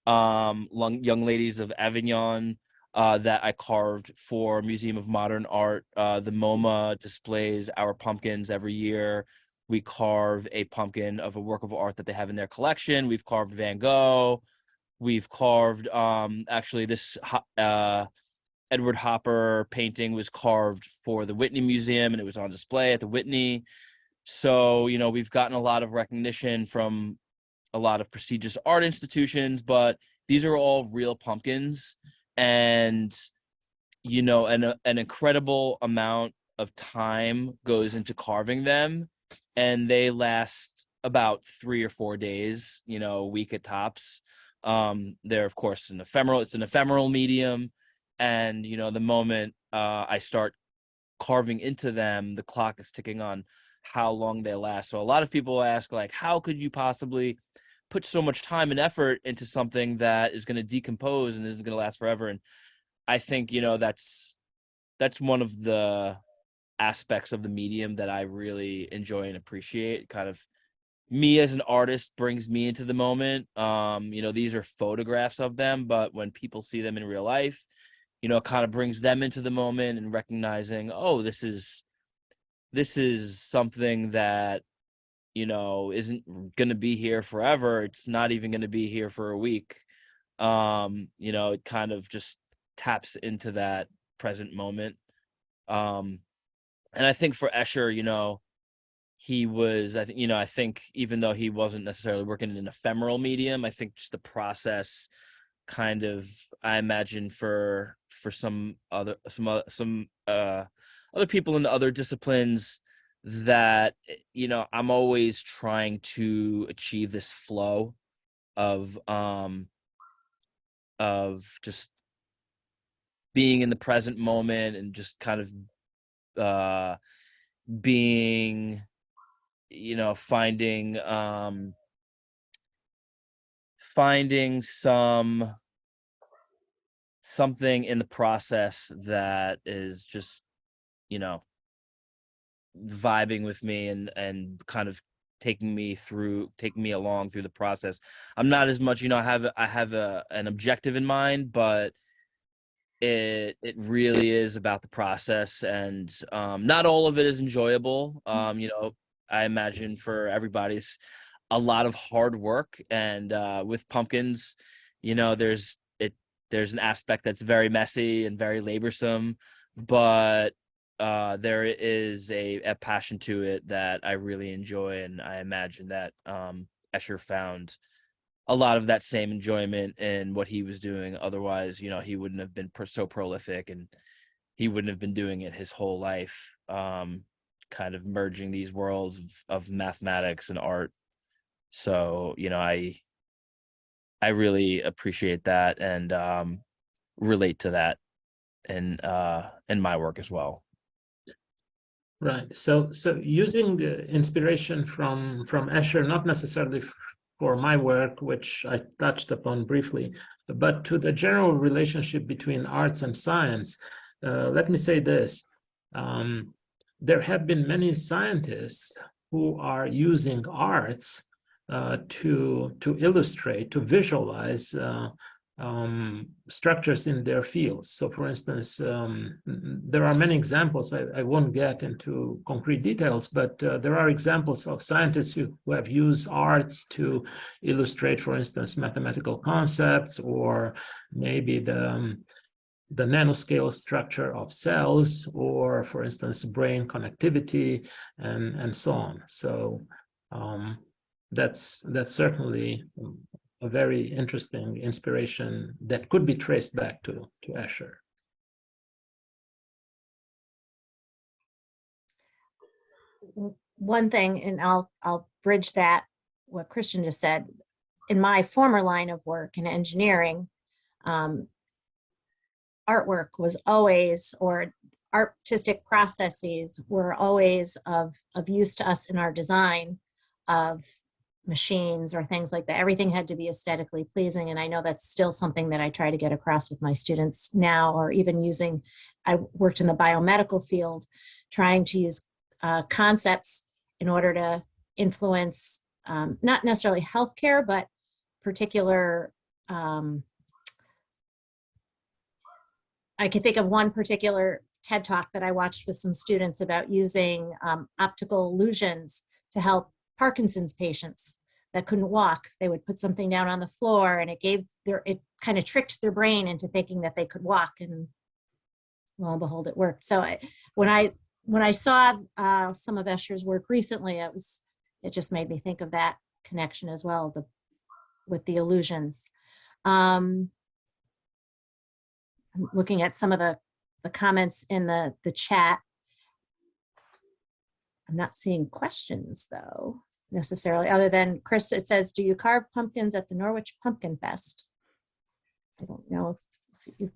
Young Ladies of Avignon that I carved for Museum of Modern Art. The MoMA displays our pumpkins every year. We carve a pumpkin of a work of art that they have in their collection. We've carved Van Gogh. We've carved actually this Edward Hopper painting was carved for the Whitney Museum, and it was on display at the Whitney. So, we've gotten a lot of recognition from a lot of prestigious art institutions, but these are all real pumpkins, and, an incredible amount of time goes into carving them, and they last about 3 or 4 days, a week at tops. They're, of course, it's an ephemeral medium. And, the moment I start carving into them, the clock is ticking on how long they last. So a lot of people ask, like, how could you possibly put so much time and effort into something that is going to decompose and isn't going to last forever? And I think, that's one of the aspects of the medium that I really enjoy and appreciate. Kind of me as an artist brings me into the moment. These are photographs of them, but when people see them in real life, it kind of brings them into the moment and recognizing, oh, this is something that, isn't going to be here forever. It's not even going to be here for a week. It kind of just taps into that present moment. And I think for Escher, I think even though he wasn't necessarily working in an ephemeral medium, I think just the process kind of, I imagine for some other people in other disciplines that, I'm always trying to achieve this flow of just being in the present moment and just kind of being, finding something in the process that is just, vibing with me and kind of taking me along through the process. I'm not as much, I have an objective in mind, but it really is about the process, and not all of it is enjoyable. I imagine for everybody's a lot of hard work, and with pumpkins, there's an aspect that's very messy and very laborsome, but there is a passion to it that I really enjoy, and I imagine that Escher found a lot of that same enjoyment in what he was doing. Otherwise, he wouldn't have been so prolific, and he wouldn't have been doing it his whole life, kind of merging these worlds of mathematics and art. So, I really appreciate that and relate to that in my work as well. Right. So using the inspiration from Escher, not necessarily for my work, which I touched upon briefly, but to the general relationship between arts and science, let me say this. There have been many scientists who are using arts to illustrate, to visualize structures in their fields. So, for instance, there are many examples. I won't get into concrete details, but there are examples of scientists who have used arts to illustrate, for instance, mathematical concepts, or maybe the nanoscale structure of cells, or, for instance, brain connectivity, and so on. So that's certainly a very interesting inspiration that could be traced back to Escher. one thing, and I'll bridge that, what Cristian just said. In my former line of work in engineering, artwork was always, or artistic processes were always of use to us in our design of machines or things like that. Everything had to be aesthetically pleasing. And I know that's still something that I try to get across with my students now, or even using, I worked in the biomedical field, trying to use concepts in order to influence, not necessarily healthcare, but particular, I could think of one particular TED Talk that I watched with some students about using optical illusions to help Parkinson's patients that couldn't walk. They would put something down on the floor, and it kind of tricked their brain into thinking that they could walk, and lo and behold, it worked. So when I saw some of Escher's work recently, it just made me think of that connection as well, with the illusions. I'm looking at some of the comments in the chat. I'm not seeing questions though, necessarily, other than Chris, it says, do you carve pumpkins at the Norwich Pumpkin Fest? I don't know if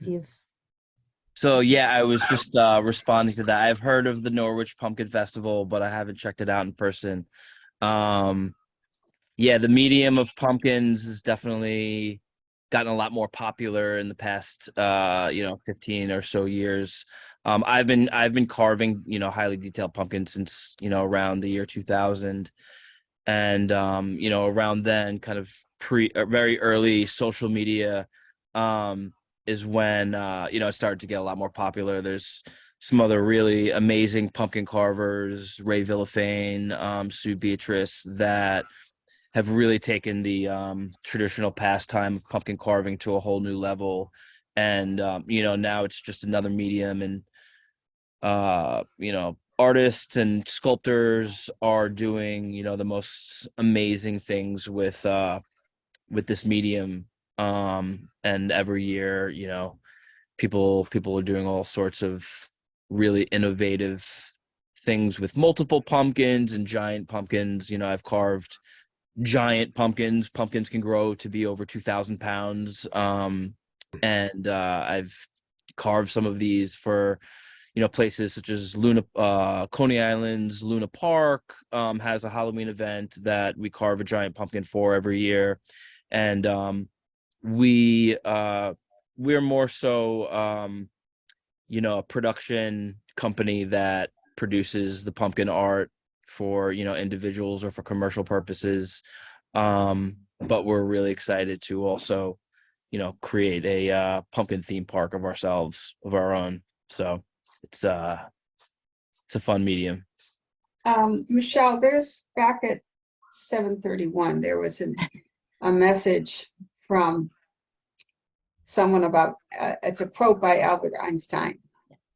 you've. So yeah, I was just responding to that. I've heard of the Norwich Pumpkin Festival, but I haven't checked it out in person. Yeah, the medium of pumpkins has definitely gotten a lot more popular in the past 15 or so years. I've been carving highly detailed pumpkins since around the year 2000, and around then, kind of very early social media is when it started to get a lot more popular. There's some other really amazing pumpkin carvers, Ray Villafane, Sue Beatrice, that have really taken the traditional pastime of pumpkin carving to a whole new level. And, now it's just another medium, and, artists and sculptors are doing, the most amazing things with this medium. And every year, people are doing all sorts of really innovative things with multiple pumpkins and giant pumpkins. I've carved giant pumpkins. Pumpkins can grow to be over 2,000 pounds. And I've carved some of these for, places such as Coney Island's Luna Park has a Halloween event that we carve a giant pumpkin for every year. And we're more so, a production company that produces the pumpkin art for individuals or for commercial purposes, but we're really excited to also create a pumpkin theme park of our own. So it's a fun medium. Michele, there's back at 7:31 there was a message from someone about it's a quote by Albert Einstein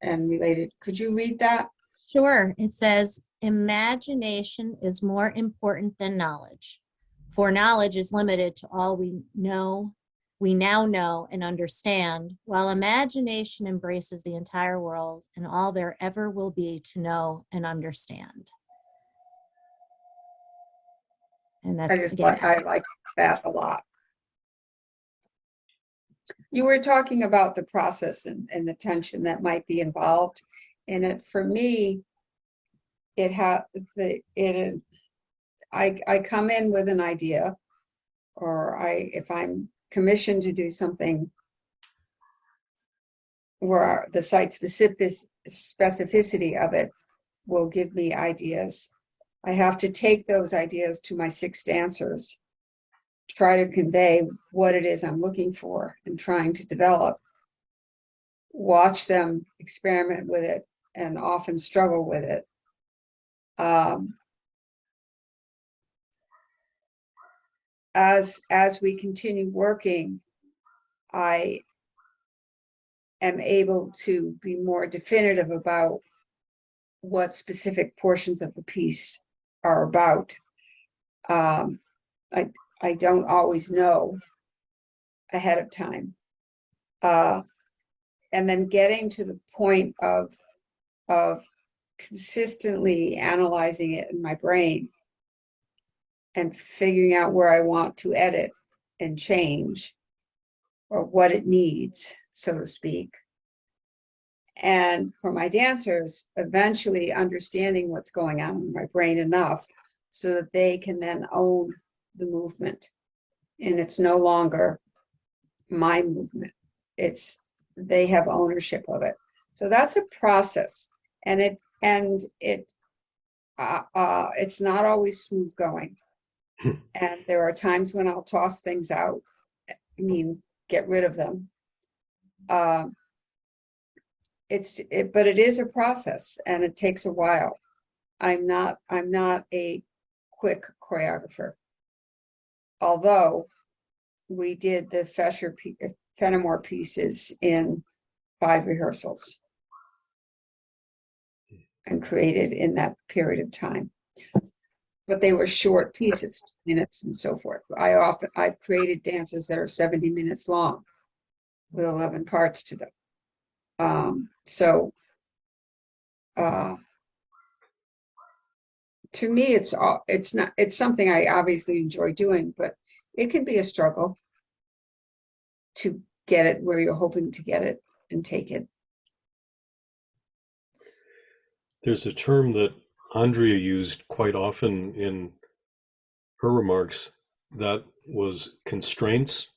and related. Could you read that? Sure. It says, imagination is more important than knowledge, for knowledge is limited to all we now know and understand, while imagination embraces the entire world and all there ever will be to know and understand. And that's I like that a lot. You were talking about the process and the tension that might be involved in it. For me, I come in with an idea, or if I'm commissioned to do something where the site specificity of it will give me ideas. I have to take those ideas to my 6 dancers, try to convey what it is I'm looking for and trying to develop, watch them experiment with it and often struggle with it. As we continue working, I am able to be more definitive about what specific portions of the piece are about. I don't always know ahead of time. And then getting to the point of consistently analyzing it in my brain and figuring out where I want to edit and change, or what it needs, so to speak. And for my dancers, eventually understanding what's going on in my brain enough so that they can then own the movement. And it's no longer my movement. They have ownership of it. So that's a process. And it's not always smooth going. And there are times when I'll toss things out, get rid of them. But it is a process, and it takes a while. I'm not a quick choreographer. Although we did the Fenimore pieces in 5 rehearsals and created in that period of time. But they were short pieces, 2 minutes and so forth. I've created dances that are 70 minutes long with 11 parts to them. To me, it's something I obviously enjoy doing, but it can be a struggle to get it where you're hoping to get it and take it. There's a term that Andrea used quite often in her remarks that was constraints,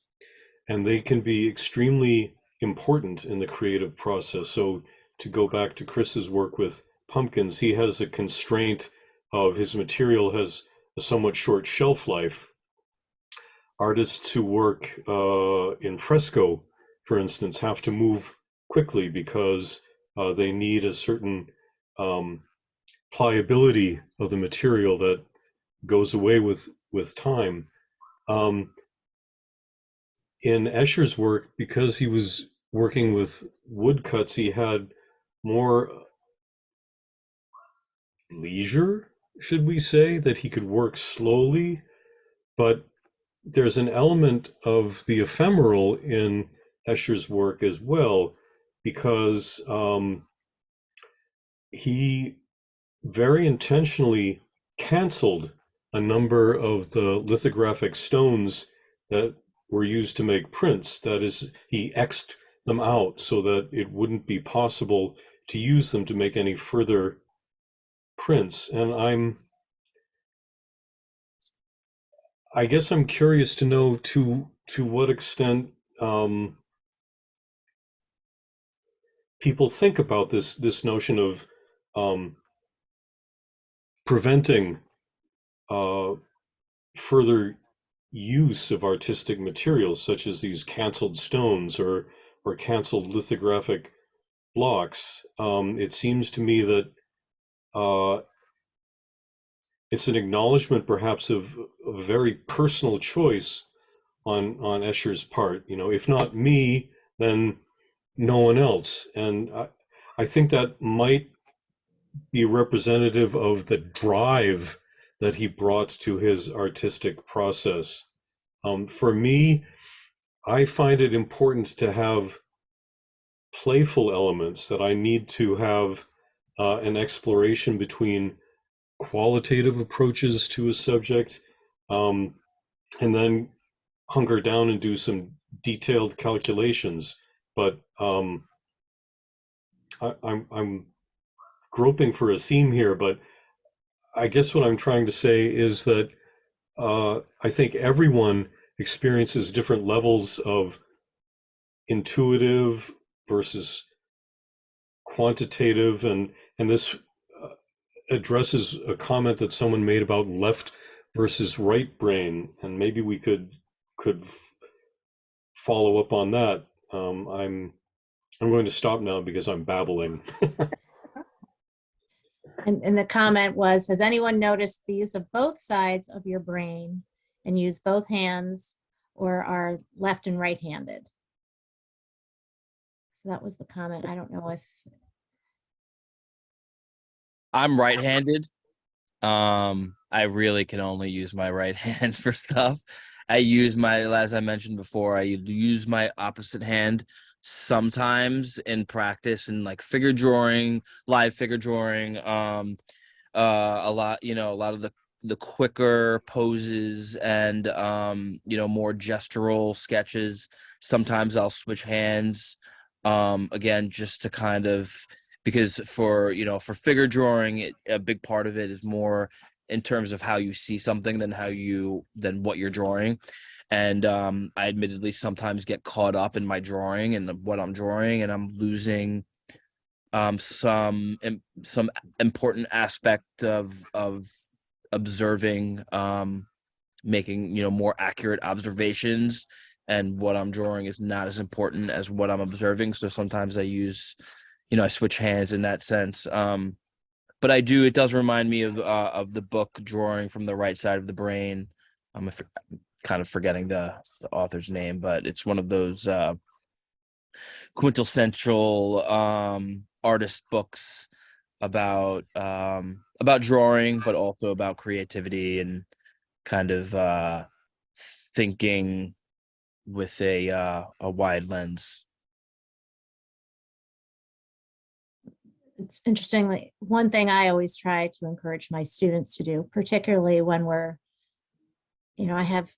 and they can be extremely important in the creative process. So to go back to Chris's work with pumpkins, he has a constraint of his material has a somewhat short shelf life. Artists who work in fresco, for instance, have to move quickly because they need a certain pliability of the material that goes away with time. In Escher's work, because he was working with woodcuts, he had more leisure, should we say, that he could work slowly, but there's an element of the ephemeral in Escher's work as well, because he very intentionally canceled a number of the lithographic stones that were used to make prints. That is, he X'd them out so that it wouldn't be possible to use them to make any further prints. And I guess I'm curious to know to what extent people think about this notion of preventing further use of artistic materials, such as these canceled stones or canceled lithographic blocks. It seems to me that it's an acknowledgement, perhaps, of a very personal choice on Escher's part. If not me, then no one else. And I think that might be representative of the drive that he brought to his artistic process. For me, I find it important to have playful elements, that I need to have an exploration between qualitative approaches to a subject, and then hunker down and do some detailed calculations. But I'm groping for a theme here, but I guess what I'm trying to say is that I think everyone experiences different levels of intuitive versus quantitative, and this addresses a comment that someone made about left versus right brain, and maybe we could follow up on that. I'm going to stop now because I'm babbling. And the comment was, has anyone noticed the use of both sides of your brain and use both hands, or are left and right-handed? So that was the comment. I don't know if... I'm right-handed. I really can only use my right hand for stuff. As I mentioned before, I use my opposite hand sometimes in practice and like figure drawing, live figure drawing, a lot, a lot of the quicker poses and more gestural sketches. Sometimes I'll switch hands, again, just to kind of, because for figure drawing, a big part of it is more in terms of how you see something than what you're drawing. And I admittedly sometimes get caught up in my drawing and what I'm drawing, and I'm losing some important aspect of observing, making more accurate observations, and what I'm drawing is not as important as what I'm observing. So sometimes I use, I switch hands in that sense. But it does remind me of the book Drawing from the Right Side of the Brain. I'm kind of forgetting the author's name, but it's one of those quintessential artist books about drawing, but also about creativity and kind of thinking with a wide lens. It's interestingly, one thing I always try to encourage my students to do, particularly when I have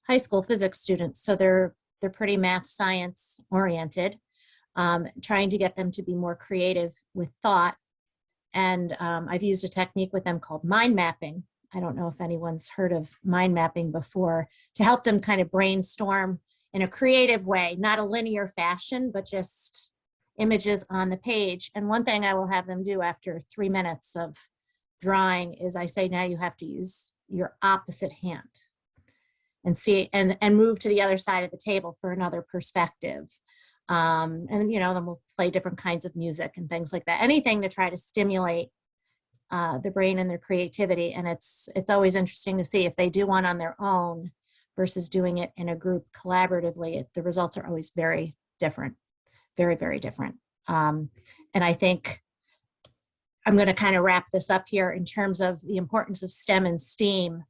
high school physics students, so they're pretty math science oriented, trying to get them to be more creative with thought. And I've used a technique with them called mind mapping. I don't know if anyone's heard of mind mapping before, to help them kind of brainstorm in a creative way, not a linear fashion, but just images on the page. And one thing I will have them do after 3 minutes of drawing is I say, now you have to use your opposite hand and see and move to the other side of the table for another perspective. And then we'll play different kinds of music and things like that, anything to try to stimulate the brain and their creativity. And it's always interesting to see if they do one on their own versus doing it in a group collaboratively. The results are always very different, very, very different. And I think I'm going to kind of wrap this up here in terms of the importance of STEM and STEAM.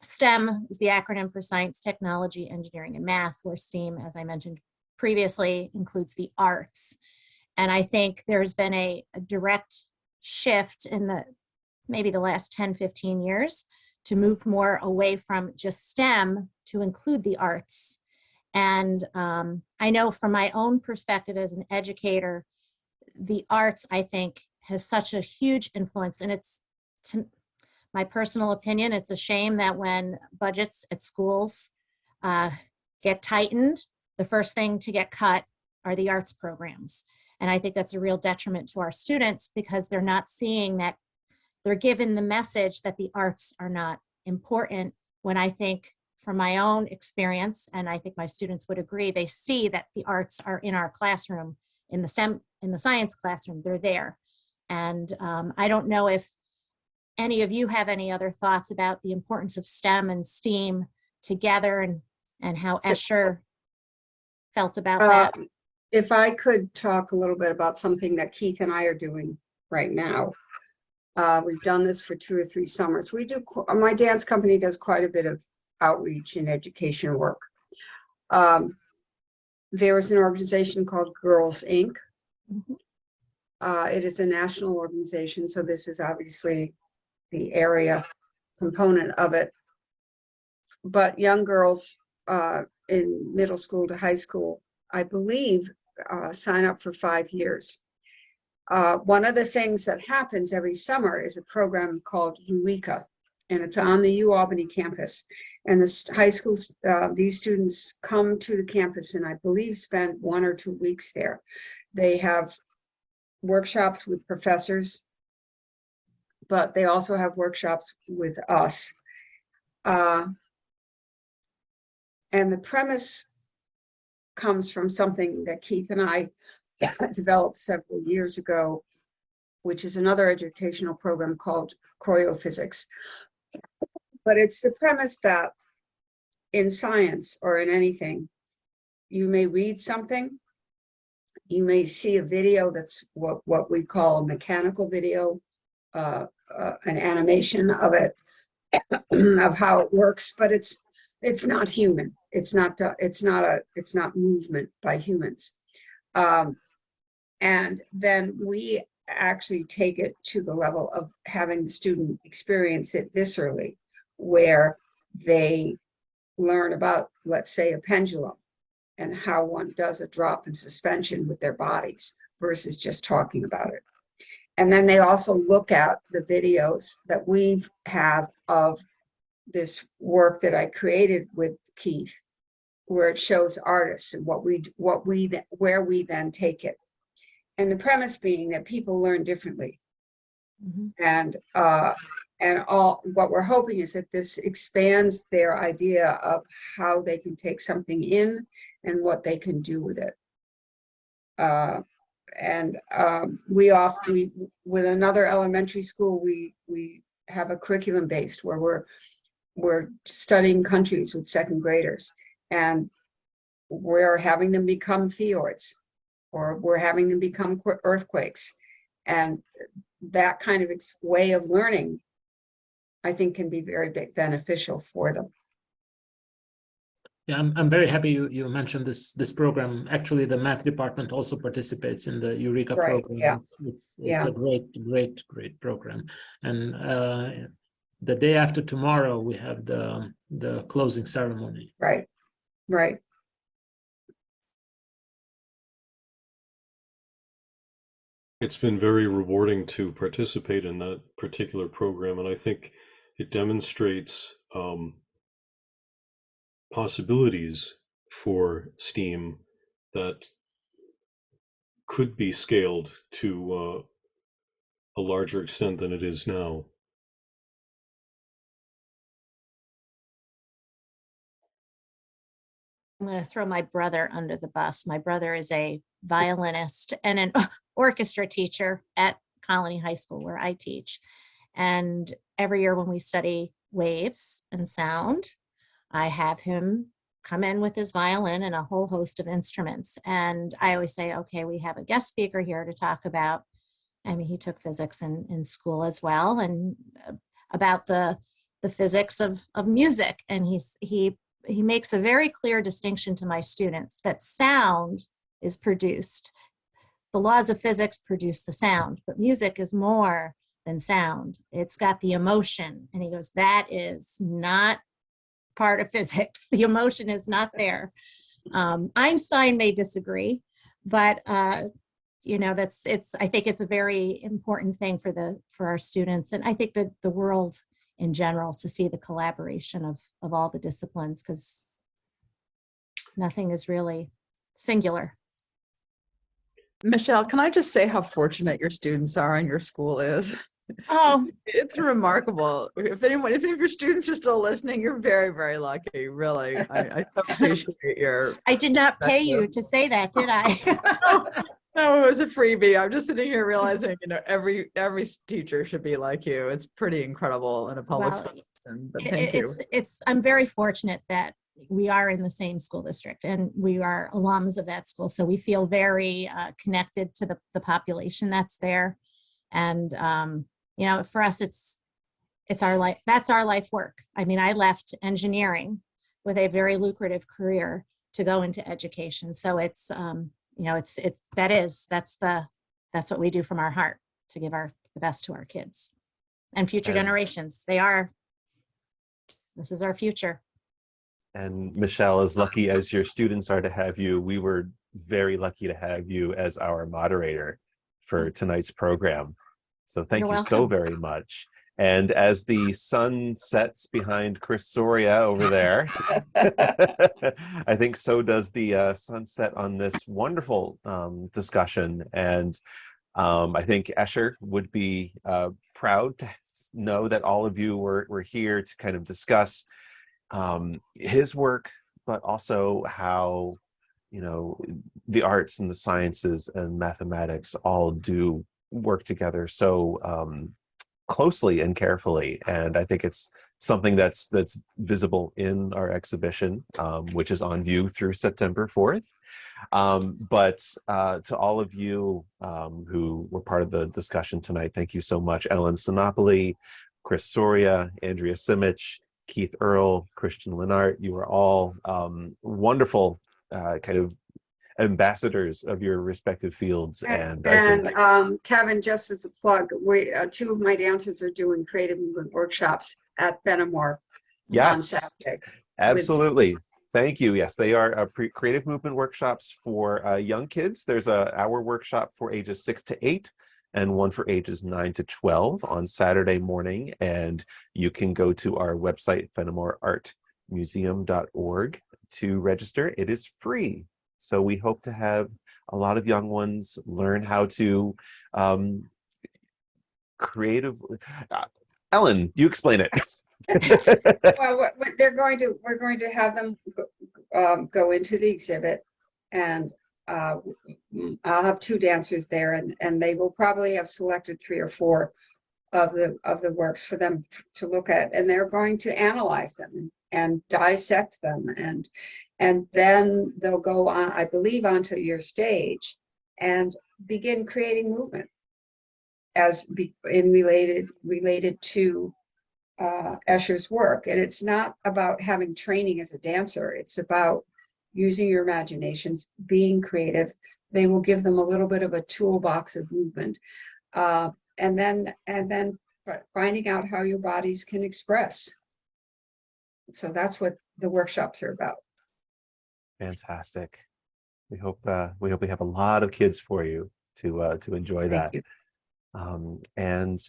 STEM is the acronym for science, technology, engineering, and math, where STEAM, as I mentioned previously, includes the arts. And I think there's been a direct shift in maybe the last 10, 15 years to move more away from just STEM to include the arts. And I know from my own perspective as an educator, the arts, I think, has such a huge influence. And it's, to my personal opinion, it's a shame that when budgets at schools get tightened, the first thing to get cut are the arts programs. And I think that's a real detriment to our students, because they're not seeing that they're given the message that the arts are not important, when I think from my own experience, and I think my students would agree, they see that the arts are in our classroom, in the STEM, in the science classroom, they're there. And I don't know if any of you have any other thoughts about the importance of STEM and STEAM together, and how Escher felt about that. If I could talk a little bit about something that Keith and I are doing right now. We've done this for 2 or 3 summers. My dance company does quite a bit of outreach and education work. There is an organization called Girls Inc. It is a national organization, so this is obviously the area component of it. But young girls in middle school to high school, I believe, sign up for 5 years. One of the things that happens every summer is a program called Eureka, and it's on the Albany campus. And the high schools, these students come to the campus and I believe spend 1 or 2 weeks there. They have workshops with professors, but they also have workshops with us. And the premise comes from something that Keith and I developed several years ago, which is another educational program called choreophysics. But it's the premise that in science or in anything, you may read something, you may see a video that's what we call a mechanical video, an animation of it, of how it works, but it's It's not human. It's not movement by humans. And then we actually take it to the level of having the student experience it viscerally, where they learn about, let's say, a pendulum and how one does a drop in suspension with their bodies versus just talking about it. And then they also look at the videos that we have of this work that I created with Keith, where it shows artists and where we then take it. And the premise being that people learn differently. And what we're hoping is that this expands their idea of how they can take something in and what they can do with it. We with another elementary school, we have a curriculum based where we're studying countries with second graders, and we're having them become fjords, or we're having them become earthquakes. And that kind of way of learning, I think, can be very beneficial for them. Yeah, I'm very happy you mentioned this program. Actually, the math department also participates in the Eureka program. Yeah. It's a great program. And the day after tomorrow, we have the closing ceremony. Right. It's been very rewarding to participate in that particular program, and I think it demonstrates possibilities for STEAM that could be scaled to a larger extent than it is now. I'm going to throw my brother under the bus. My brother is a violinist and an orchestra teacher at Colonie High School, where I teach. And every year when we study waves and sound, I have him come in with his violin and a whole host of instruments. And I always say, okay, we have a guest speaker here to talk about, I mean, he took physics in school as well, and about the physics of music. And he makes a very clear distinction to my students that sound is produced. The laws of physics produce the sound, but music is more than sound. It's got the emotion. And he goes, that is not part of physics. The emotion is not there. Einstein may disagree, but I think it's a very important thing for our students. And I think that the world in general, to see the collaboration of all the disciplines, because nothing is really singular. Michele, can I just say how fortunate your students are and your school is? Oh, It's remarkable. If any of your students are still listening, you're very, very lucky, really. I so appreciate your... I did not pay you to say that, did I? No, it was a freebie. I'm just sitting here realizing, every teacher should be like you. It's pretty incredible in a public school system, but thank you. I'm very fortunate that we are in the same school district and we are alums of that school. So we feel very connected to the population that's there. And, for us, it's our life. That's our life work. I mean, I left engineering with a very lucrative career to go into education. So it's, that's what we do from our heart, to give the best to our kids and future generations. This is our future. And Michele, as lucky as your students are to have you, we were very lucky to have you as our moderator for tonight's program. So thank you so very much. And as the sun sets behind Chris Soria over there, I think so does the sunset on this wonderful discussion. And I think Escher would be proud to know that all of you were here to kind of discuss his work, but also how, the arts and the sciences and mathematics all do work together so closely and carefully. And I think it's something that's visible in our exhibition, which is on view through September 4th. But to all of you who were part of the discussion tonight, thank you so much. Ellen Sinopoli, Chris Soria, Andrea Simitch, Keith Earle, Cristian Lenart. You are all wonderful kind of ambassadors of your respective fields. And Kevin, just as a plug, two of my dancers are doing creative movement workshops at Fenimore on yes, Saturday. absolutely. Thank you. Yes, they are creative movement workshops for young kids. There's our workshop for ages 6 to 8 and one for ages 9 to 12 on Saturday morning. And you can go to our website, fenimoreartmuseum.org, to register. It is free. So we hope to have a lot of young ones learn how to Ellen, you explain it. Well, we're going to have them go into the exhibit, and I'll have 2 dancers there, and they will probably have selected 3 or 4 of the works for them to look at, and they're going to analyze them and dissect them, and then they'll go on, I believe, onto your stage and begin creating movement related to Escher's work. And it's not about having training as a dancer. It's about using your imaginations, being creative. They will give them a little bit of a toolbox of movement, and then finding out how your bodies can express. So that's what the workshops are about. Fantastic. We hope we have a lot of kids for you to enjoy that. Thank you. And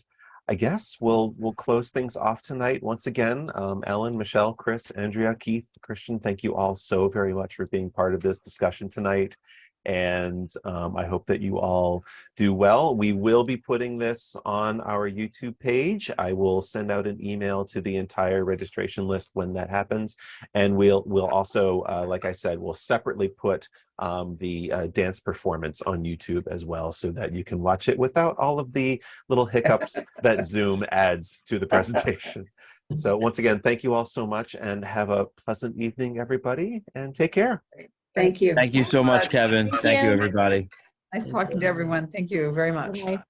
I guess we'll close things off tonight. Once again, Ellen, Michele, Chris, Andrea, Keith, Cristian, thank you all so very much for being part of this discussion tonight. And I hope that you all do well. We will be putting this on our YouTube page. I will send out an email to the entire registration list when that happens. And we'll also, like I said, we'll separately put the dance performance on YouTube as well, so that you can watch it without all of the little hiccups that Zoom adds to the presentation. So once again, thank you all so much, and have a pleasant evening, everybody, and take care. Thank you. Thank you so much, Kevin. Thank you, everybody. Nice talking to everyone. Thank you very much. Bye.